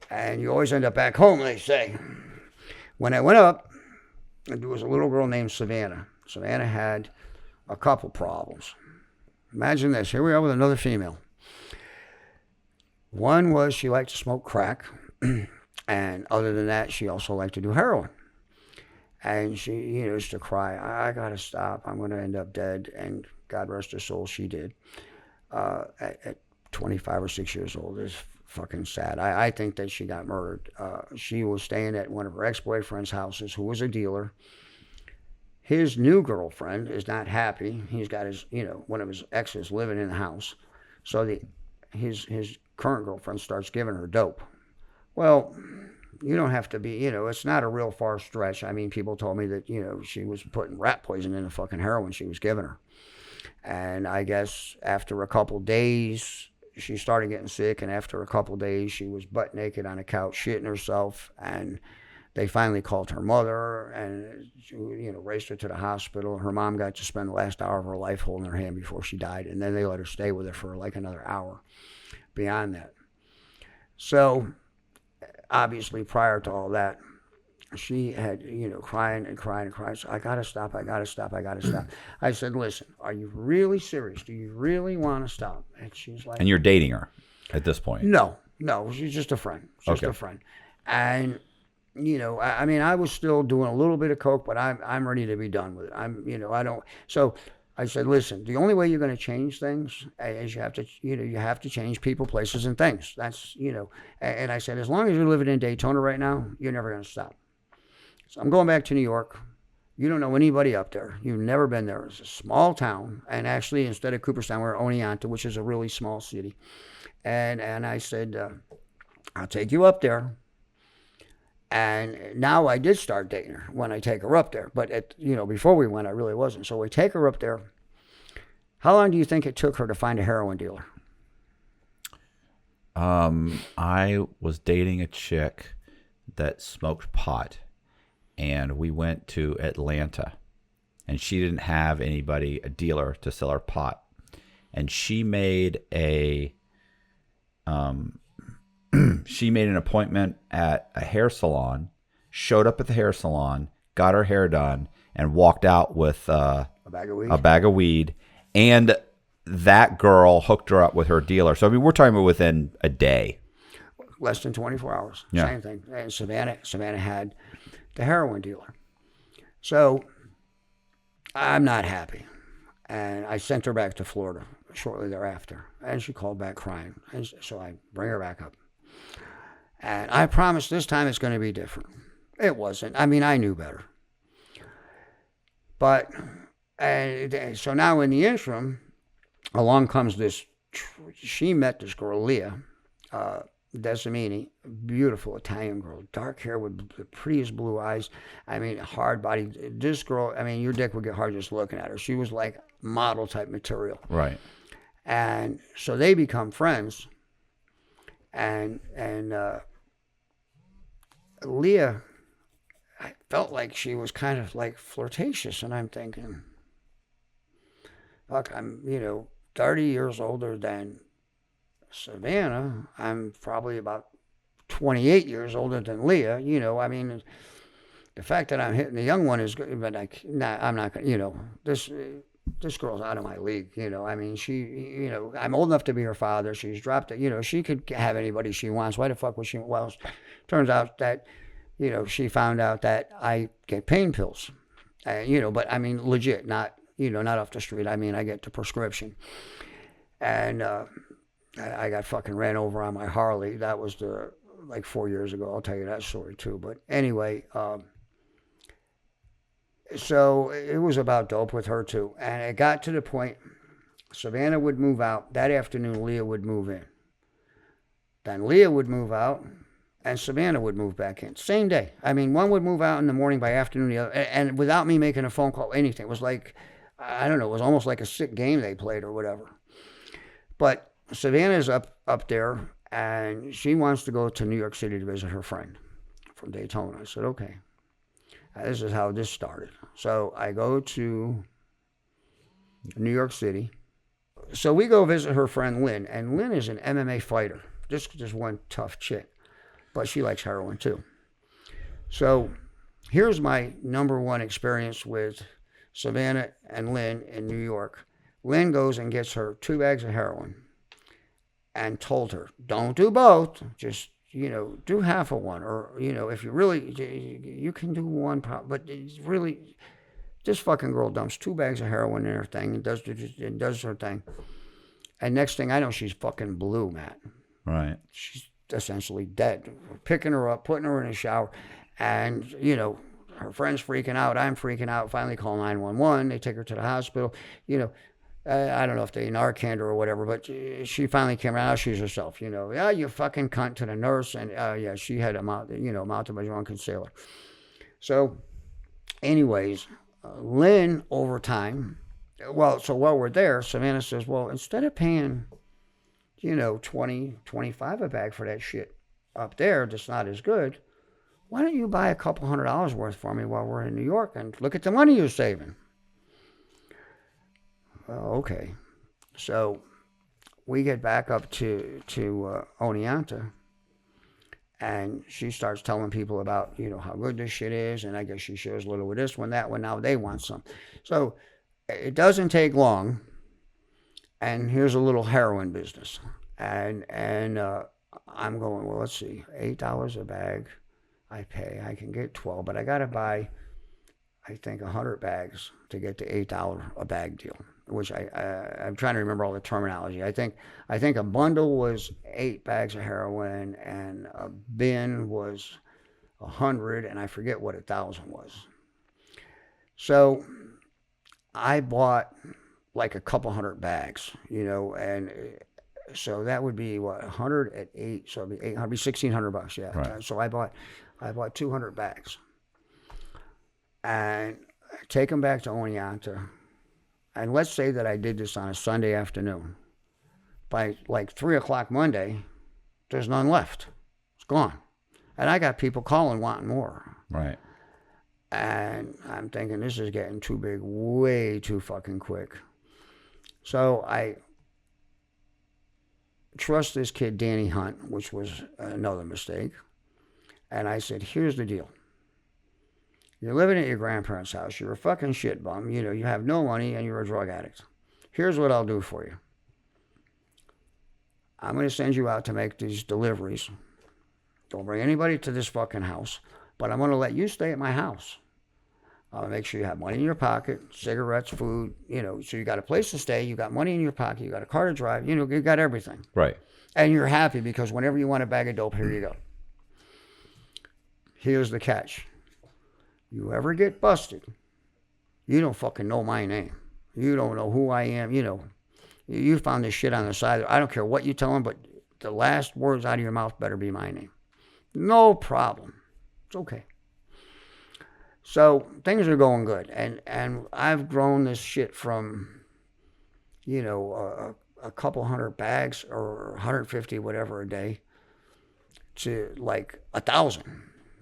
And you always end up back home, they say. When I went up, there was a little girl named Savannah. Savannah had a couple problems. Imagine this. Here we are with another female. One was she liked to smoke crack. And other than that, she also liked to do heroin. And she used to cry, I got to stop. I'm going to end up dead. And God rest her soul, she did. At 25 or 6 years old. It's fucking sad. I think that she got murdered. She was staying at one of her ex-boyfriend's houses, who was a dealer. His new girlfriend is not happy. He's got his, one of his exes living in the house. So his current girlfriend starts giving her dope. Well, you don't have to be, it's not a real far stretch. I mean, people told me that, she was putting rat poison in the fucking heroin she was giving her. And I guess after a couple days, she started getting sick. And after a couple days, she was butt naked on a couch, shitting herself. And they finally called her mother and, raced her to the hospital. Her mom got to spend the last hour of her life holding her hand before she died. And then they let her stay with her for like another hour beyond that. So obviously, prior to all that, she had, crying and crying and crying. So I got to stop. I got to stop. I got to stop. I said, listen, are you really serious? Do you really want to stop? And she's like. And you're dating her at this point? No, she's just a friend. Just a friend. And, I mean, I was still doing a little bit of coke, but I'm ready to be done with it. I don't. So I said, listen, the only way you're going to change things is you have to change people, places, and things. That's, and I said, as long as you're living in Daytona right now, you're never going to stop. So I'm going back to New York. You don't know anybody up there. You've never been there. It's a small town. And actually, instead of Cooperstown, we're Oneonta, which is a really small city. And I said, I'll take you up there. And now I did start dating her when I take her up there. But, before we went, I really wasn't. So we take her up there. How long do you think it took her to find a heroin dealer? I was dating a chick that smoked pot. And we went to Atlanta, and she didn't have a dealer to sell her pot. And she made an appointment at a hair salon, showed up at the hair salon, got her hair done, and walked out with a bag of weed. And that girl hooked her up with her dealer. So, I mean, we're talking about within a day. Less than 24 hours. Yeah. Same thing. And Savannah had the heroin dealer. So I'm not happy. And I sent her back to Florida shortly thereafter. And she called back crying. And so I bring her back up. And I promised this time it's going to be different. It wasn't. I mean, I knew better. But, so now in the interim, along comes she met this girl, Leah, Desimini, beautiful Italian girl, dark hair with the prettiest blue eyes. I mean, hard body. This girl, I mean, your dick would get hard just looking at her. She was like model type material. Right. And so they become friends. And Leah, I felt like she was kind of like flirtatious. And I'm thinking, fuck, I'm, 30 years older than Savannah. I'm probably about 28 years older than Leah. I mean, The fact that I'm hitting the young one is good, but I'm not gonna, this girl's out of my league, I mean, I'm old enough to be her father. She's dropped it, she could have anybody she wants. Why the fuck would she? Well, turns out that, she found out that I get pain pills, but I mean, legit, not off the street. I mean, I get the prescription. And I got fucking ran over on my Harley. That was like 4 years ago. I'll tell you that story too. But anyway, so it was about dope with her too. And it got to the point, Savannah would move out. That afternoon, Leah would move in. Then Leah would move out, and Savannah would move back in. Same day. I mean, one would move out in the morning, by afternoon, the other, and without me making a phone call, anything. It was like, I don't know, it was almost like a sick game they played or whatever. But Savannah's up there, and she wants to go to New York City to visit her friend from Daytona. I said, okay. This is how this started. So I go to New York City. So we go visit her friend Lynn, and Lynn is an MMA fighter. Just one tough chick, but she likes heroin too. So here's my number one experience with Savannah and Lynn in New York. Lynn goes and gets her 2 bags of heroin and told her, don't do both, just, do half of one. Or, if you really, you can do one, but it's really, this fucking girl dumps 2 bags of heroin in her thing and does her thing. And next thing I know, she's fucking blue, Matt. Right. She's essentially dead. We're picking her up, putting her in a shower, and, her friend's freaking out. I'm freaking out. Finally call 911. They take her to the hospital. I don't know if they Narcaned her or whatever, but she finally came around. She's herself, Yeah, you fucking cunt, to the nurse. And, yeah, she had a mouth of a drunken sailor. So, anyways, Lynn, over time, so while we're there, Savannah says, well, instead of paying, 20, 25 a bag for that shit up there that's not as good, why don't you buy a couple $100 worth for me while we're in New York and look at the money you're saving? Okay. So we get back up to Oneonta, and she starts telling people about, how good this shit is, and I guess she shares a little with this one, that one, now they want some. So it doesn't take long, and here's a little heroin business. And I'm going, well, let's see, $8 a bag I pay. I can get 12, but I got to buy, I think, 100 bags to get the $8 a bag deal, which I'm trying to remember all the terminology. I think a bundle was 8 bags of heroin, and a bin was 100, and I forget what 1,000 was. So I bought like a couple hundred bags, and so that would be what, 100 at 8, so it'd be 800, be $1,600, yeah. Right. So I bought 200 bags, and take them back to Oneonta. And let's say that I did this on a Sunday afternoon. By like 3 o'clock Monday, there's none left. It's gone. And I got people calling wanting more. Right. And I'm thinking, this is getting too big, way too fucking quick. So I trust this kid, Danny Hunt, which was another mistake. And I said, here's the deal. You're living at your grandparents' house. You're a fucking shit bum. You have no money, and you're a drug addict. Here's what I'll do for you. I'm going to send you out to make these deliveries. Don't bring anybody to this fucking house, but I'm going to let you stay at my house. I'll make sure you have money in your pocket, cigarettes, food, so you got a place to stay, you got money in your pocket, you got a car to drive, you got everything. Right. And you're happy because whenever you want a bag of dope, here you go. Here's the catch. You ever get busted, you don't fucking know my name. You don't know who I am. You found this shit on the side. I don't care what you tell them, but the last words out of your mouth better be my name. No problem. It's okay. So things are going good. And I've grown this shit from, a couple hundred bags or 150, whatever a day, to like 1,000.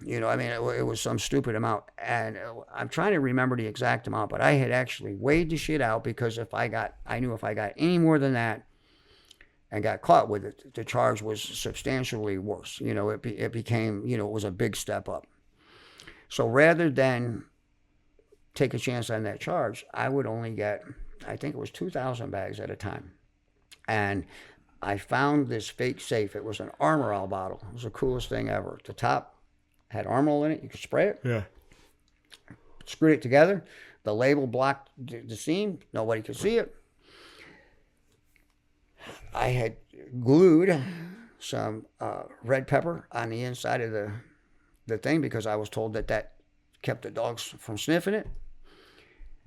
It was some stupid amount. And I'm trying to remember the exact amount, but I had actually weighed the shit out, because I knew if I got any more than that and got caught with it, the charge was substantially worse. It became, it was a big step up. So rather than take a chance on that charge, I would only get, I think it was 2,000 bags at a time. And I found this fake safe. It was an Armor All bottle. It was the coolest thing ever. The top had Armor All in it. You could spray it. Yeah. Screwed it together. The label blocked the seam. Nobody could see it. I had glued some red pepper on the inside of the thing because I was told that kept the dogs from sniffing it.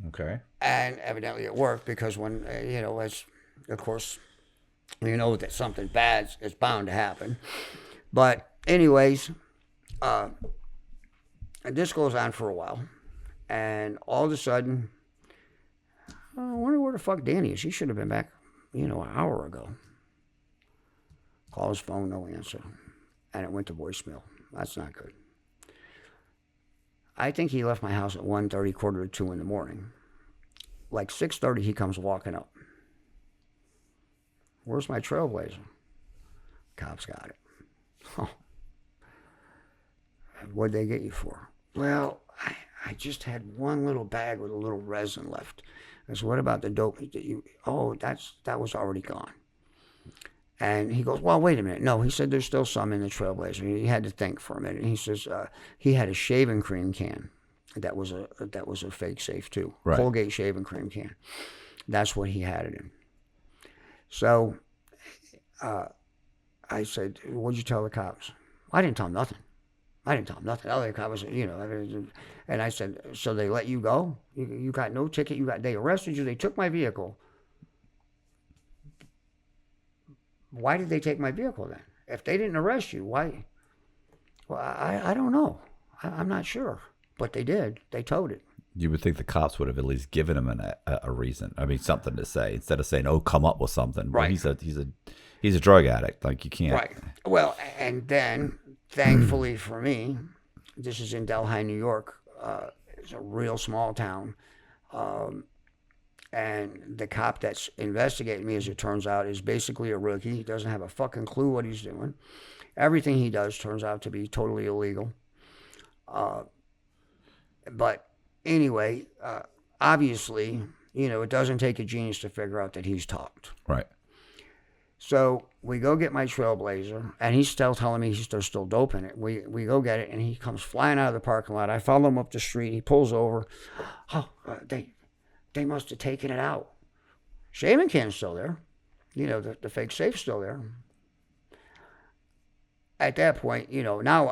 Okay. And evidently it worked because when, as of course, that something bad is bound to happen. But anyways, this goes on for a while. And all of a sudden, I wonder where the fuck Danny is. He should have been back, an hour ago. Call his phone, no answer. And it went to voicemail. That's not good. I think he left my house at 1:30, quarter to 2 in the morning. Like 6:30, he comes walking up. Where's my Trailblazer? Cops got it. Oh. What'd they get you for? Well, I just had one little bag with a little resin left. I said, what about the dope that you... Oh, that was already gone. And he goes, well, wait a minute. No, he said there's still some in the Trailblazer. He had to think for a minute. He says he had a shaving cream can that was a fake safe too. Right. Colgate shaving cream can. That's what he had it in. So I said, what'd you tell the cops? I didn't tell them nothing. The other cop was, and I said, so they let you go? You got no ticket? They arrested you. They took my vehicle. Why did they take my vehicle then? If they didn't arrest you, why? Well, I don't know. I'm not sure. But they did. They towed it. You would think the cops would have at least given him a reason. I mean, something to say instead of saying, "Oh, come up with something." Well, right. He's a drug addict. Like you can't. Right. Well, and then thankfully for me, this is in Delhi, New York. It's a real small town. And the cop that's investigating me, as it turns out, is basically a rookie. He doesn't have a fucking clue what he's doing. Everything he does turns out to be totally illegal. But anyway, obviously, it doesn't take a genius to figure out that he's talked. Right. So we go get my Trailblazer, and he's still telling me there's still dope in it. We go get it, and he comes flying out of the parking lot. I follow him up the street. He pulls over. Oh, they must have taken it out. Shaving can's still there. The fake safe's still there. At that point, now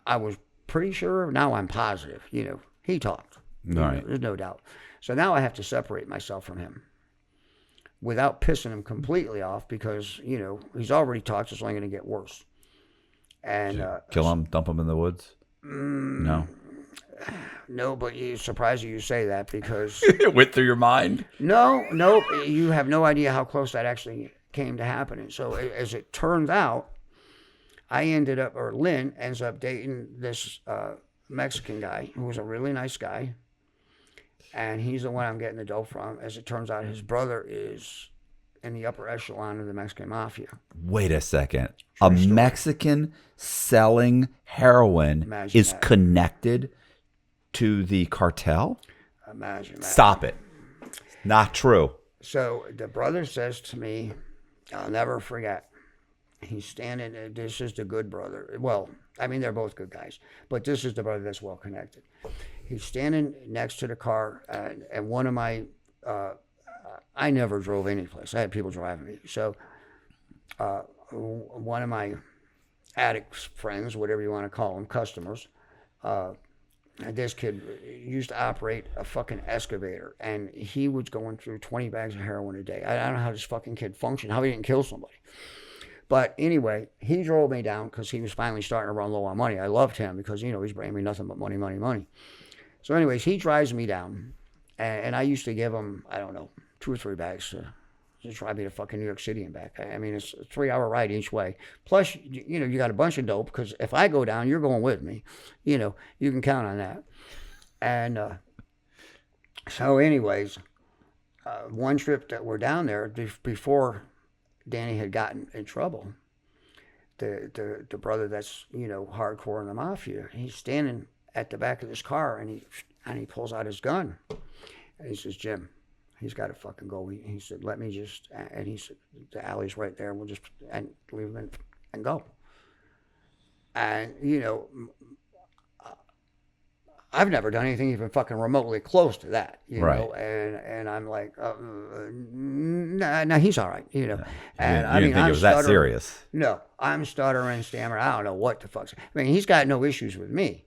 I was pretty sure. Now I'm positive. He talked. Right. There's no doubt. So now I have to separate myself from him without pissing him completely off because, he's already talked. It's only going to get worse. And kill him, dump him in the woods? No. No, but it's surprising you say that because... It went through your mind? No, you have no idea how close that actually came to happening. So as it turns out, Lynn ends up dating this Mexican guy who was a really nice guy. And he's the one I'm getting the dope from. As it turns out, his brother is in the upper echelon of the Mexican mafia. Wait a second. True a story. Mexican selling heroin Imagine is that. connected to the cartel? Imagine that. Stop it. Not true. So the brother says to me, I'll never forget. He's standing, this is the good brother. Well, I mean, they're both good guys, but this is the brother that's well connected. He's standing next to the car, and one of my, I never drove any place. I had people driving me. So one of my addict friends, whatever you want to call them, customers, this kid used to operate a fucking excavator, and he was going through 20 bags of heroin a day. I don't know how this fucking kid functioned, how he didn't kill somebody. But anyway, he drove me down because he was finally starting to run low on money. I loved him because, he's bringing me nothing but money, money, money. So anyways, he drives me down, and I used to give him, I don't know, 2 or 3 bags to drive me to fucking New York City and back. I mean, it's a 3-hour ride each way. Plus, you got a bunch of dope because if I go down, you're going with me. You can count on that. And so anyways, one trip that we're down there before Danny had gotten in trouble, the brother that's hardcore in the mafia, he's standing at the back of this car, and he pulls out his gun, and he says, Jim, he's got to fucking go. He said, let me just, and he said, the alley's right there. We'll just leave him and go. And, I've never done anything even fucking remotely close to that, you know, and I'm like, nah, he's all right, And you didn't think it was that serious? No, I'm stuttering, stammering. I don't know what the fuck's. I mean, he's got no issues with me,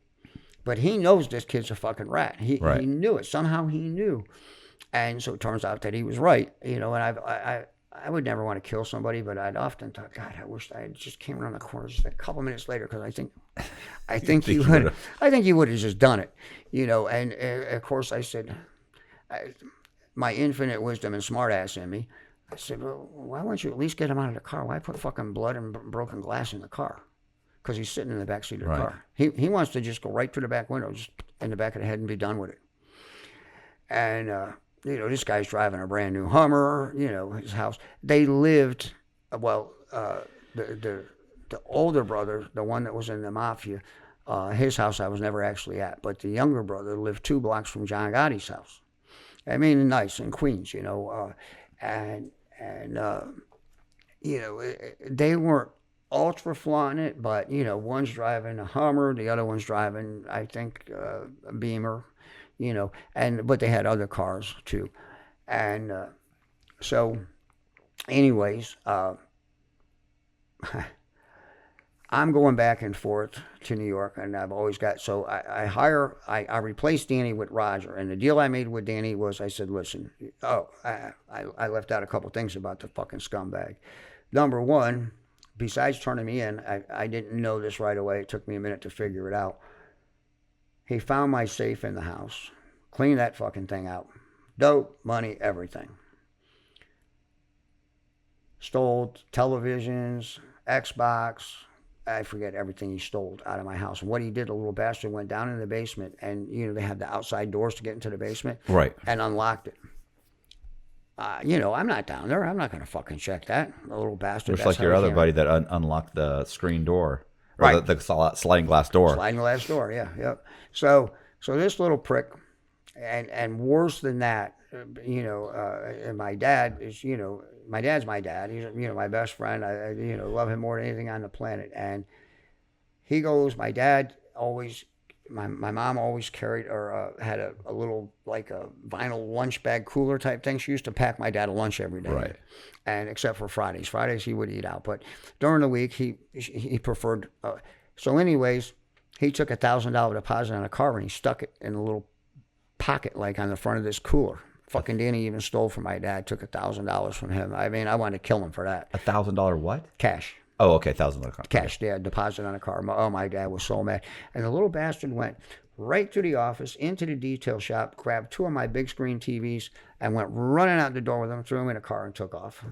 but he knows this kid's a fucking rat. He knew it. Somehow he knew. And so it turns out that he was right, and I would never want to kill somebody, but I'd often thought, God, I wish I just came around the corner just a couple minutes later, because I think he would have just done it, And of course, I said, my infinite wisdom and smartass in me, I said, well, why won't you at least get him out of the car? Why put fucking blood and broken glass in the car? Because he's sitting in the back seat of the car. He wants to just go right through the back window, just in the back of the head, and be done with it. And this guy's driving a brand new Hummer, his house. They lived, the older brother, the one that was in the mafia, his house I was never actually at, but the younger brother lived 2 blocks from John Gotti's house. I mean, nice in Queens, they weren't ultra flaunting it, but, one's driving a Hummer, the other one's driving, I think, a Beamer. But they had other cars too. And so anyways, I'm going back and forth to New York, and I've always got, so I replaced Danny with Roger. And the deal I made with Danny was, I said, listen, I left out a couple things about the fucking scumbag. Number one, besides turning me in, I didn't know this right away. It took me a minute to figure it out. He found my safe in the house, cleaned that fucking thing out. Dope, money, everything. Stole televisions, Xbox, I forget everything he stole out of my house. And what he did, the little bastard went down in the basement, and, they had the outside doors to get into the basement. Right. And unlocked it. I'm not down there. I'm not going to fucking check that. The little bastard. Just like your other buddy that unlocked the screen door. Or the sliding glass door. Sliding glass door, yeah, yep. So this little prick, and worse than that, and my dad is, my dad's my dad. He's, my best friend. I love him more than anything on the planet. And he goes, my dad always, my mom always carried, or had a little, like a vinyl lunch bag cooler type thing. She used to pack my dad a lunch every day. Right. And except for Fridays. Fridays he would eat out. But during the week, he preferred. So anyways, he took $1,000 deposit on a car, and he stuck it in a little pocket, like on the front of this cooler. Fucking Danny even stole from my dad, took $1,000 from him. I mean, I wanted to kill him for that. $1,000 what? Cash. Oh, okay, $1,000 cash. Yeah, deposit on a car. My dad was so mad. And the little bastard went right to the office, into the detail shop, grabbed 2 of my big screen TVs, and went running out the door with them, threw them in a car, and took off.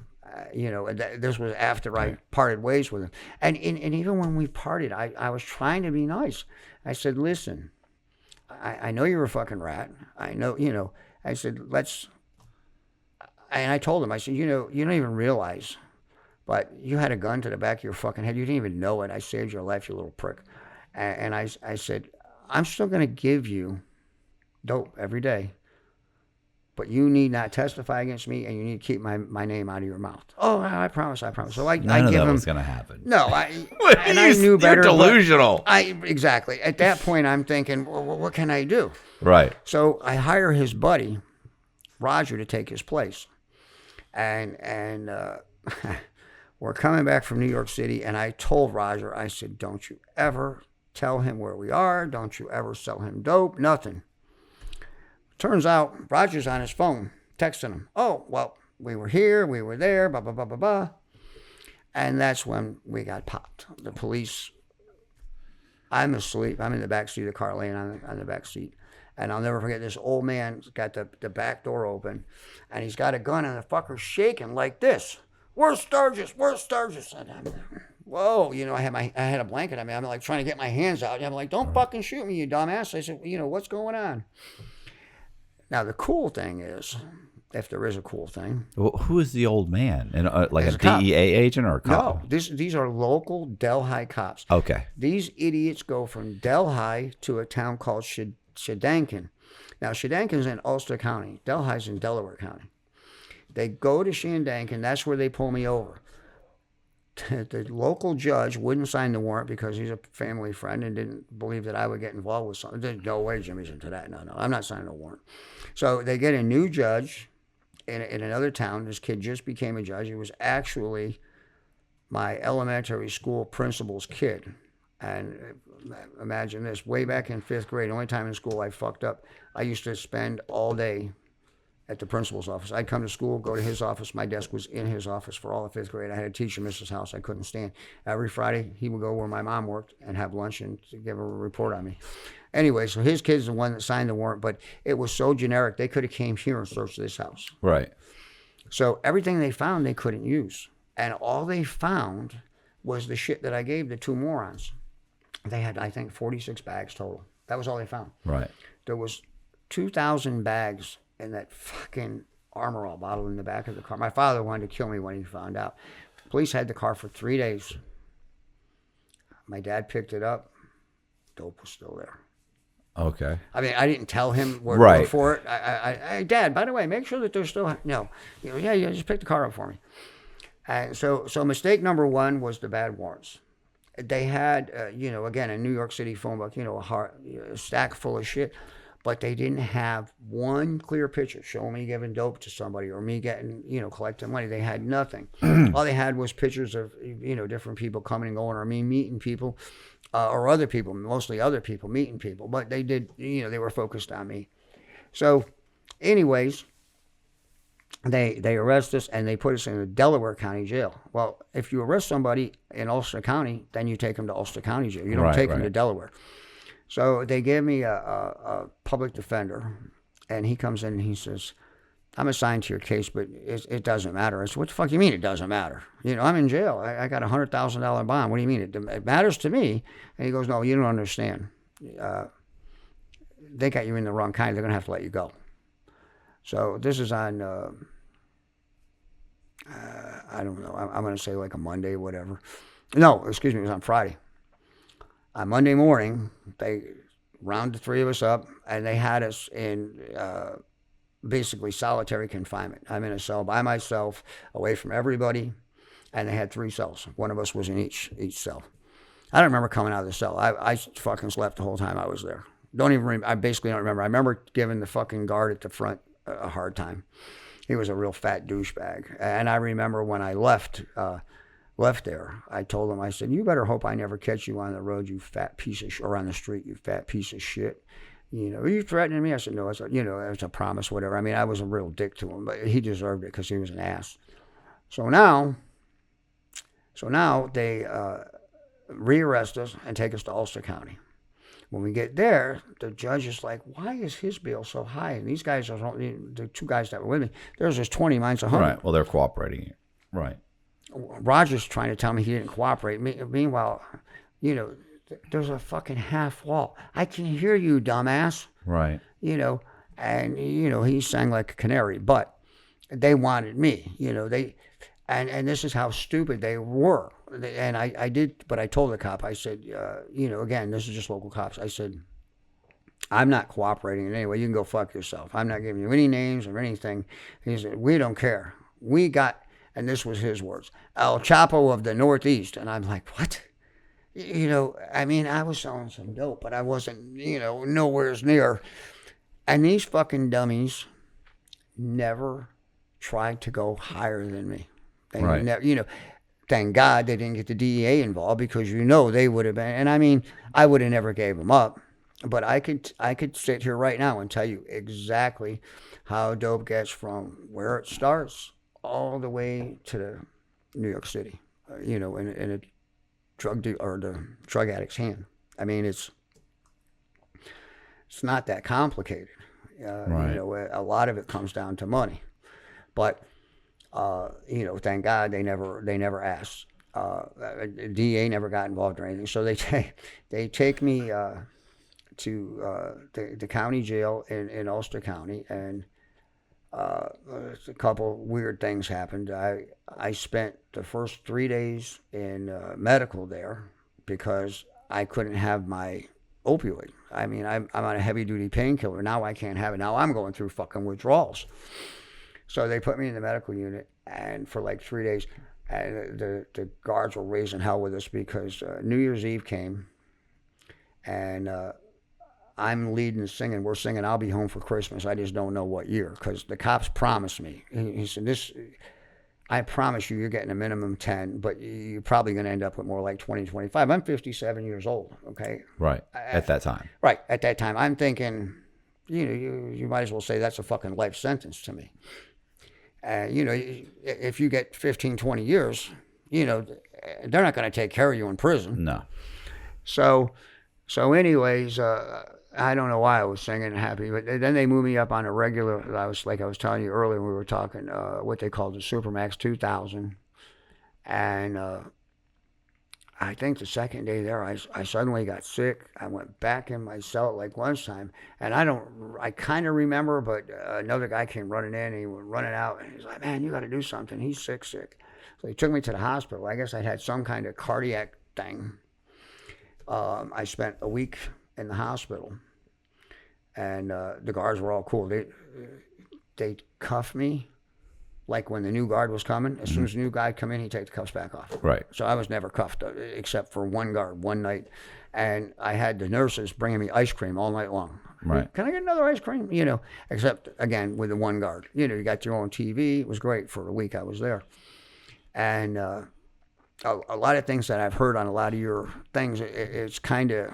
This was after I parted ways with him. And even when we parted, I was trying to be nice. I said, listen, I know you're a fucking rat. I know, I said, and I told him, I said, you don't even realize, but you had a gun to the back of your fucking head. You didn't even know it. I saved your life, you little prick. And I said, I'm still going to give you dope every day, but you need not testify against me, and you need to keep my name out of your mouth. Oh, I promise. So I None give of that him. was going to happen. No, I knew better. You're delusional. Exactly. At that point, I'm thinking, well, what can I do? Right. So I hire his buddy, Roger, to take his place. And we're coming back from New York City, and I told Roger, I said, don't you ever tell him where we are. Don't you ever sell him dope. Nothing. Turns out Roger's on his phone, texting him. Oh, well, we were here, we were there, blah, blah, blah, blah, blah. And that's when we got popped. The police, I'm asleep. I'm in the back seat of the car, laying on the back seat. And I'll never forget, this old man's got the back door open, and he's got a gun, and the fucker's shaking like this. Where's Sturgis? And I'm, whoa, I had a blanket. I mean, I'm like trying to get my hands out. And I'm like, don't fucking shoot me, you dumbass. I said, what's going on? Now, the cool thing is, if there is a cool thing. Well, who is the old man? And like There's a a cop. DEA agent or a No, cop? these are local Delhi cops. Okay. These idiots go from Delhi to a town called Shadankin. Now, Shadankin's in Ulster County. Delhi's in Delaware County. They go to Shadankin. That's where they pull me over. The local judge wouldn't sign the warrant because he's a family friend and didn't believe that I would get involved with something. There's no way Jimmy's into that. No, I'm not signing a warrant. So they get a new judge in another town. This kid just became a judge. He was actually my elementary school principal's kid. And imagine this, way back in 5th grade, the only time in school I fucked up, I used to spend all day at the principal's office. I'd come to school, go to his office. My desk was in his office for all of 5th grade. I had a teacher miss his house. I couldn't stand. Every Friday, he would go where my mom worked and have lunch and give a report on me. Anyway, so his kid's the one that signed the warrant, but it was so generic, they could have came here and searched this house. Right. So everything they found, they couldn't use. And all they found was the shit that I gave the two morons. They had, I think, 46 bags total. That was all they found. Right. There was 2,000 bags in that fucking Armor All bottle in the back of the car. My father wanted to kill me when he found out. Police had the car for 3 days. My dad picked it up. Dope was still there. Okay. I mean, I didn't tell him where to Right. look for it. I Dad, by the way, make sure that there's still, no. Yeah, just pick the car up for me. And so mistake number one was the bad warrants. They had, again, a New York City phone book, a stack full of shit, but they didn't have one clear picture showing me giving dope to somebody or me getting, collecting money. They had nothing. All they had was pictures of, different people coming and going or me meeting people or other people, mostly other people meeting people. But they did, they were focused on me. So anyways, they arrest us and they put us in the Delaware County Jail. Well, if you arrest somebody in Ulster County, then you take them to Ulster County Jail. You don't take them to Delaware. So they gave me a public defender, and he comes in and he says, I'm assigned to your case, but it doesn't matter. I said, what the fuck do you mean it doesn't matter? I'm in jail. I got a $100,000 bond. What do you mean? It matters to me. And he goes, no, you don't understand. They got you in the wrong kind. They're going to have to let you go. So this is on, I don't know, I'm going to say like a Monday, whatever. No, excuse me, it was on Friday. On Monday morning, they rounded the three of us up, and they had us in basically solitary confinement. I'm in a cell by myself, away from everybody, and they had 3 cells. One of us was in each cell. I don't remember coming out of the cell. I fucking slept the whole time I was there. I basically don't remember. I remember giving the fucking guard at the front a hard time. He was a real fat douchebag. And I remember when I left there, I told him, I said, you better hope I never catch you on the road, you fat piece of shit, or on the street, you fat piece of shit. Are you threatening me? I said, no, it's a promise, whatever. I mean, I was a real dick to him, but he deserved it because he was an ass. So now they rearrest us and take us to Ulster County. When we get there, the judge is like, why is his bail so high? And these guys, the 2 guys that were with me, theirs was 20, mine's 100. Right. Well, they're cooperating here. Right. Roger's trying to tell me he didn't cooperate. Meanwhile, there's a fucking half wall. I can hear you, dumbass. Right. And, he sang like a canary, but they wanted me, and this is how stupid they were. And I did, but I told the cop, I said, again, this is just local cops. I said, I'm not cooperating in any way. You can go fuck yourself. I'm not giving you any names or anything. He said, we don't care. We got, and this was his words, El Chapo of the Northeast. And I'm like, what? I was selling some dope, but I wasn't, nowhere near. And these fucking dummies never tried to go higher than me. They right. never, thank God they didn't get the DEA involved because they would have been. And I would have never gave them up. But I could sit here right now and tell you exactly how dope gets from where it starts all the way to New York City, in a drug deal or the drug addict's hand. I mean, it's not that complicated. Right. A lot of it comes down to money, but thank God they never asked. DA never got involved or anything. So they take me to the county jail in Ulster County, and A couple weird things happened. I spent the first 3 days in medical there because I couldn't have my opioid. I mean, I'm on a heavy duty painkiller. Now I can't have it. Now I'm going through fucking withdrawals. So they put me in the medical unit, and for like 3 days, and the guards were raising hell with us because New Year's Eve came, and I'm leading singing. We're singing "I'll Be Home for Christmas." I just don't know what year because the cops promised me. He said, "This, I promise you, you're getting a minimum 10, but you're probably going to end up with more like 20, 25." I'm 57 years old. Okay. Right. At that time. Right at that time, I'm thinking, you might as well say that's a fucking life sentence to me. If you get 15, 20 years, they're not going to take care of you in prison. No. So anyways, I don't know why I was singing happy, but then they moved me up on a regular. I was telling you earlier, we were talking what they called the Supermax 2000, and I think the second day there, I suddenly got sick. I went back in my cell at like lunchtime, and I kind of remember, but another guy came running in, and he went running out, and he's like, "Man, you got to do something. He's sick." So he took me to the hospital. I guess I had some kind of cardiac thing. I spent a week in the hospital, and the guards were all cool. They cuffed me like when the new guard was coming. As soon as the new guy come in, he'd take the cuffs back off. Right. So I was never cuffed except for one guard one night, and I had the nurses bringing me ice cream all night long. Right. Can I get another ice cream? Except again with the one guard. You got your own TV. It was great for a week I was there, and a lot of things that I've heard on a lot of your things, it's kind of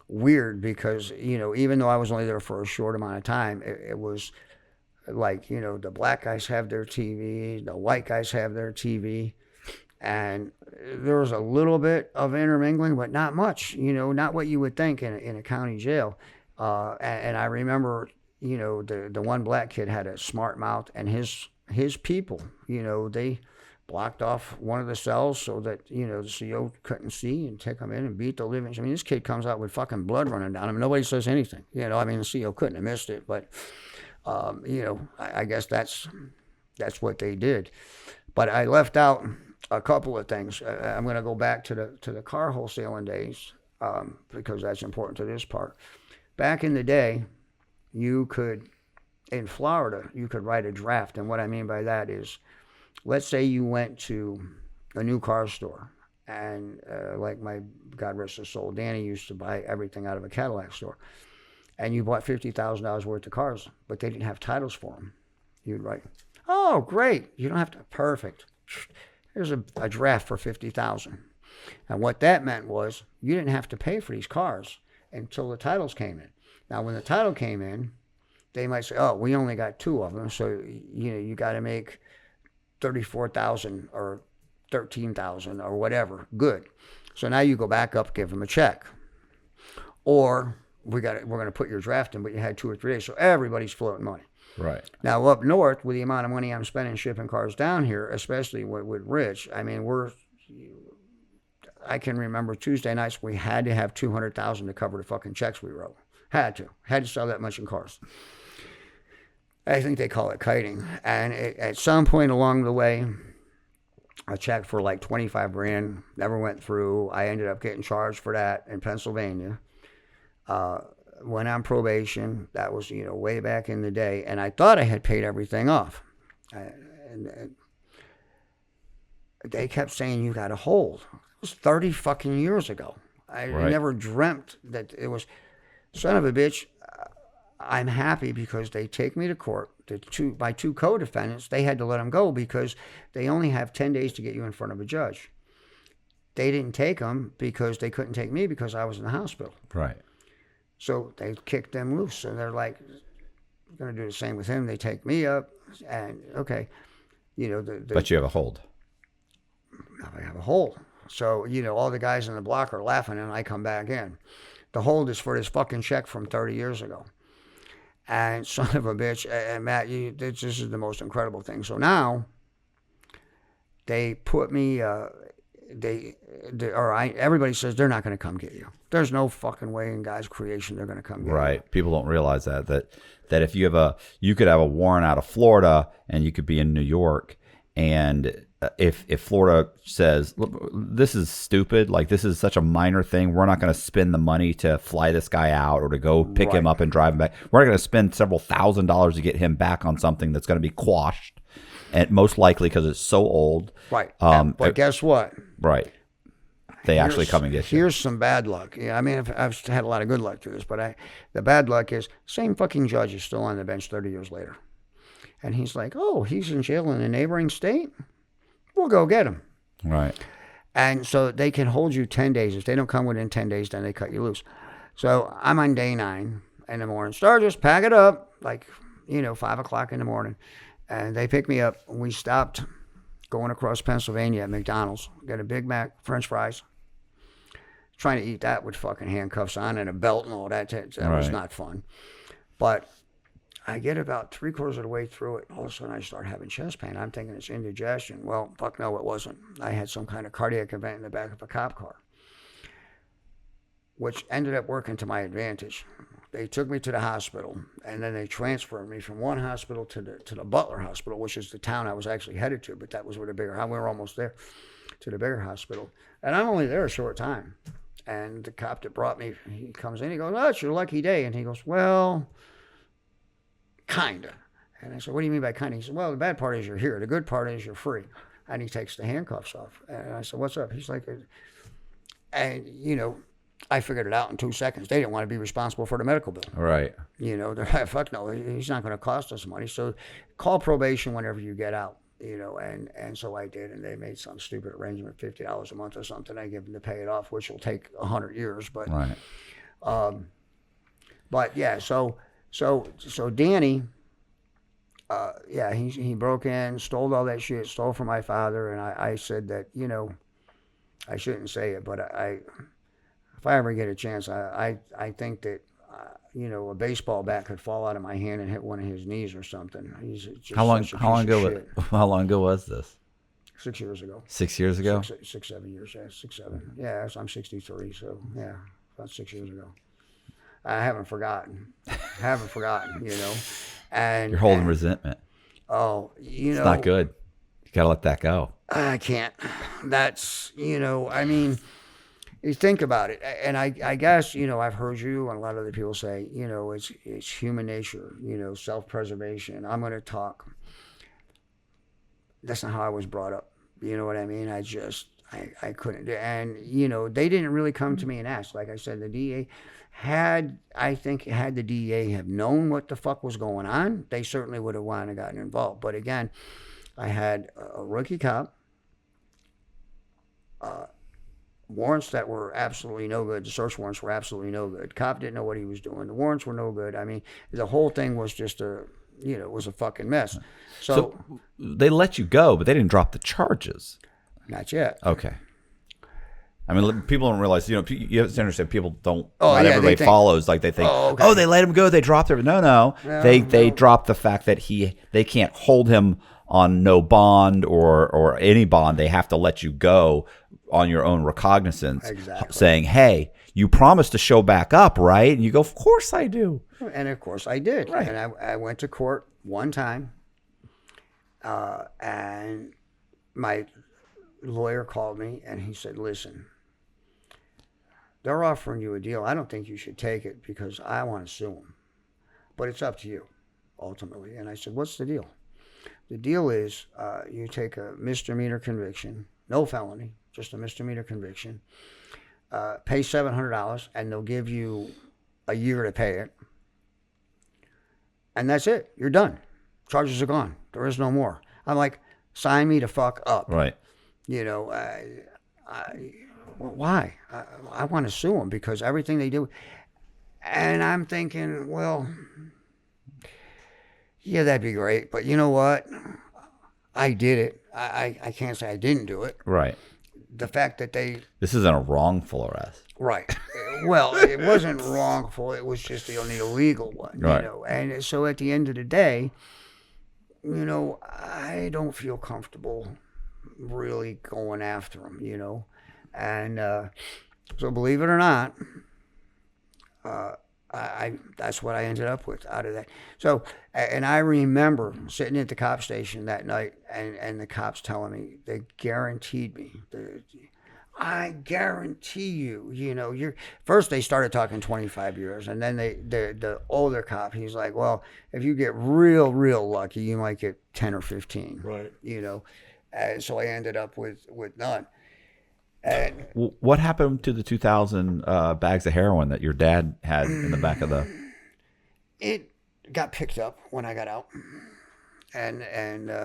weird because, even though I was only there for a short amount of time, it was like, the black guys have their TV, the white guys have their TV, and there was a little bit of intermingling, but not much, not what you would think in a county jail. And I remember, the one black kid had a smart mouth, and his people, they blocked off one of the cells so that, the CO couldn't see and take him in and beat the living. I mean, this kid comes out with fucking blood running down him. Nobody says anything. The CO couldn't have missed it, but, I guess that's what they did. But I left out a couple of things. I'm going to go back to the car wholesaling days because that's important to this part. Back in the day, in Florida, you could write a draft. And what I mean by that is, let's say you went to a new car store, and like my God rest his soul, Danny used to buy everything out of a Cadillac store, and you bought $50,000 worth of cars, but they didn't have titles for them. You'd write, "Oh, great! You don't have to." Perfect. Here's a draft for $50,000, and what that meant was you didn't have to pay for these cars until the titles came in. Now, when the title came in, they might say, "Oh, we only got 2 of them, so you got to make $34,000 or $13,000 or whatever." Good. So now you go back up, give them a check, or we're going to put your draft in, but you had 2 or 3 days. So everybody's floating money. Right. Now up north, with the amount of money I'm spending shipping cars down here, especially with Rich, I mean, I can remember Tuesday nights we had to have $200,000 to cover the fucking checks we wrote. Had to sell that much in cars. I think they call it kiting. And at some point along the way, a check for like 25 grand never went through. I ended up getting charged for that in Pennsylvania. Went on probation. That was, way back in the day. And I thought I had paid everything off. And they kept saying, "You got a hold." It was 30 fucking years ago. I never dreamt that it was, son of a bitch. I'm happy because they take me to court. My 2 co-defendants, they had to let them go because they only have 10 days to get you in front of a judge. They didn't take them because they couldn't take me because I was in the hospital. Right. So they kicked them loose. And they're like, "We're going to do the same with him." They take me up, and okay. But you have a hold. I have a hold. So, all the guys in the block are laughing, and I come back in. The hold is for this fucking check from 30 years ago. And son of a bitch, and Matt, this is the most incredible thing. So now they put me everybody says they're not going to come get you. There's no fucking way in God's creation they're going to come get you. Right. People don't realize that if you could have a warrant out of Florida and you could be in New York, and if Florida says, look, this is stupid, like this is such a minor thing, we're not going to spend the money to fly this guy out or to go pick him up and drive him back. We're not going to spend several $1,000s to get him back on something that's going to be quashed, and most likely because it's so old. Right. But guess what? Right. They actually come and get you. Here's some bad luck. Yeah, I mean, I've had a lot of good luck through this, but the bad luck is same fucking judge is still on the bench 30 years later. And he's like, oh, he's in jail in a neighboring state? We'll go get him. Right. And so they can hold you 10 days. If they don't come within 10 days, then they cut you loose. So I'm on day 9 in the morning. Stergas, pack it up, 5 o'clock in the morning. And they pick me up. We stopped going across Pennsylvania at McDonald's. Got a Big Mac, French fries. Trying to eat that with fucking handcuffs on and a belt and all that. That was not fun. But I get about 3/4 of the way through it. All of a sudden, I start having chest pain. I'm thinking it's indigestion. Well, fuck no, it wasn't. I had some kind of cardiac event in the back of a cop car, which ended up working to my advantage. They took me to the hospital, and then they transferred me from one hospital to the Butler Hospital, which is the town I was actually headed to, but that was where we were almost there, to the bigger hospital. And I'm only there a short time. And the cop that brought me, he comes in, he goes, oh, it's your lucky day. And he goes, well, kinda. And I said, what do you mean by kinda? He said, well, the bad part is you're here. The good part is you're free. And he takes the handcuffs off. And I said, what's up? He's like, and, I figured it out in 2 seconds. They didn't want to be responsible for the medical bill. Right. They're like, fuck no, he's not going to cost us money. So call probation whenever you get out, and so I did. And they made some stupid arrangement, $50 a month or something. I give them to pay it off, which will take 100 years. But, right. But yeah, so Danny, he broke in, stole all that shit, stole from my father. And I said that, I shouldn't say it, but if I ever get a chance, I think that, a baseball bat could fall out of my hand and hit one of his knees or something. He's just how long ago was this? 6 years ago. 6 years ago? 7 years, yeah, 6, 7. Yeah, I'm 63, so yeah, about 6 years ago. I haven't forgotten, And you're holding resentment. Oh, it's not good. You gotta let that go. I can't. That's, I mean, you think about it, and I guess, I've heard you and a lot of other people say, it's human nature, self-preservation. I'm going to talk. That's not how I was brought up. You know what I mean? I couldn't. And, they didn't really come to me and ask. Like I said, the DA had the DA have known what the fuck was going on, they certainly would have wanted to gotten involved. But again, I had a rookie cop, warrants that were absolutely no good. The search warrants were absolutely no good. Cop didn't know what he was doing. The warrants were no good. I mean, the whole thing was just it was a fucking mess. So they let you go, but they didn't drop the charges. Not yet. Okay. I mean, people don't realize, you have to understand, people don't, not everybody follows, like they think, they let him go, they dropped it. No. They dropped the fact that they can't hold him on no bond or any bond. They have to let you go on your own recognizance, saying, hey, you promised to show back up, right? And you go, of course I do. And of course I did. Right. And I went to court one time, and my lawyer called me and he said, listen, they're offering you a deal. I don't think you should take it because I want to sue them. But it's up to you, ultimately. And I said, what's the deal? The deal is you take a misdemeanor conviction, no felony, just a misdemeanor conviction, pay $700, and they'll give you a year to pay it. And that's it. You're done. Charges are gone. There is no more. I'm like, sign me the fuck up. Right. Why? I want to sue them because everything they do. And I'm thinking, well, yeah, that'd be great. But you know what? I did it. I can't say I didn't do it. Right. The fact that this isn't a wrongful arrest. Right. Well, it wasn't wrongful. It was just the illegal one. Right. And so at the end of the day, I don't feel comfortable really going after him, you know. And so believe it or not, that's what I ended up with out of that. So, and I remember sitting at the cop station that night, and the cops telling me, they guaranteed me, I guarantee you, you know, you're. First they started talking 25 years, and then the older cop, he's like, well, if you get real lucky, you might get 10 or 15. Right. You know, so I ended up with none. And What happened to the 2,000 bags of heroin that your dad had in the back of the? it got picked up when I got out, and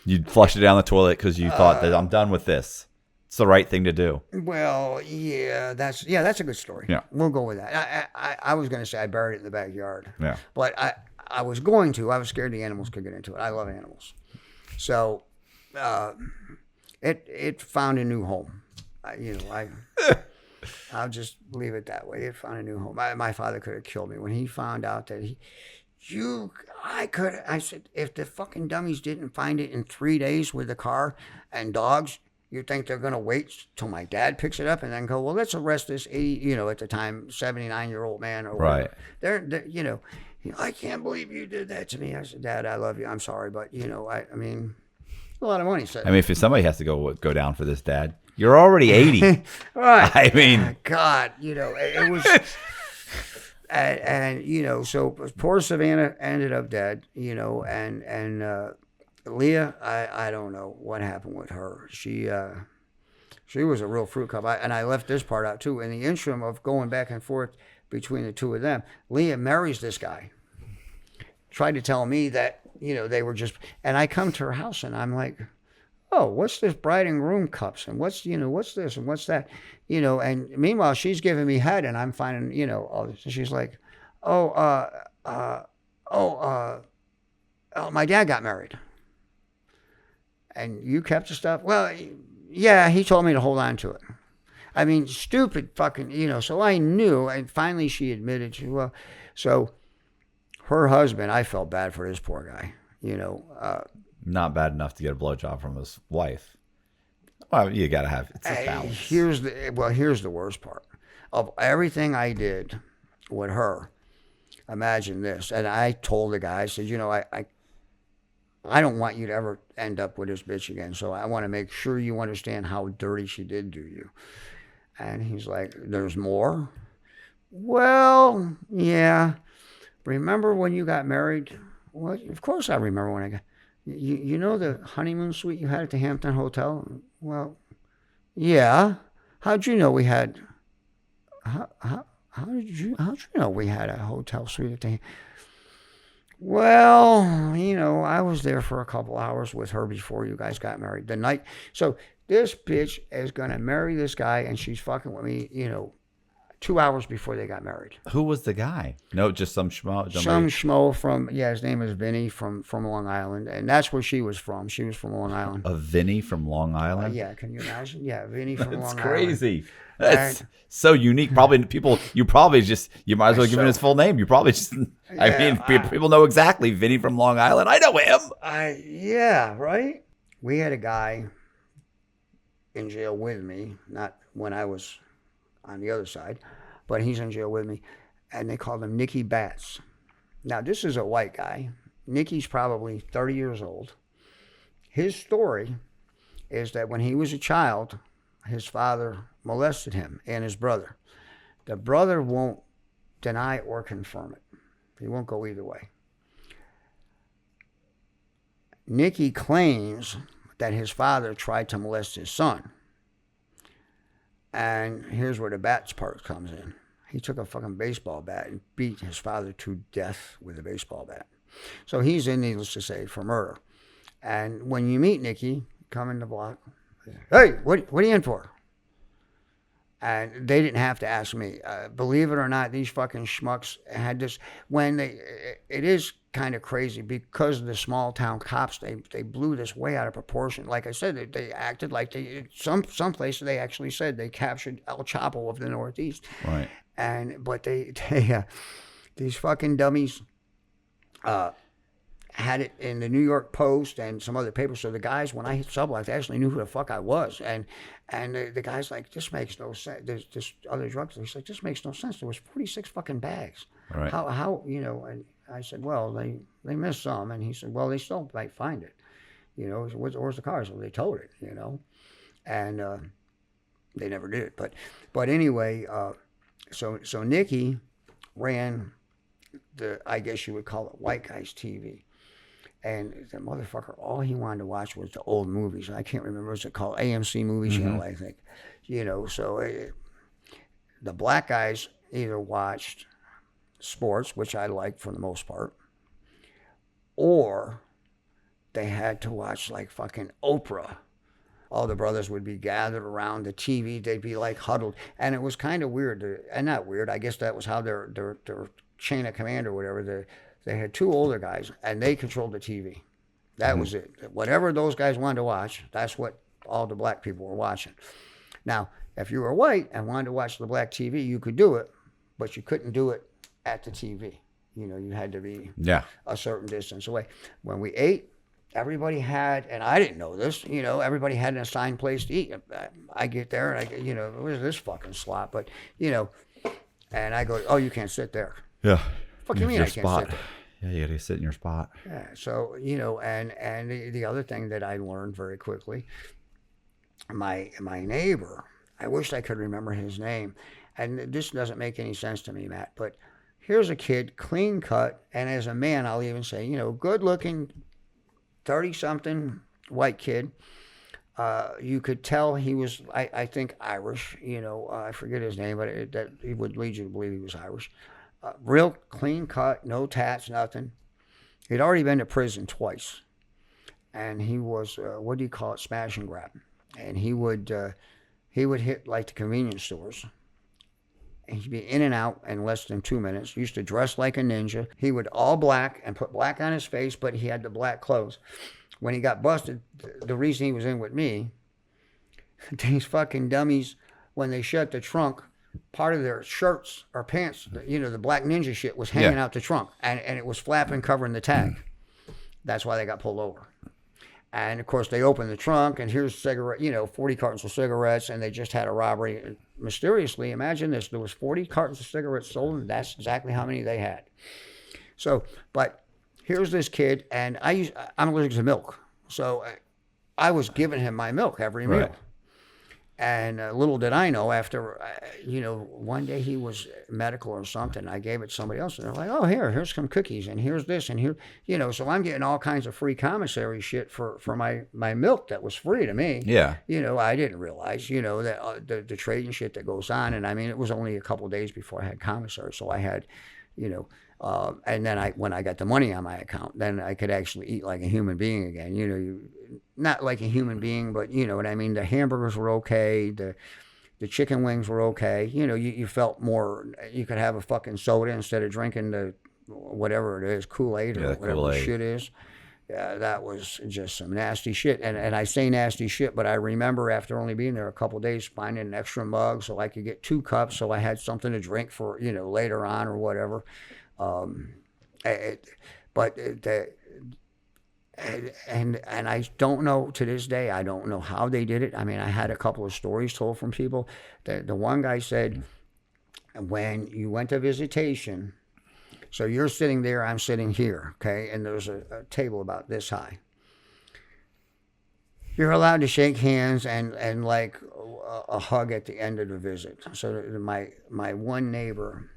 You flushed it down the toilet because you thought that I'm done with this. It's the right thing to do. well, that's a good story. Yeah. We'll go with that. I was going to say I buried it in the backyard. Yeah. But I was going to. I was scared the animals could get into it. I love animals. So it found a new home. I'll just leave it that way. It found a new home. My father could have killed me when he found out that I said, if the fucking dummies didn't find it in 3 days with the car and dogs, you think they're going to wait till my dad picks it up and then go, well, let's arrest this 80, at the time, 79-year-old man or whatever. Right. They're I can't believe you did that to me. I said, Dad, I love you. I'm sorry. But, I mean, a lot of money. I mean, if somebody has to go down for this, Dad, you're already 80. Right. I mean, God, it was, and so poor Savannah ended up dead, and Leah, I don't know what happened with her. She was a real fruit cup. And I left this part out too. In the interim of going back and forth between the two of them, Leah marries this guy. Tried to tell me that, they were just, and I come to her house and I'm like, oh, what's this bride and groom cups? And what's this and what's that? And meanwhile, she's giving me head and I'm finding, all this. And she's like, my dad got married. And you kept the stuff? Well, yeah, he told me to hold on to it. I mean, stupid fucking, so I knew, and finally she admitted, so her husband, I felt bad for this poor guy, not bad enough to get a blowjob from his wife. Well, you got to have, it's a balance. Here's the worst part. Of everything I did with her, imagine this, and I told the guy, I said, I don't want you to ever end up with this bitch again. So I want to make sure you understand how dirty she did do you. And he's like, there's more? Well, yeah. Remember when you got married? Well, of course I remember when I got... You know the honeymoon suite you had at the Hampton Hotel? Well, yeah. How'd you know we had... How did you know we had a hotel suite at the... Well, I was there for a couple hours with her before you guys got married. The night, so this bitch is gonna marry this guy, and she's fucking with me, 2 hours before they got married. Who was the guy? No, just some schmo. Some schmo from, his name is Vinny from Long Island, and that's where she was from. She was from Long Island. A Vinny from Long Island? Yeah, can you imagine? Yeah, Vinny from Long Island. That's crazy. That's so unique. Probably you might as well give him his full name. You probably just, people know exactly Vinny from Long Island. I know him. Yeah, right? We had a guy in jail with me, not when I was on the other side, but he's in jail with me, and they called him Nicky Batts. Now, this is a white guy. Nicky's probably 30 years old. His story is that when he was a child, his father molested him and his brother. The brother won't deny or confirm it. He won't go either way. Nicky claims that his father tried to molest his son. And here's where the Batts part comes in. He took a fucking baseball bat and beat his father to death with a baseball bat. So he's in, needless to say, for murder. And when you meet Nicky, come in the block, hey, what are you in for? And they didn't have to ask me. Believe it or not, these fucking schmucks had this. It is kind of crazy because of the small town cops. They blew this way out of proportion. Like I said, they acted like some places they actually said they captured El Chapo of the Northeast. Right. But these fucking dummies. had it in the New York Post and some other papers. So the guys, when I hit sublime, they actually knew who the fuck I was. And the guy's like, this makes no sense. There's just other drugs. He's like, this makes no sense. There was 46 fucking bags. Right. How you know? And I said, well, they missed some. And he said, well, they still might find it. You know, where's the cars? Well, they towed it. You know, and they never did. But anyway, so Nicky ran I guess you would call it white guys TV. And the motherfucker, all he wanted to watch was the old movies. I can't remember what's it called, AMC Movie Channel, I think. You know, so the black guys either watched sports, which I liked for the most part, or they had to watch like fucking Oprah. All the brothers would be gathered around the TV. They'd be like huddled. And it was kind of weird. And not weird. I guess that was how their chain of command or whatever. They had two older guys, and they controlled the TV. That was it. Whatever those guys wanted to watch, that's what all the black people were watching. Now, if you were white and wanted to watch the black TV, you could do it, but you couldn't do it at the TV. You know, you had to be a certain distance away. When we ate, everybody had, and I didn't know this, you know, everybody had an assigned place to eat. I get there, and you know, what is this fucking slop? But, you know, and I go, oh, you can't sit there. Yeah. Fuck you mean I can't sit there? Yeah, you got to sit in your spot. Yeah. So, you know, and the other thing that I learned very quickly, my neighbor, I wish I could remember his name, and this doesn't make any sense to me, Matt, but here's a kid, clean cut, and as a man, I'll even say, you know, good looking, 30-something white kid. You could tell he was, I think, Irish. You know, I forget his name, but that he would lead you to believe he was Irish. Real clean cut, no tats, nothing. He'd already been to prison twice, and he was what do you call it, smash and grab. And he would hit like the convenience stores. He'd be in and out in less than 2 minutes. He used to dress like a ninja. He would all black and put black on his face, but he had the black clothes. When he got busted, the reason he was in with me, these fucking dummies, when they shut the trunk, part of their shirts or pants, you know, the black ninja shit was hanging out the trunk, and it was flapping, covering the tag. That's why they got pulled over. And of course, they opened the trunk, and here's 40 cartons of cigarettes, and they just had a robbery. And mysteriously, imagine this: there was 40 cartons of cigarettes sold, and that's exactly how many they had. So, but here's this kid, and I'm allergic to milk, so I was giving him my milk every meal. Right. And little did I know, after, one day he was medical or something, I gave it to somebody else, and they're like, oh, here's some cookies, and here's this, and here, so I'm getting all kinds of free commissary shit for my milk that was free to me. Yeah. I didn't realize, that the trading shit that goes on, and I mean, it was only a couple of days before I had commissary, so I had, and then when I got the money on my account, then I could actually eat like a human being again. Not like a human being, but you know what I mean. The hamburgers were okay. The chicken wings were okay. You felt more. You could have a fucking soda instead of drinking the whatever it is, Kool-Aid or whatever Kool-Aid. the shit is. Yeah, that was just some nasty shit. And I say nasty shit, but I remember after only being there a couple of days, finding an extra mug so I could get 2 cups, so I had something to drink for later on or whatever. And I don't know to this day, I don't know how they did it. I mean, I had a couple of stories told from people. The one guy said, when you went to visitation, so you're sitting there, I'm sitting here, okay, and there's a table about this high. You're allowed to shake hands and like a hug at the end of the visit. So my one neighbor,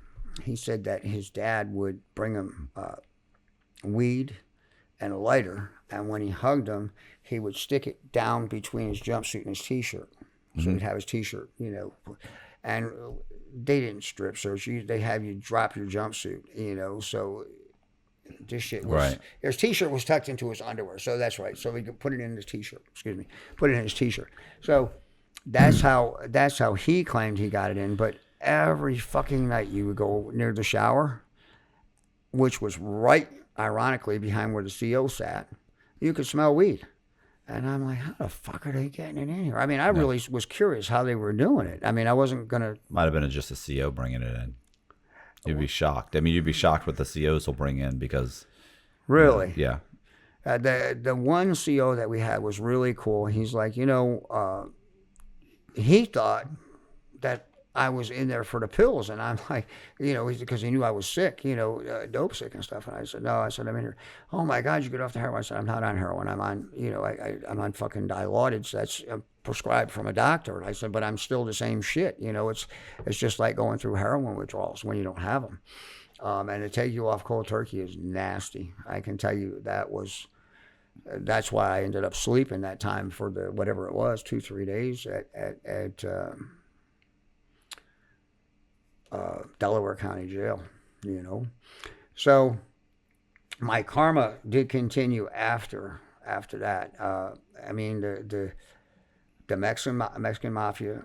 he said that his dad would bring him weed and a lighter, and when he hugged him, he would stick it down between his jumpsuit and his T-shirt. So he'd have his T-shirt, and they didn't strip search. They have you drop your jumpsuit, so this shit was, right. His T-shirt was tucked into his underwear, so that's right. So he could put it in his T-shirt, put it in his T-shirt. So that's how he claimed he got it in, but every fucking night you would go near the shower, which was right, ironically, behind where the CO sat. You could smell weed. And I'm like, how the fuck are they getting it in here? I mean, I really was curious how they were doing it. I mean, I wasn't going to... Might have been just a CO bringing it in. You'd be shocked. I mean, you'd be shocked what the COs will bring in because Really? Yeah. The one CO that we had was really cool. He's like, he thought that I was in there for the pills, and I'm like, because he knew I was sick, dope sick and stuff. And I said, no, I said, I'm in here. Oh my God, you get off the heroin. I said, I'm not on heroin. I'm on, I'm on fucking Dilaudid. So that's prescribed from a doctor. And I said, but I'm still the same shit. It's just like going through heroin withdrawals when you don't have them. And to take you off cold turkey is nasty. I can tell you that's why I ended up sleeping that time for the whatever it was, 2-3 days at Delaware County Jail. So my karma did continue after that. I mean the Mexican mafia.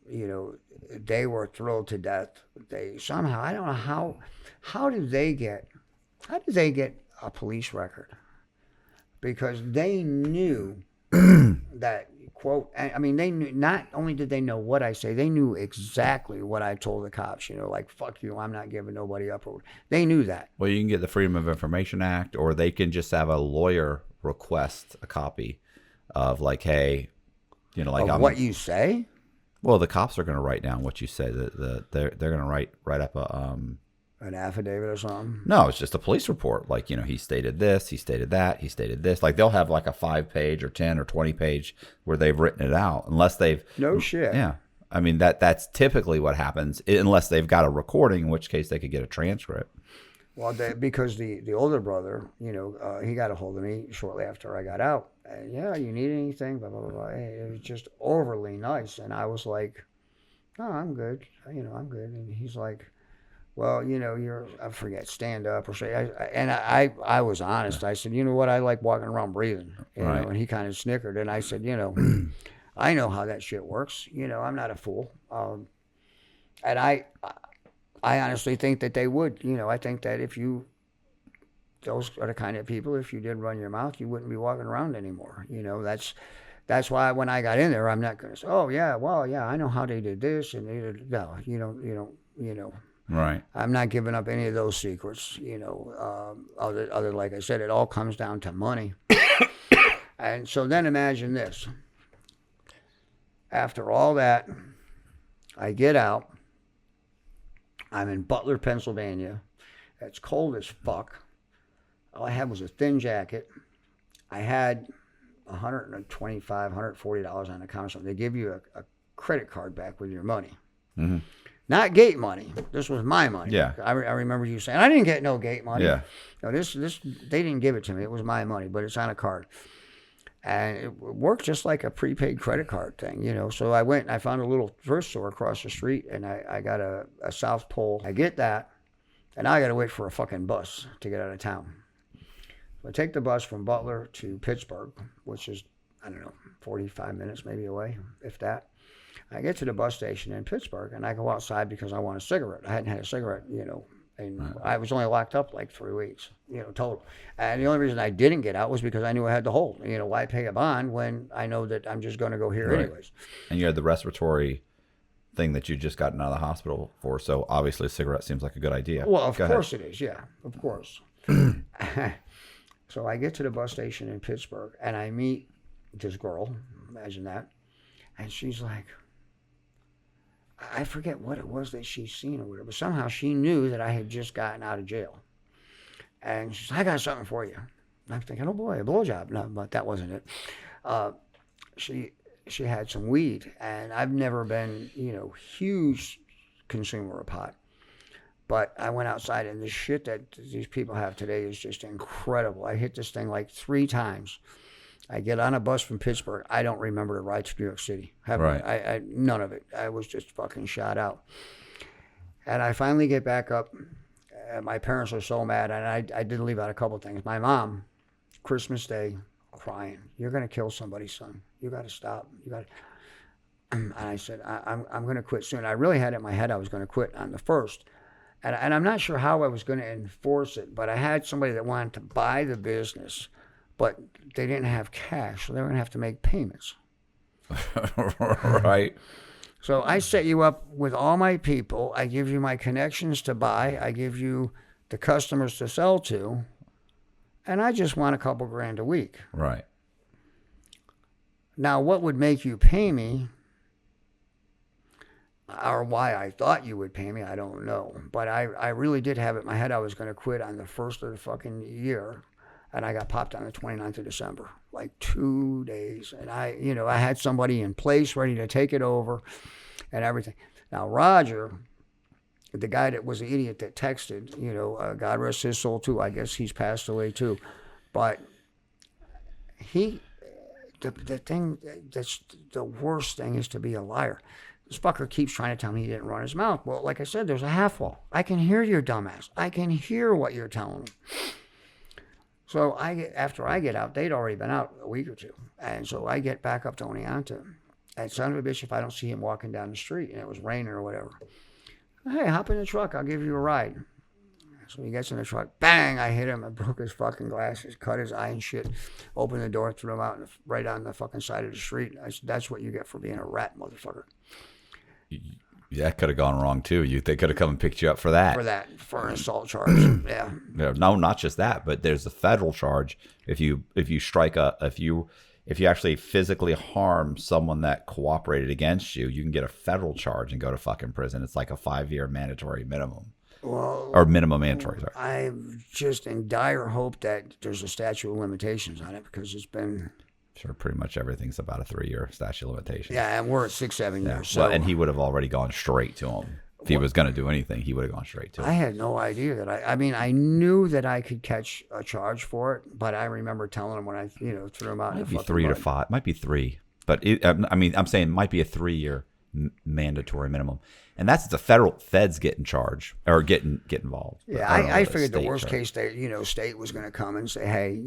They were thrilled to death. They somehow, I don't know how did they get a police record? Because they knew that, quote, I mean, they knew, not only did they know what I say, they knew exactly what I told the cops, like, fuck you, I'm not giving nobody up. They knew that. Well, you can get the Freedom of Information Act, or they can just have a lawyer request a copy of, like, hey, like what you say? Well, the cops are going to write down what you say. They're going to write up An affidavit or something? No, it's just a police report. Like, he stated this, he stated that, he stated this. Like, they'll have like a 5-page or 10 or 20 page where they've written it out, unless they've. No shit. Yeah. I mean, that's typically what happens, unless they've got a recording, in which case they could get a transcript. Well, because the older brother, he got a hold of me shortly after I got out. And, yeah, you need anything? Blah, blah, blah, blah. It was just overly nice. And I was like, oh, I'm good. I'm good. And he's like, well, I forget, stand up or say. I was honest. I said, you know what? I like walking around breathing. Right. And he kind of snickered. And I said, I know how that shit works. I'm not a fool. And I honestly think that they would. I think that those are the kind of people, if you did run your mouth, you wouldn't be walking around anymore. That's why when I got in there, I'm not going to say, oh, yeah, well, yeah, I know how they did this. And they did, no, you don't. Right. I'm not giving up any of those secrets, other like I said, it all comes down to money. And so then imagine this. After all that, I get out. I'm in Butler, Pennsylvania. It's cold as fuck. All I had was a thin jacket. I had $125, $140 on account. They give you a credit card back with your money. Mm-hmm. Not gate money. This was my money. Yeah. I remember you saying, I didn't get no gate money. Yeah. No, this they didn't give it to me. It was my money, but it's on a card. And it worked just like a prepaid credit card thing, So I went and I found a little thrift store across the street, and I got a South Pole. I get that, and now I got to wait for a fucking bus to get out of town. So I take the bus from Butler to Pittsburgh, which is, I don't know, 45 minutes maybe away, if that. I get to the bus station in Pittsburgh, and I go outside because I want a cigarette. I hadn't had a cigarette, and right. I was only locked up like 3 weeks, total. And the only reason I didn't get out was because I knew I had to hold. Why pay a bond when I know that I'm just going to go here right. anyways? And you had the respiratory thing that you just gotten out of the hospital for, so obviously a cigarette seems like a good idea. Well, of course it is, yeah, of course. So I get to the bus station in Pittsburgh, and I meet this girl, imagine that, and she's like, I forget what it was that she's seen or whatever, but somehow she knew that I had just gotten out of jail. And she said, I got something for you. And I'm thinking, oh boy, a blowjob. No, but that wasn't it. She had some weed, and I've never been, huge consumer of pot. But I went outside, and the shit that these people have today is just incredible. I hit this thing like 3 times. I get on a bus from Pittsburgh. I don't remember the ride to New York City. Right. I none of it. I was just fucking shot out. And I finally get back up. My parents were so mad, and I did leave out a couple things. My mom, Christmas Day, crying. You're going to kill somebody, son. You got to stop. You got to. And I said, I'm going to quit soon. I really had it in my head I was going to quit on the 1st. And I'm not sure how I was going to enforce it, but I had somebody that wanted to buy the business, but they didn't have cash, so they were going to have to make payments. Right. So I set you up with all my people. I give you my connections to buy. I give you the customers to sell to. and I just want a couple grand a week. Right. Now, what would make you pay me, or why I thought you would pay me, I don't know. But I really did have it in my head I was going to quit on the first of the fucking year, and I got popped on the 29th of December, like 2 days. And I had somebody in place ready to take it over and everything. Now, Roger, the guy that was the idiot that texted, God rest his soul too. I guess he's passed away too. But the thing that's the worst thing is to be a liar. This fucker keeps trying to tell me he didn't run his mouth. Well, like I said, there's a half wall. I can hear your dumbass. I can hear what you're telling me. So after I get out, they'd already been out a week or two. And so I get back up to Oneonta. And son of a bitch, if I don't see him walking down the street and it was raining or whatever, hey, hop in the truck. I'll give you a ride. So he gets in the truck. Bang! I hit him. I broke his fucking glasses, cut his eye and shit. Opened the door, threw him out right on the fucking side of the street. That's what you get for being a rat, motherfucker. That could have gone wrong too. They could have come and picked you up for that. For an assault charge. Yeah. No, not just that, but there's a federal charge if you actually physically harm someone that cooperated against you, you can get a federal charge and go to fucking prison. It's like a 5-year mandatory minimum. Well, or minimum mandatory. Sorry. I'm just in dire hope that there's a statute of limitations on it because it's been. Sure, pretty much everything's about a 3-year statute of limitations. Yeah, and we're at 6-7 years. Yeah. So, well, and he would have already gone straight to him. If he was going to do anything, he would have gone straight to him. I had no idea that I knew that I could catch a charge for it, but I remember telling him when I, threw him out. Might be 3 to 5. Might be 3. But I'm saying it might be a 3-year mandatory minimum. And that's the feds get in charge or get involved. Yeah, I figured the worst case, state was going to come and say, hey,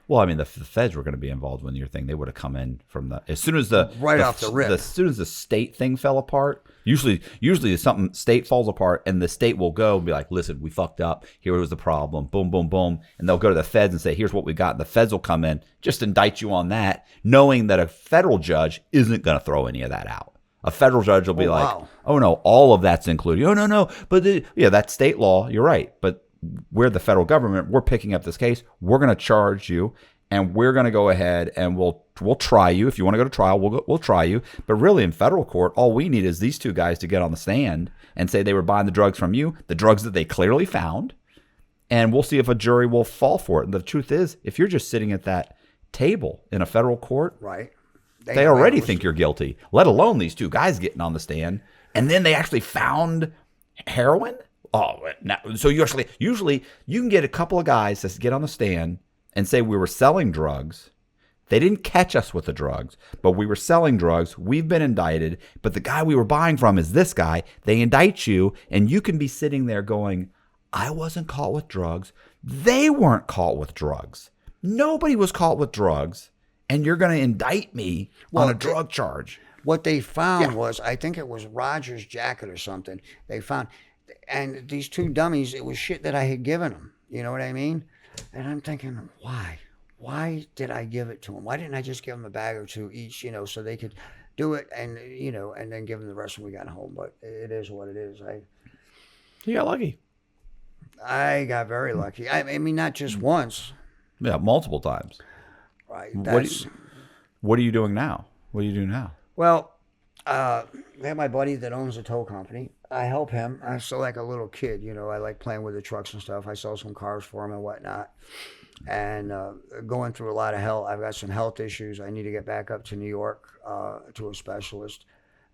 Well, I mean, the feds were going to be involved when your thing. They would have come in from as soon as off the rip. As soon as the state thing fell apart. Usually something state falls apart and the state will go and be like, listen, we fucked up. Here was the problem. Boom, boom, boom. And they'll go to the feds and say, here's what we got. And the feds will come in, just indict you on that, knowing that a federal judge isn't going to throw any of that out. A federal judge will be oh, no, all of that's included. Oh, no. But that's state law. You're right. But we're the federal government. We're picking up this case. We're going to charge you, and we're going to go ahead and we'll try you. If you want to go to trial, we'll try you. But really, in federal court, all we need is these two guys to get on the stand and say they were buying the drugs from you, the drugs that they clearly found, and we'll see if a jury will fall for it. And the truth is, if you're just sitting at that table in a federal court, right. They already think you're guilty, let alone these two guys getting on the stand. And then they actually found heroin? Oh, so usually you can get a couple of guys that get on the stand and say we were selling drugs. They didn't catch us with the drugs, but we were selling drugs. We've been indicted, but the guy we were buying from is this guy. They indict you, and you can be sitting there going, I wasn't caught with drugs. They weren't caught with drugs. Nobody was caught with drugs. And you're going to indict me on a drug charge. What they found was, I think it was Roger's jacket or something. They found, and these two dummies, it was shit that I had given them. You know what I mean? And I'm thinking, why? Why did I give it to them? Why didn't I just give them a bag or two each, so they could do it and, and then give them the rest when we got home. But it is what it is. You got lucky. I got very lucky. I mean, not just once. Yeah, multiple times. Right. What are you doing now? What do you do now? Well, I have my buddy that owns a tow company. I help him. I'm still like a little kid, I like playing with the trucks and stuff. I sell some cars for him and whatnot. And going through a lot of hell. I've got some health issues. I need to get back up to New York to a specialist.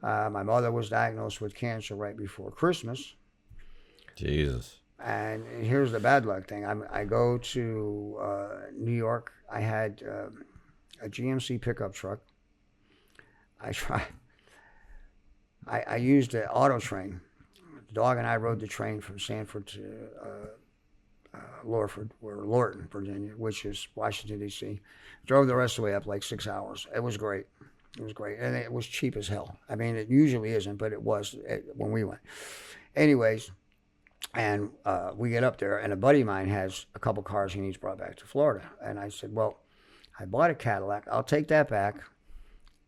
My mother was diagnosed with cancer right before Christmas. Jesus. And here's the bad luck thing. I go to New York. I had a GMC pickup truck. I used an auto train. The dog and I rode the train from Sanford to Lorton, Virginia, which is Washington, D.C. Drove the rest of the way up like 6 hours. It was great. And it was cheap as hell. I mean, it usually isn't, but it was when we went. Anyways. And we get up there, and a buddy of mine has a couple cars he needs brought back to Florida. And I said, well, I bought a Cadillac. I'll take that back.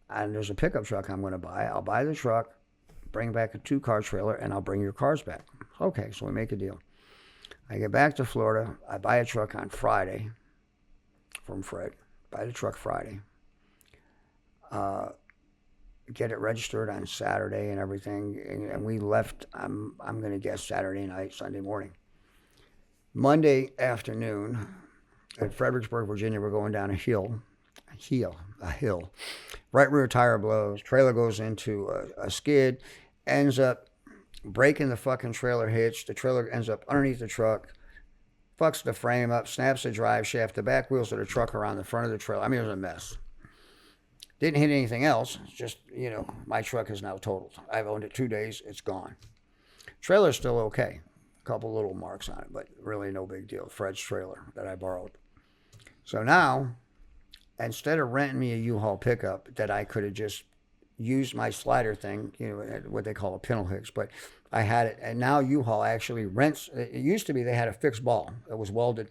And there's a pickup truck I'm going to buy. I'll buy the truck, bring back a 2-car trailer, and I'll bring your cars back. Okay, so we make a deal. I get back to Florida. I buy a truck on Friday from Fred. Buy the truck Friday. Get it registered on Saturday and everything. And we left, I'm going to guess Saturday night, Sunday morning. Monday afternoon at Fredericksburg, Virginia, we're going down a hill. Right rear tire blows. Trailer goes into a skid. Ends up breaking the fucking trailer hitch. The trailer ends up underneath the truck. Fucks the frame up. Snaps the drive shaft. The back wheels of the truck are on the front of the trailer. I mean, it was a mess. Didn't hit anything else. It's just, my truck is now totaled. I've owned it 2 days. It's gone. Trailer's still okay. A couple little marks on it, but really no big deal. Fred's trailer that I borrowed. So now, instead of renting me a U-Haul pickup that I could have just used my slider thing, what they call a pintle hitch, but I had it. And now U-Haul actually rents. It used to be they had a fixed ball that was welded.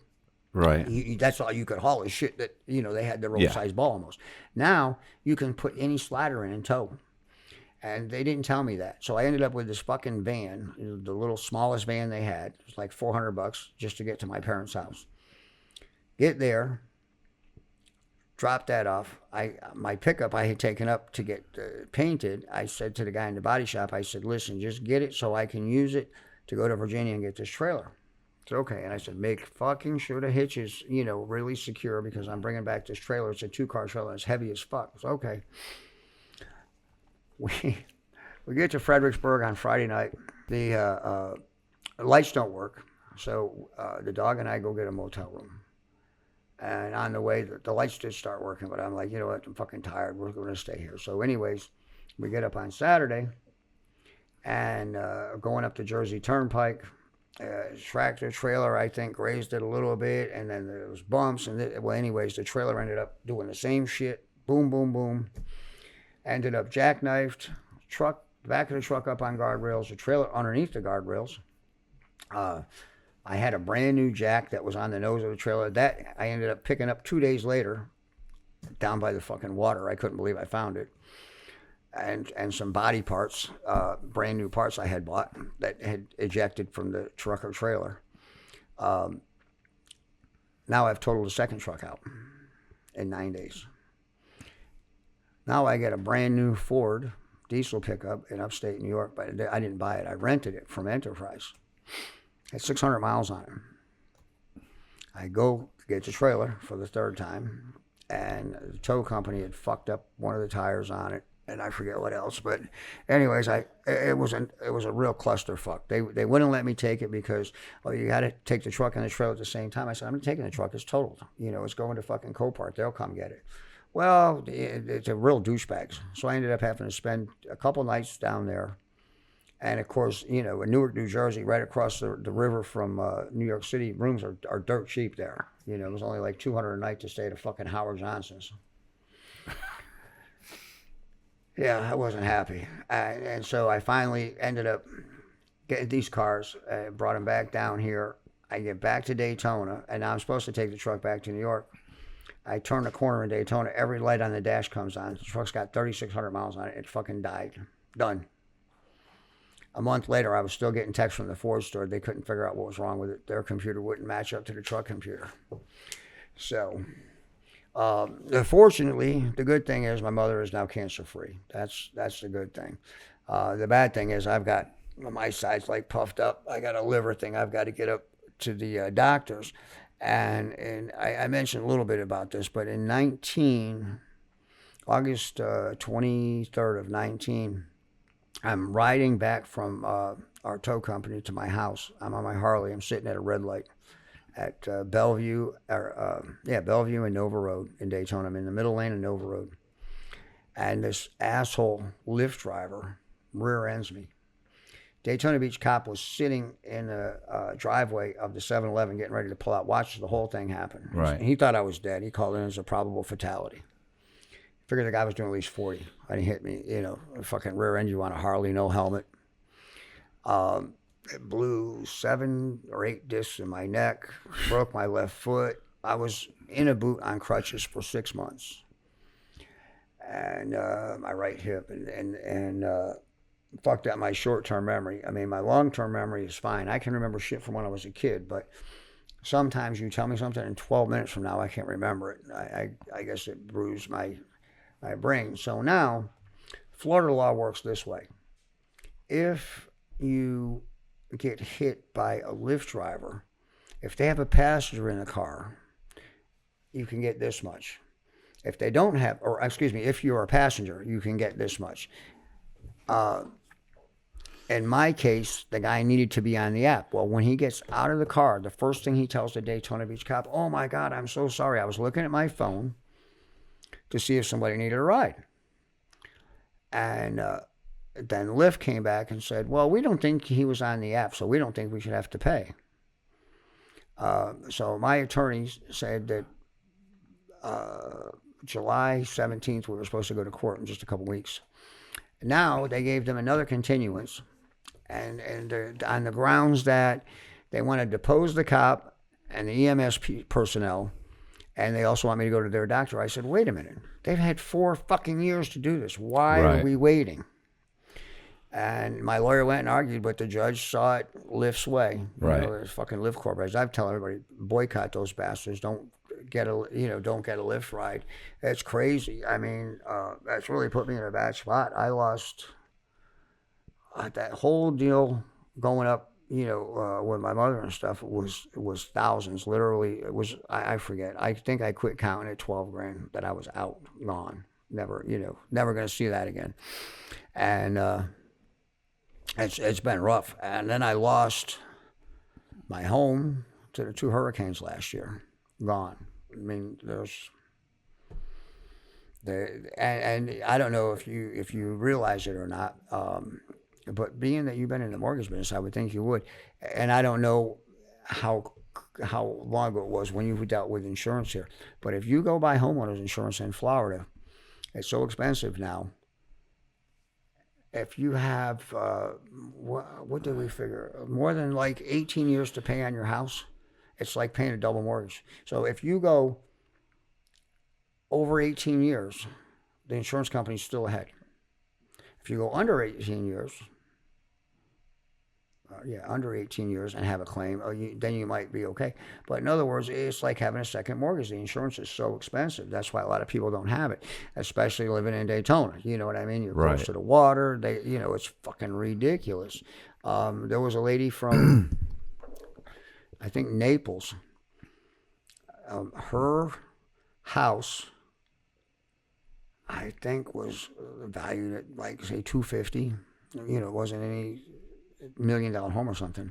Right. That's all you could haul is shit that, they had their own size ball almost. Now you can put any slider in tow. And they didn't tell me that. So I ended up with this fucking van, the little smallest van they had. It was like $400 just to get to my parents' house. Get there, drop that off. My pickup I had taken up to get painted. I said to the guy in the body shop, I said, listen, just get it so I can use it to go to Virginia and get this trailer. It's okay. And I said, make fucking sure the hitch is, really secure because I'm bringing back this trailer. It's a 2-car trailer. It's heavy as fuck. It's okay. We get to Fredericksburg on Friday night. The lights don't work. So the dog and I go get a motel room. And on the way, the lights did start working. But I'm like, you know what? I'm fucking tired. We're going to stay here. So anyways, we get up on Saturday and going up the Jersey Turnpike. Tractor trailer, I think, grazed it a little bit, and then there was bumps. And anyways, the trailer ended up doing the same shit. Boom, boom, boom. Ended up jackknifed. Back of the truck up on guardrails. The trailer underneath the guardrails. I had a brand new jack that was on the nose of the trailer. That I ended up picking up 2 days later, down by the fucking water. I couldn't believe I found it. And some body parts, brand new parts I had bought that had ejected from the truck or trailer. Now I've totaled the second truck out in 9 days. Now I get a brand new Ford diesel pickup in upstate New York, but I didn't buy it. I rented it from Enterprise. It had 600 miles on it. I go get the trailer for the third time, and the tow company had fucked up one of the tires on it. And I forget what else, but anyways, it was a real clusterfuck. They wouldn't let me take it because you got to take the truck and the trailer at the same time. I said, I'm not taking the truck. It's totaled. It's going to fucking Copart. They'll come get it. Well, it's a real douchebags. So I ended up having to spend a couple nights down there, and of course, in Newark, New Jersey, right across the river from New York City, rooms are dirt cheap there. It was only like $200 a night to stay at a fucking Howard Johnson's. Yeah, I wasn't happy. And so I finally ended up getting these cars, brought them back down here. I get back to Daytona, and now I'm supposed to take the truck back to New York. I turn the corner in Daytona. Every light on the dash comes on. The truck's got 3,600 miles on it. It fucking died. Done. A month later, I was still getting texts from the Ford store. They couldn't figure out what was wrong with it. Their computer wouldn't match up to the truck computer. So... fortunately, the good thing is my mother is now cancer-free. That's the good thing. The bad thing is I've got my side's like puffed up. I got a liver thing. I've got to get up to the doctors. And I mentioned a little bit about this, but in August 23rd of 19, I'm riding back from our tow company to my house. I'm on my Harley. I'm sitting at a red light at Bellevue and Nova Road in Daytona. I'm in the middle lane of Nova Road. And this asshole Lyft driver rear ends me. Daytona Beach cop was sitting in the driveway of the 7-Eleven getting ready to pull out, watched the whole thing happen. Right. He thought I was dead. He called it as a probable fatality. Figured the guy was doing at least 40. And he hit me, fucking rear end you on a Harley, no helmet. It blew 7 or 8 discs in my neck, broke my left foot. I was in a boot on crutches for 6 months. And my right hip. And fucked up my short-term memory. I mean, my long-term memory is fine. I can remember shit from when I was a kid, but sometimes you tell me something in 12 minutes from now, I can't remember it. I guess it bruised my brain. So now, Florida law works this way. If you get hit by a Lyft driver, if they have a passenger in the car, you can get this much. If they don't have, or excuse me, if you're a passenger, you can get this much. In my case, the guy needed to be on the app. Well, when he gets out of the car, the first thing he tells the Daytona Beach cop, oh my God, I'm so sorry. I was looking at my phone to see if somebody needed a ride. And then Lyft came back and said, well, we don't think he was on the app, so we don't think we should have to pay. So my attorneys said that July 17th, we were supposed to go to court in just a couple weeks. Now they gave them another continuance, and on the grounds that they want to depose the cop and the EMS personnel, and they also want me to go to their doctor. I said, wait a minute. They've had 4 fucking years to do this. Why are we waiting? And my lawyer went and argued, but the judge saw it Lyft's way. Right. You know, there's fucking Lyft corporations. I've told everybody, boycott those bastards. Don't get a Lyft ride. It's crazy. I mean, that's really put me in a bad spot. I lost that whole deal going up, with my mother and stuff. It was thousands. Literally, it was, I forget. I think I quit counting at 12 grand that I was out, gone. Never going to see that again. And it's been rough. And then I lost my home to the 2 hurricanes last year. Gone. I mean, and I don't know if you realize it or not, but being that you've been in the mortgage business, I would think you would. And I don't know how long ago it was when you dealt with insurance here, but if you go buy homeowners insurance in Florida, it's so expensive now. If you have what did we figure, more than like 18 years to pay on your house, it's like paying a double mortgage. So if you go over 18 years, the insurance company's still ahead. If you go under 18 years, under 18 years and have a claim, then you might be okay. But in other words, it's like having a second mortgage. The insurance is so expensive. That's why a lot of people don't have it, especially living in Daytona. You know what I mean? You're close to the water. It's fucking ridiculous. There was a lady from I think Naples, her house, I think, was valued at like say $250. It wasn't any $1 million home or something,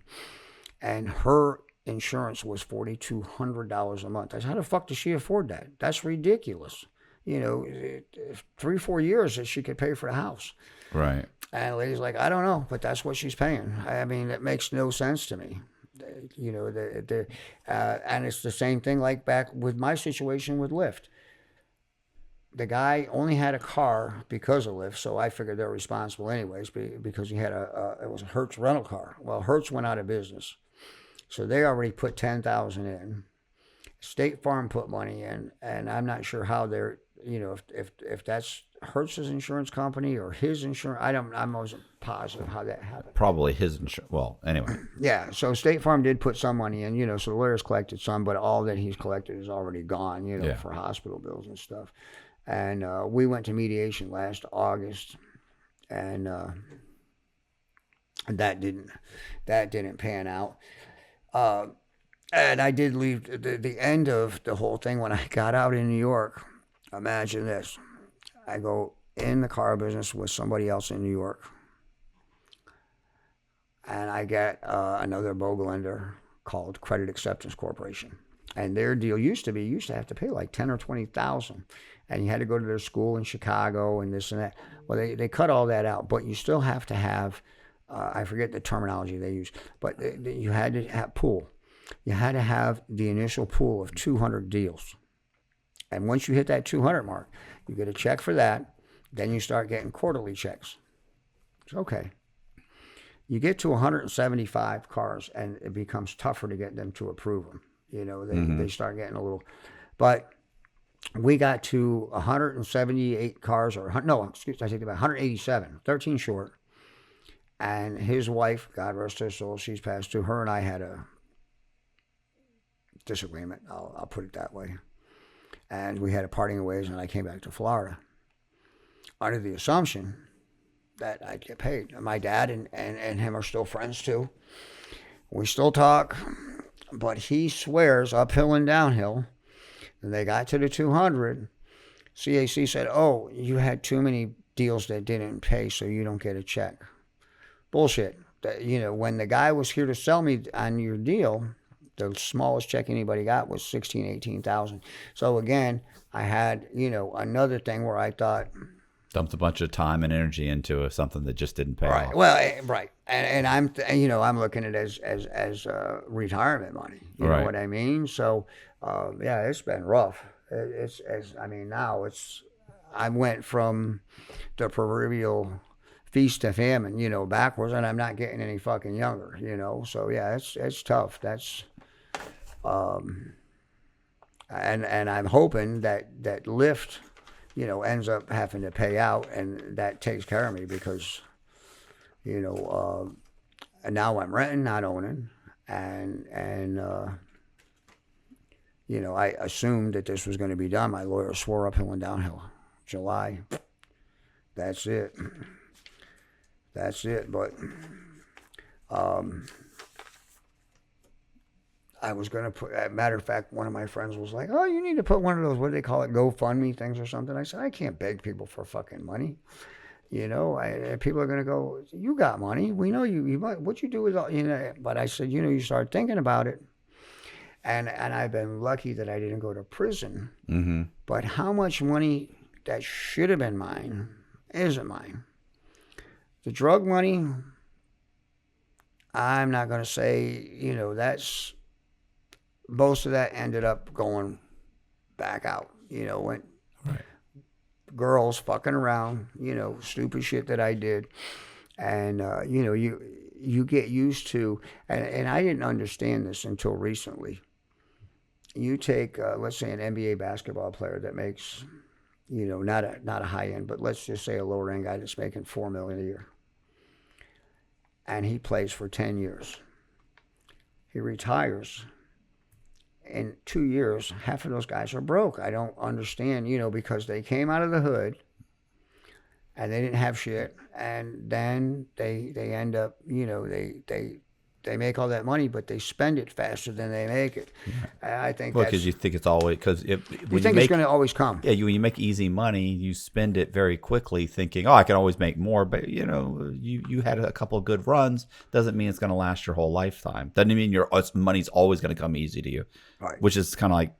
and her insurance was $4,200 a month. I said, how the fuck does she afford that? That's ridiculous. 3-4 years that she could pay for the house. Right. And the lady's like, I don't know, but that's what she's paying. I mean, it makes no sense to me. And it's the same thing like back with my situation with Lyft. The guy only had a car because of Lyft, so I figured they're responsible anyways because he had it was a Hertz rental car. Well, Hertz went out of business, so they already put $10,000 in. State Farm put money in, and I'm not sure how they're, if that's Hertz's insurance company or his insurance. I wasn't positive how that happened. Probably his insurance. Well, anyway. Yeah, so State Farm did put some money in, so the lawyers collected some, but all that he's collected is already gone, for hospital bills and stuff. And we went to mediation last August, and that didn't pan out. And I did leave the end of the whole thing when I got out in New York. Imagine this. I go in the car business with somebody else in New York, and I get another bogle lender called Credit Acceptance Corporation. And their deal used to have to pay like $10,000 or $20,000, and you had to go to their school in Chicago and this and that. Well, they cut all that out, but you still have to have, I forget the terminology they use, but you had to have pool. You had to have the initial pool of 200 deals. And once you hit that 200 mark, you get a check for that. Then you start getting quarterly checks. It's okay. You get to 175 cars, and it becomes tougher to get them to approve them. They start getting a little, but we got to 178 cars, I take it back, 187, 13 short. And his wife, God rest her soul, she's passed too. Her and I had a disagreement. I'll put it that way. And we had a parting of ways, and I came back to Florida under the assumption that I'd get paid. My dad and him are still friends too. We still talk, but he swears uphill and downhill. And they got to the 200. CAC said, "Oh, you had too many deals that didn't pay, so you don't get a check." Bullshit. When the guy was here to sell me on your deal, the smallest check anybody got was 16, 18,000. So again, I had, another thing where I thought, dumped a bunch of time and energy into something that just didn't pay right. off. Well, right. And I'm, I'm looking at it as retirement money. You know what I mean? So, yeah, it's been rough. I went from the proverbial feast to famine, backwards, and I'm not getting any fucking younger, So yeah, it's tough. That's, and I'm hoping that Lyft, ends up having to pay out, and that takes care of me because, and now I'm renting, not owning, and I assumed that this was going to be done. My lawyer swore uphill and downhill. July. That's it. But I was going to put, as a matter of fact, one of my friends was like, "Oh, you need to put one of those, what do they call it, GoFundMe things or something." I said, "I can't beg people for fucking money. People are going to go, you got money. We know you what you do is all, But I said, you start thinking about it. And I've been lucky that I didn't go to prison. Mm-hmm. But how much money that should have been mine isn't mine. The drug money, I'm not going to say, that's, most of that ended up going back out, when girls fucking around, stupid shit that I did. And, you get used to, and I didn't understand this until recently. You take, let's say, an NBA basketball player that makes, not a high end, but let's just say a lower end guy that's making $4 million a year, and he plays for 10 years. He retires. In 2 years, half of those guys are broke. I don't understand, because they came out of the hood and they didn't have shit, and then they end up, they make all that money, but they spend it faster than they make it. Yeah. I think because you think it's always, because you think it's going to always come. Yeah, when you make easy money, you spend it very quickly, thinking, "Oh, I can always make more." But you had a couple of good runs. Doesn't mean it's going to last your whole lifetime. Doesn't mean your money's always going to come easy to you. Right. Which is kind of like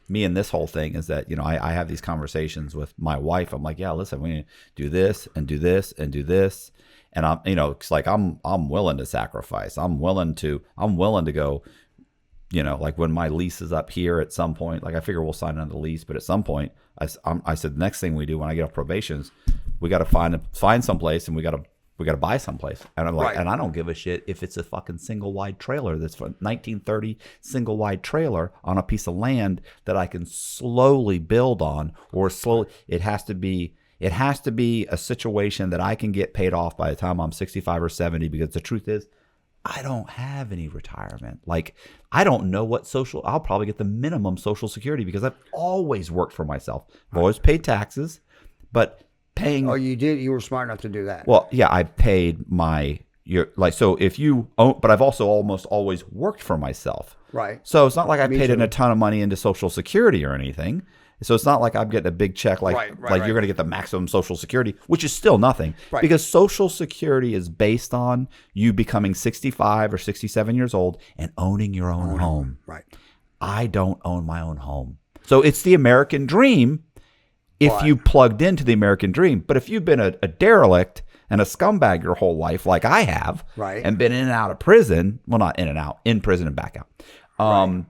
me and this whole thing is that I have these conversations with my wife. I'm like, "Yeah, listen, we need to do this and do this and do this." And I'm, it's like I'm willing to sacrifice. I'm willing to go, like when my lease is up here at some point. Like I figure we'll sign another lease, but at some point, I said the next thing we do when I get off probation is we got to find someplace, and we got to buy someplace. And I'm like, and I don't give a shit if it's a fucking single wide trailer that's for 1930 single wide trailer on a piece of land that I can slowly build on, or slowly. It has to be a situation that I can get paid off by the time I'm 65 or 70, because the truth is, I don't have any retirement. Like, I don't know I'll probably get the minimum Social Security because I've always worked for myself. I've always paid taxes, but paying. Oh, you did? You were smart enough to do that. Well, yeah, I paid so if you own, but I've also almost always worked for myself. Right. So it's not like I paid in a ton of money into Social Security or anything. So it's not like I'm getting a big check like you're going to get the maximum Social Security, which is still nothing. Right. Because Social Security is based on you becoming 65 or 67 years old and owning your own home. Right. I don't own my own home. So it's the American dream if you plugged into the American dream. But if you've been a derelict and a scumbag your whole life like I have, and been in and out of prison, well, not in and out, in prison and back out. And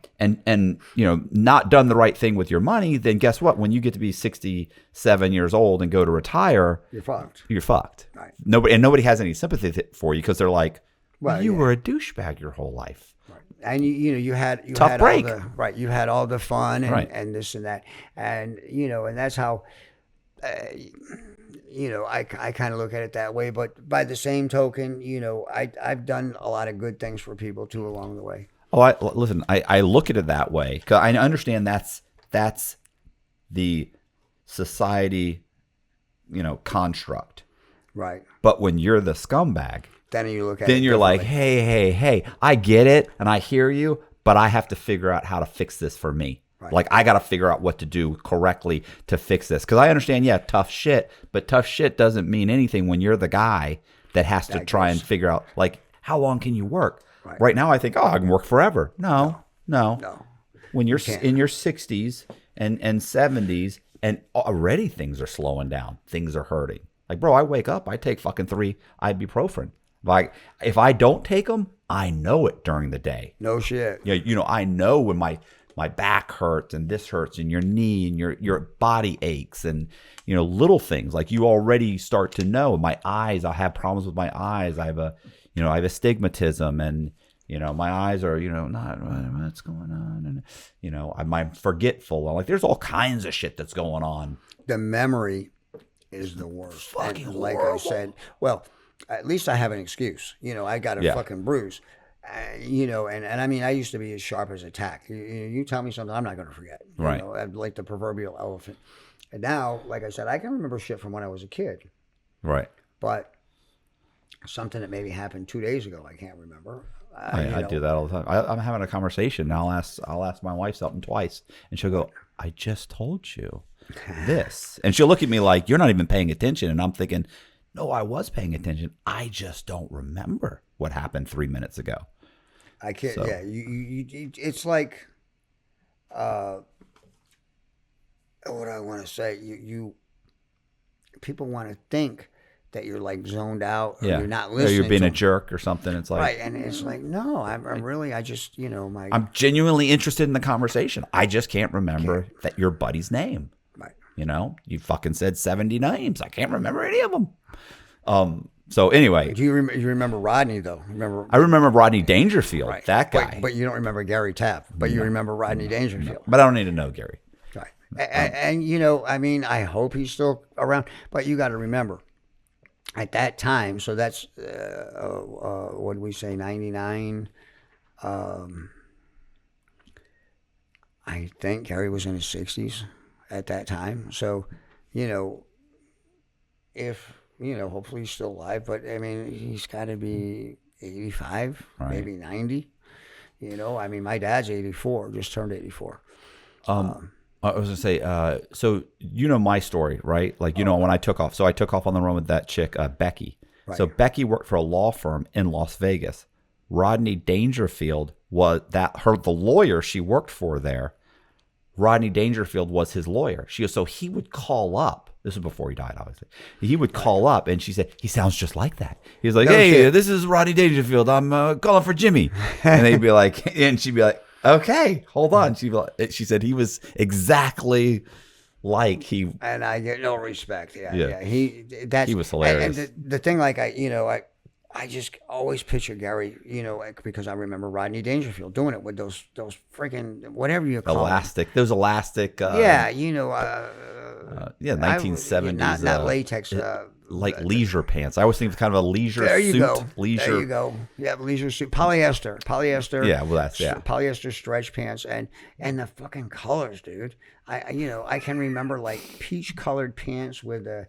not done the right thing with your money, then guess what? When you get to be 67 years old and go to retire, you're fucked. Right. Nobody has any sympathy for you because they're like, well, you were a douchebag your whole life. Right. And you had tough break. You had all the fun and this and that. And and that's how I kind of look at it that way. But by the same token, I've done a lot of good things for people too along the way. Oh, listen, I look at it that way because I understand that's the society, construct. Right. But when you're the scumbag, Then you look at then it you're like, differently. hey, I get it and I hear you, but I have to figure out how to fix this for me. Right. Like I got to figure out what to do correctly to fix this. Because I understand, tough shit, but tough shit doesn't mean anything when you're the guy that has to try and figure out, like, how long can you work? Right now, I think, I can work forever. No. When you're in your 60s and 70s, and already things are slowing down, things are hurting. Like, bro, I wake up, I take fucking 3 ibuprofen. Like, if I don't take them, I know it during the day. No shit. Yeah, I know when my back hurts and this hurts and your knee and your body aches and little things like you already start to know. My eyes, I have problems with my eyes. I have astigmatism and my eyes are not what's going on and I'm forgetful. I'm like, there's all kinds of shit that's going on. The memory is the worst. Fucking and like horrible. I said, well, at least I have an excuse. I got a fucking bruise. And I mean, I used to be as sharp as a tack. You tell me something, I'm not going to forget. Right. I'm like the proverbial elephant. And now, like I said, I can remember shit from when I was a kid. Right. But something that maybe happened 2 days ago, I can't remember. I do that all the time. I'm having a conversation and I'll ask my wife something twice and she'll go, I just told you this. And she'll look at me like, you're not even paying attention. And I'm thinking, no, I was paying attention. I just don't remember what happened 3 minutes ago. I can't. So. Yeah, it's like, what do I want to say? People want to think that you're like zoned out, or you're not listening. Or you're being to a jerk or something. It's like, right, and it's like, no, I'm really, I just, I'm genuinely interested in the conversation. I just can't remember that your buddy's name. Right. You fucking said 70 names. I can't remember any of them. So anyway, Do you remember Rodney though? I remember Rodney Dangerfield, Right. that guy. But you don't remember Gary Tapp. But you remember Rodney Dangerfield. But I don't need to know Gary. Right. And I mean, I hope he's still around. But you got to remember, at that time, so that's what did we say, 99? I think Gary was in his 60s at that time. So, if hopefully he's still alive, but I mean, he's got to be 85, Right. maybe 90. I mean, my dad's 84, just turned 84. I was gonna say, so my story, right? Like, when I took off. So I took off on the run with that chick, Becky. Right. So Becky worked for a law firm in Las Vegas. Rodney Dangerfield was the lawyer she worked for there. Rodney Dangerfield was his lawyer. She goes, so he would call up. This was before he died, obviously. He would call up, and she said, he sounds just like that. He was like, No hey, shit. this is Rodney Dangerfield. I'm calling for Jimmy. And they'd be like, and she'd be like, okay, hold on. She said he was exactly like he. And I get no respect. Yeah. Yeah. He was hilarious. And the thing, like, I just always picture Gary, because I remember Rodney Dangerfield doing it with those freaking, whatever you call Those elastic. Yeah, 1970s. Not latex. Like leisure pants. I always think it's kind of a leisure There you suit. go. Leisure. There you go. Yeah, leisure suit. Polyester. Yeah, well, that's, yeah. Polyester stretch pants and the fucking colors, dude. I can remember like peach colored pants with a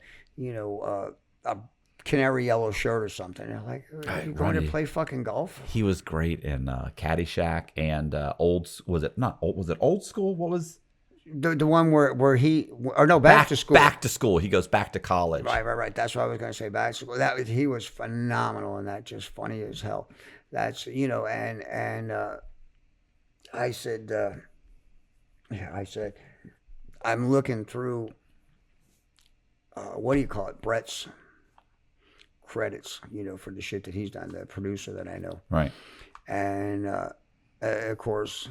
canary yellow shirt or something. And I'm like, are you going to play fucking golf? He was great in Caddyshack and was it Old School? What was the one where he, or no, back to school. Back to school. He goes back to college. Right. That's what I was going to say. Back to school. He was phenomenal in that, just funny as hell. That's, and I said, I'm looking through, what do you call it? Brett's credits, for the shit that he's done, the producer that I know. Right. And, of course,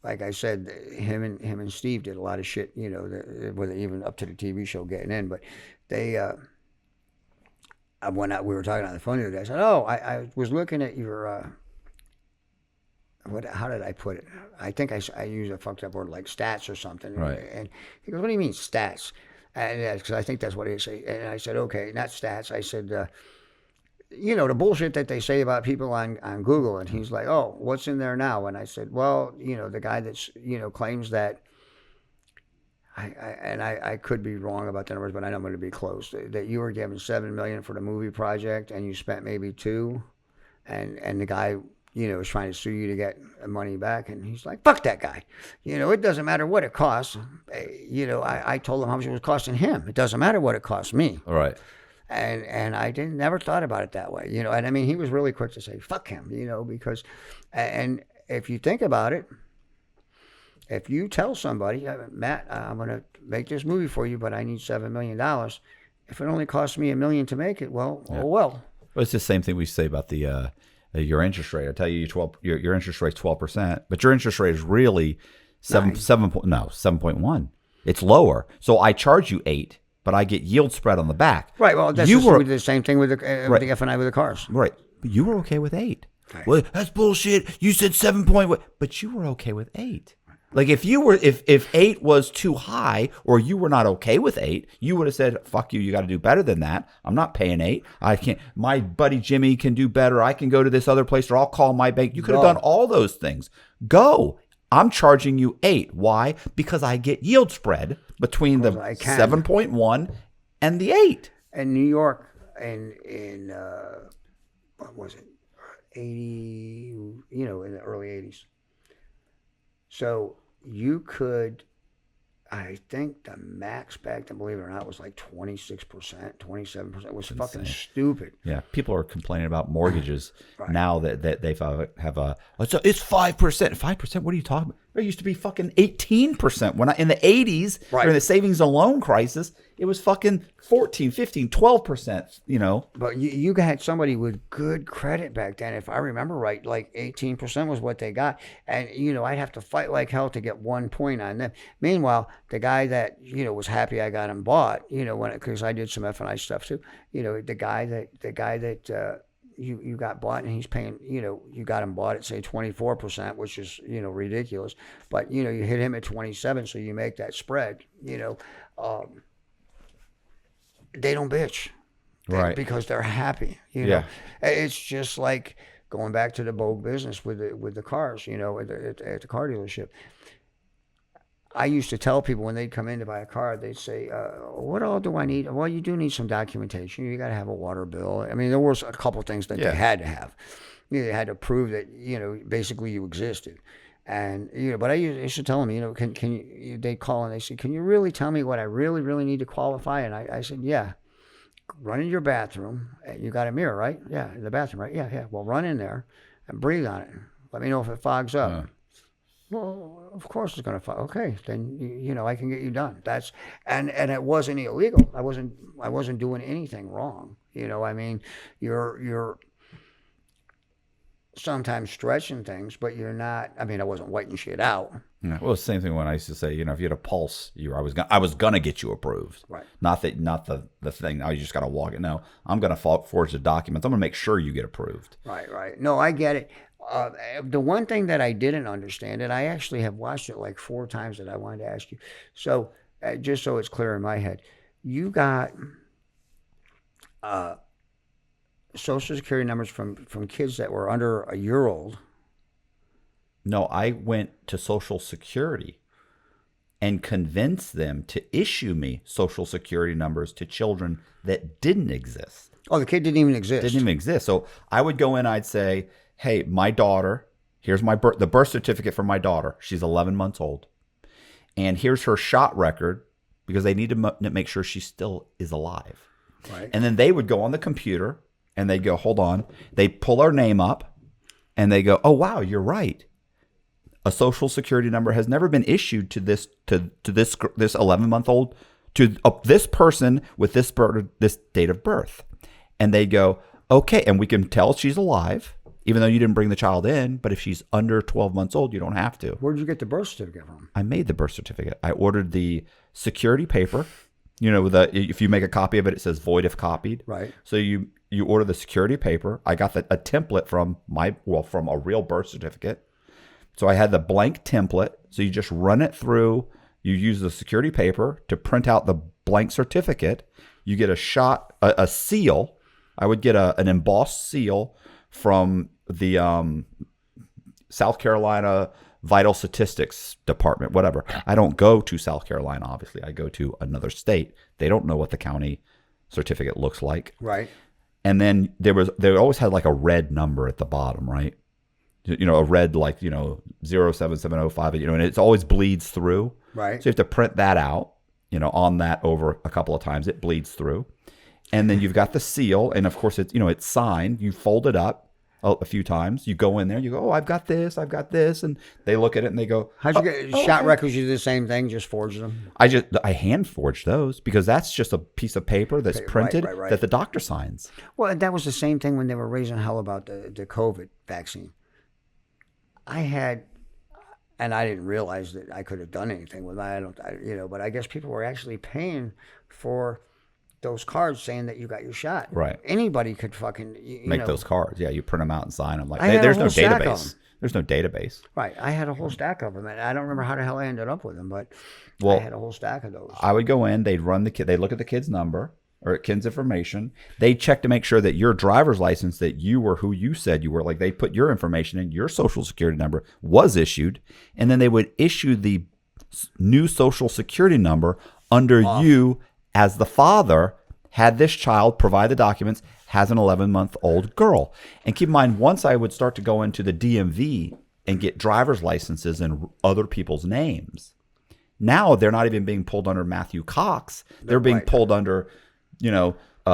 like I said, him and Steve did a lot of shit, with even up to the TV show Getting In. But they, when we were talking on the phone the other day, I said, "Oh, I was looking at your, how did I put it? I think I used a fucked up word like stats or something." Right. And he goes, "What do you mean stats?" And because I think that's what it is. And I said, okay, not stats. I said, the bullshit that they say about people on Google. And he's like, oh, what's in there now? And I said, well, the guy that's, claims that, I could be wrong about the numbers, but I know I'm going to be close, that you were given $7 million for the movie project and you spent maybe 2, and the guy, is trying to sue you to get money back. And he's like, fuck that guy. It doesn't matter what it costs. I told him how much it was costing him. It doesn't matter what it costs me. All right. And I never thought about it that way, and I mean, he was really quick to say, fuck him, because, and if you think about it, if you tell somebody, Matt, I'm going to make this movie for you, but I need $7 million. If it only costs me $1 million to make it, well, yeah. oh well. Well, it's the same thing we say about the your interest rate. I tell you, your interest rate's 12%, but your interest rate is really 7.1. It's lower. So I charge you 8, but I get yield spread on the back. Right. Well, that's the same thing with right. the F&I with the cars. Right. But you were okay with 8. Right. Well, that's bullshit. You said 7. But you were okay with 8. Like if 8 was too high, or you were not okay with 8, you would have said, fuck you, you got to do better than that. I'm not paying 8. I can't, my buddy Jimmy can do better. I can go to this other place, or I'll call my bank. You could have done all those things. Go. I'm charging you 8. Why? Because I get yield spread between the 7.1 and the 8. In New York, in what was it, 80, in the early 80s. So you could, I think the max back then, believe it or not, was like 26%, 27%. It was fucking stupid. Yeah, people are complaining about mortgages right. now that they have it's 5%. 5%? What are you talking about? It used to be fucking 18%. When in the 80s, right. during the savings and loan crisis, it was fucking 14, 15, 12%, But you had somebody with good credit back then, if I remember right, like 18% was what they got. And, I'd have to fight like hell to get 1 point on them. Meanwhile, the guy that, was happy I got him bought, because I did some F&I stuff too, the guy that you got bought and he's paying, you got him bought at say 24%, which is, ridiculous. But, you hit him at 27, so you make that spread, they don't bitch, right? Because they're happy. Yeah. It's just like going back to the Vogue business with the cars. At the car dealership, I used to tell people when they'd come in to buy a car, they'd say, "What all do I need?" Well, you do need some documentation. You got to have a water bill. I mean, there was a couple things that they had to have. They had to prove that basically you existed. And but I used to tell them, can you? They call and they say, "Can you really tell me what I really, really need to qualify?" And I said, "Yeah, run in your bathroom. You got a mirror, right? Yeah, in the bathroom, right? Yeah. Well, run in there and breathe on it. Let me know if it fogs up." Well, of course it's going to fog. Okay, then I can get you done. That's and it wasn't illegal. I wasn't doing anything wrong. I mean, you're sometimes stretching things, but you're not. I mean, I wasn't whiting shit out. Yeah. Well, it's the same thing when I used to say, if you had a pulse, I was gonna get you approved. Right. Not the thing. Oh, you just gotta walk it. No, I'm gonna forge the documents. I'm gonna make sure you get approved. Right. No, I get it. The one thing that I didn't understand, and I actually have watched it like 4 times, that I wanted to ask you. So, just so it's clear in my head, you got Social Security numbers from kids that were under a year old. No, I went to Social Security and convinced them to issue me Social Security numbers to children that didn't exist. Oh, the kid didn't even exist. So I would go in, I'd say, "Hey, my daughter, here's the birth certificate for my daughter. She's 11 months old. And here's her shot record," because they need to make sure she still is alive. Right. And then they would go on the computer and they'd go, "Hold on." They pull her name up and they go, "Oh, wow, you're right. A Social Security number has never been issued to this 11-month-old, to this person with this date of birth." And they go, "Okay, and we can tell she's alive, even though you didn't bring the child in, but if she's under 12 months old, you don't have to." Where did you get the birth certificate from? I made the birth certificate. I ordered the security paper. If you make a copy of it, it says void if copied. Right. So you order the security paper. I got a template from a real birth certificate. So I had the blank template. So you just run it through. You use the security paper to print out the blank certificate. You get a seal. I would get an embossed seal from the South Carolina Vital Statistics Department, whatever. I don't go to South Carolina, obviously. I go to another state. They don't know what the county certificate looks like. Right. And then they always had like a red number at the bottom, right? A red, like, 077058, and it always bleeds through. Right. So you have to print that out, on that over a couple of times. It bleeds through. And then you've got the seal. And of course, it's signed. You fold it up a few times. You go in there, you go, oh, I've got this. And they look at it and they go, how'd you get shot records? You do the same thing, just forge them? I hand forged those because that's just a piece of paper that's printed right. that the doctor signs. Well, that was the same thing when they were raising hell about the COVID vaccine. And I didn't realize that I could have done anything with that. But I guess people were actually paying for those cards saying that you got your shot. Right. Anybody could fucking make those cards. Yeah, you print them out and sign them. Like I had there's a no whole stack of database. them. There's no database. Right. I had a whole stack of them, and I don't remember how the hell I ended up with them, but Well, I had a whole stack of those. I would go in. They'd run the kid. They look at the kid's number or kid's information. They check to make sure that your driver's license, that you were who you said you were. Like they put your information in, your social security number was issued, and then they would issue the new social security number under you as the father. Had this child provide the documents, has an 11-month-old girl. And keep in mind, once I would start to go into the DMV and get driver's licenses in other people's names, now they're not even being pulled under Matthew Cox. They're being pulled under,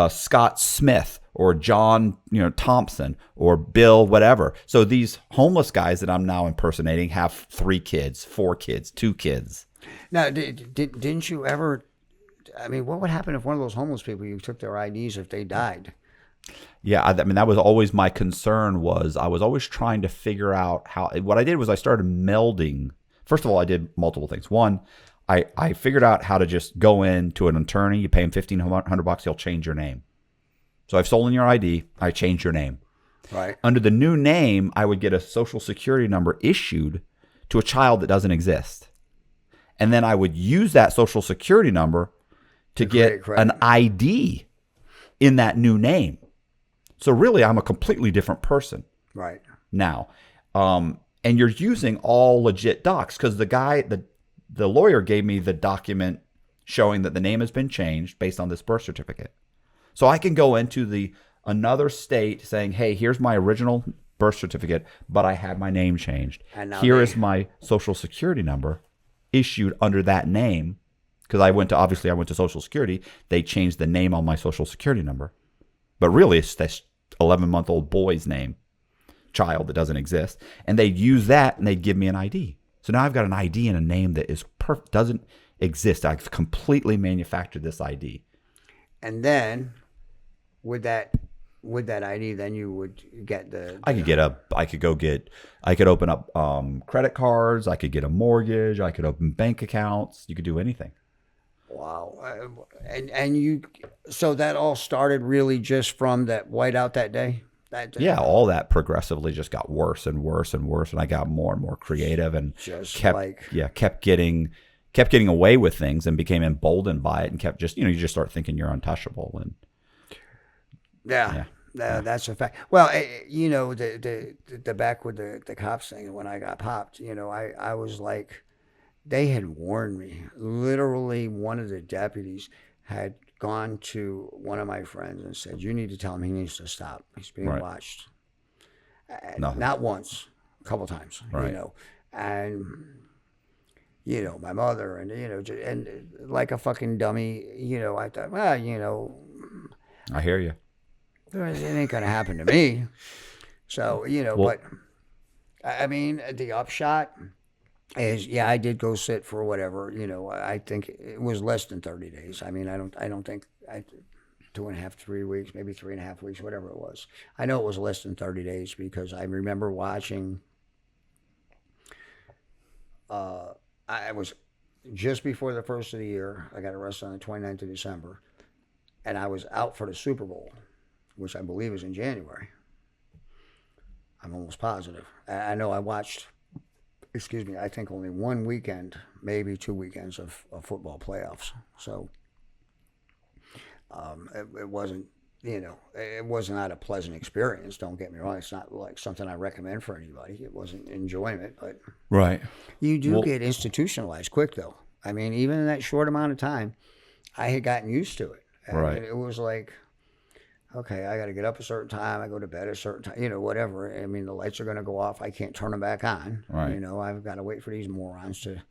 Scott Smith or John, Thompson or Bill, whatever. So these homeless guys that I'm now impersonating have 3 kids, 4 kids, 2 kids. Now, didn't you ever... I mean, what would happen if one of those homeless people, you took their IDs if they died? Yeah, I mean, that was always my concern. I was always trying to figure out how. What I did was I started melding. First of all, I did multiple things. One, I figured out how to just go in to an attorney. You pay him $1,500, he'll change your name. So I've stolen your ID. I changed your name. Right. Under the new name, I would get a social security number issued to a child that doesn't exist, and then I would use that social security number to get an ID in that new name. So really, I'm a completely different person right now. And you're using all legit docs because the lawyer gave me the document showing that the name has been changed based on this birth certificate. So I can go into another state saying, hey, here's my original birth certificate, but I had my name changed. And here is my social security number issued under that name. Because I went to Social Security. They changed the name on my Social Security number. But really, it's this 11-month-old boy's name, child that doesn't exist. And they'd use that, and they'd give me an ID. So now I've got an ID and a name that doesn't exist. I've completely manufactured this ID. And then, with that ID, then you would get I could open up credit cards. I could get a mortgage. I could open bank accounts. You could do anything. Wow. So that all started really just from that whiteout that day? Yeah, all that progressively just got worse and worse and worse, and I got more and more creative and kept getting away with things and became emboldened by it and kept you just start thinking you're untouchable. And that's a fact. Well, the back with the cops thing, when I got popped, I was like, they had warned me. Literally, one of the deputies had gone to one of my friends and said, you need to tell him he needs to stop. He's being watched. Not once, a couple times, and, my mother and, and like a fucking dummy, I thought, well, I hear you. It ain't going to happen to me. So, but I mean, the upshot is, I did go sit for whatever, I think it was less than 30 days. I mean, I don't think 2.5, 3 weeks, maybe 3.5 weeks, whatever it was. I know it was less than 30 days because I remember watching, I was just before the first of the year. I got arrested on the 29th of December, and I was out for the Super Bowl, which I believe is in January. I'm almost positive. I know I watched, I think only one weekend, maybe 2 weekends of football playoffs. So It wasn't, it was not a pleasant experience. Don't get me wrong. It's not like something I recommend for anybody. It wasn't enjoyment, but Right. you do Well, get institutionalized quick, though. I mean, even in that short amount of time, I had gotten used to it. And Right. it was like, okay, I got to get up a certain time. I go to bed a certain time, whatever. I mean, the lights are going to go off. I can't turn them back on. Right. I've got to wait for these morons to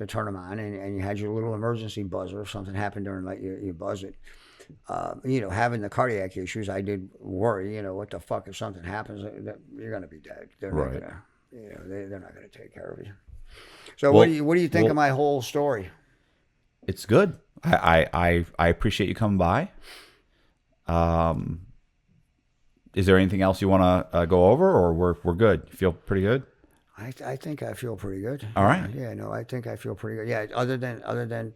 turn them on. And you had your little emergency buzzer. If something happened during the night, you buzz it. Having the cardiac issues, I did worry, what the fuck if something happens, you're going to be dead. They're not Right. going to, they're not going to take care of you. So Well, what do you think of my whole story? it's good. I appreciate you coming by. Is there anything else you want to go over, or we're good? You feel pretty good? I think I feel pretty good. All right. Yeah, no, I think I feel pretty good. Yeah, other than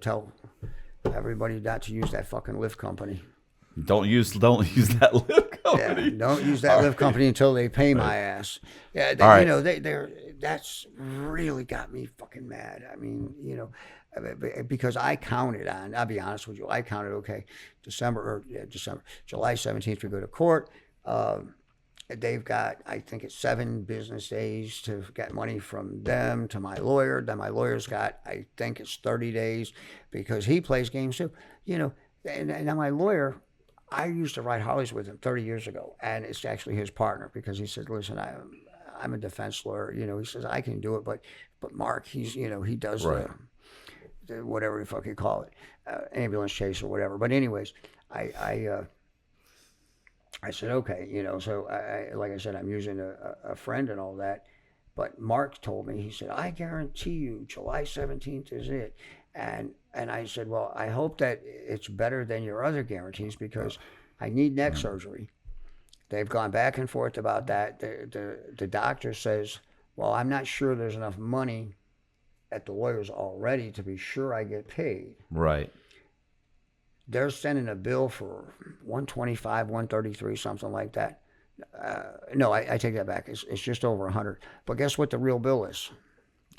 tell everybody not to use that fucking lift company. Don't use that lift company. Yeah, don't use that lift company until they pay my ass. Yeah, All right. That's really got me fucking mad. I mean, because I counted on, I'll be honest with you, I counted, okay, July 17th we go to court. They've got, I think it's 7 business days to get money from them to my lawyer. Then my lawyer's got, I think it's 30 days because he plays games too. And now my lawyer, I used to ride Harleys with him 30 years ago, and it's actually his partner because he said, listen, I'm a defense lawyer. He says, I can do it, but Mark, he's, he does Right. the whatever the fuck you call it, ambulance chase or whatever. But anyways, I said, okay, so like I said, I'm using a friend and all that. But Mark told me, he said, I guarantee you July 17th is it. And I said, well, I hope that it's better than your other guarantees because I need neck surgery. They've gone back and forth about that. The doctor says, well, I'm not sure there's enough money at the lawyers already to be sure I get paid. Right. They're sending a bill for 125, 133, something like that. No, I take that back. It's just over 100. But guess what the real bill is?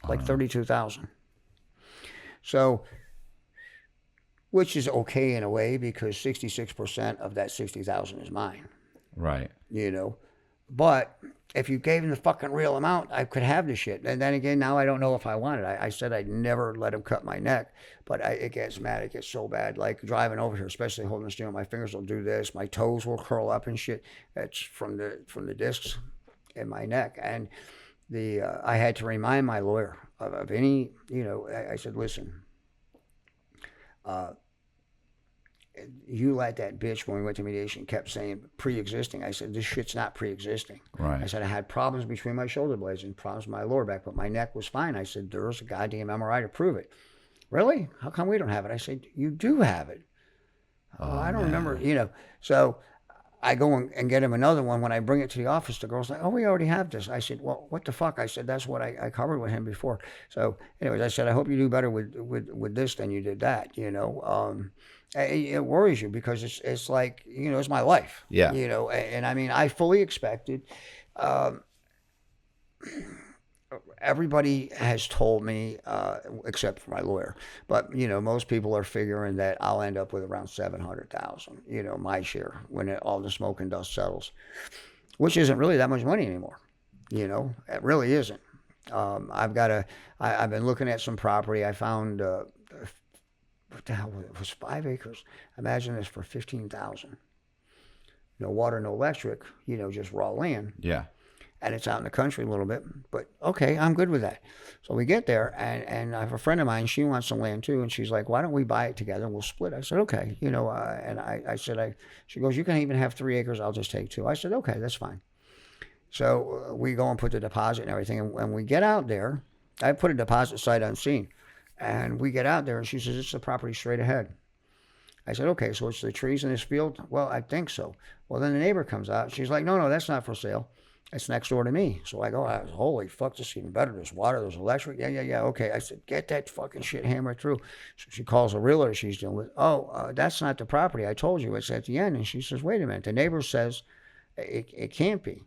Like 32,000. So, which is okay in a way because 66% of that 60,000 is mine. Right. But if you gave him the fucking real amount, I could have the shit. And then again, now I don't know if I want it. I said I'd never let him cut my neck, but it gets mad. It gets so bad. Like driving over here, especially holding the steering, my fingers will do this. My toes will curl up and shit. That's from the discs in my neck. And I had to remind my lawyer of any, I said, listen, you let that bitch, when we went to mediation, kept saying pre-existing. I said, this shit's not pre-existing. Right. I said, I had problems between my shoulder blades and problems with my lower back, but my neck was fine. I said, there's a goddamn MRI to prove it. Really? How come we don't have it? I said, you do have it. Oh, I don't remember, So I go and get him another one. When I bring it to the office, the girl's like, oh, we already have this. I said, well, what the fuck? I said, that's what I covered with him before. So anyways, I said, I hope you do better with this than you did that, It worries you because it's like, it's my life. Yeah. And I mean, I fully expected. Everybody has told me, except for my lawyer, but most people are figuring that I'll end up with around 700,000. My share when all the smoke and dust settles, which isn't really that much money anymore. It really isn't. I've been looking at some property. I found. What the hell was it? It was 5 acres. Imagine this for 15,000. No water, no electric. Just raw land. Yeah. And it's out in the country a little bit, but okay, I'm good with that. So we get there, and I have a friend of mine. She wants some land too, and she's like, "Why don't we buy it together and we'll split?" I said, "Okay." And I said, she goes, "You can even have 3 acres. I'll just take 2." I said, "Okay, that's fine." So we go and put the deposit and everything, and when we get out there, I put a deposit sight unseen. And we get out there, and she says, it's the property straight ahead. I said, okay, so it's the trees in this field? Well, I think so. Well, then the neighbor comes out. She's like, no, that's not for sale. It's next door to me. So I go, holy fuck, this is even better. There's water, there's electric. Yeah, okay. I said, get that fucking shit hammered through. So she calls a realtor she's dealing with. That's not the property. I told you it's at the end. And she says, wait a minute. The neighbor says it can't be.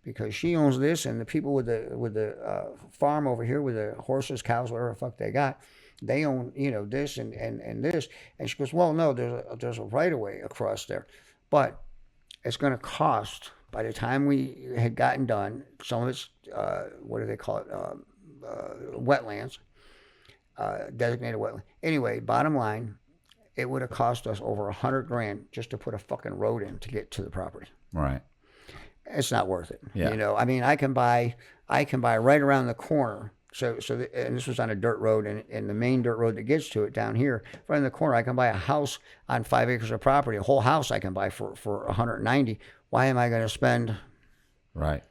Because she owns this, and the people with the farm over here with the horses, cows, whatever the fuck they got, They own, this and this. And she goes, well, no, there's a right of way across there, but it's going to cost. By the time we had gotten done, some of it's what do they call it? Wetlands, designated wetland. Anyway, bottom line, it would have cost us over $100,000 just to put a fucking road in to get to the property. Right. It's not worth it. Yeah. I mean, I can buy right around the corner. And this was on a dirt road, and the main dirt road that gets to it down here, right in the corner, I can buy a house on 5 acres of property. A whole house I can buy for 190. Why am I going to spend, Right.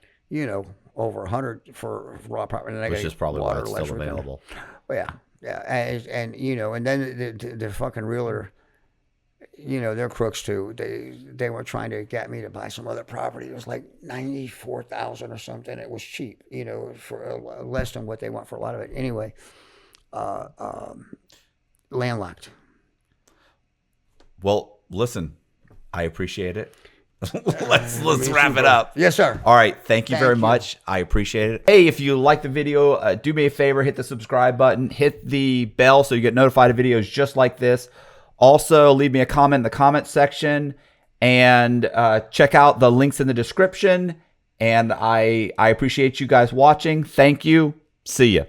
over 100 for raw property? And I Which gotta is probably why water it's less still within it. available. Well, yeah, and and then the fucking realtor, they're crooks too. They were trying to get me to buy some other property. It was like 94,000 or something. It was cheap, for less than what they want for a lot of it. Anyway, landlocked. Well, listen, I appreciate it. let's wrap it up. Yes, sir. All right. Thank you Thank very you. much. I appreciate it. Hey, if you like the video, do me a favor, hit the subscribe button, hit the bell so you get notified of videos just like this. Also, leave me a comment in the comment section, and check out the links in the description. And I appreciate you guys watching. Thank you. See ya.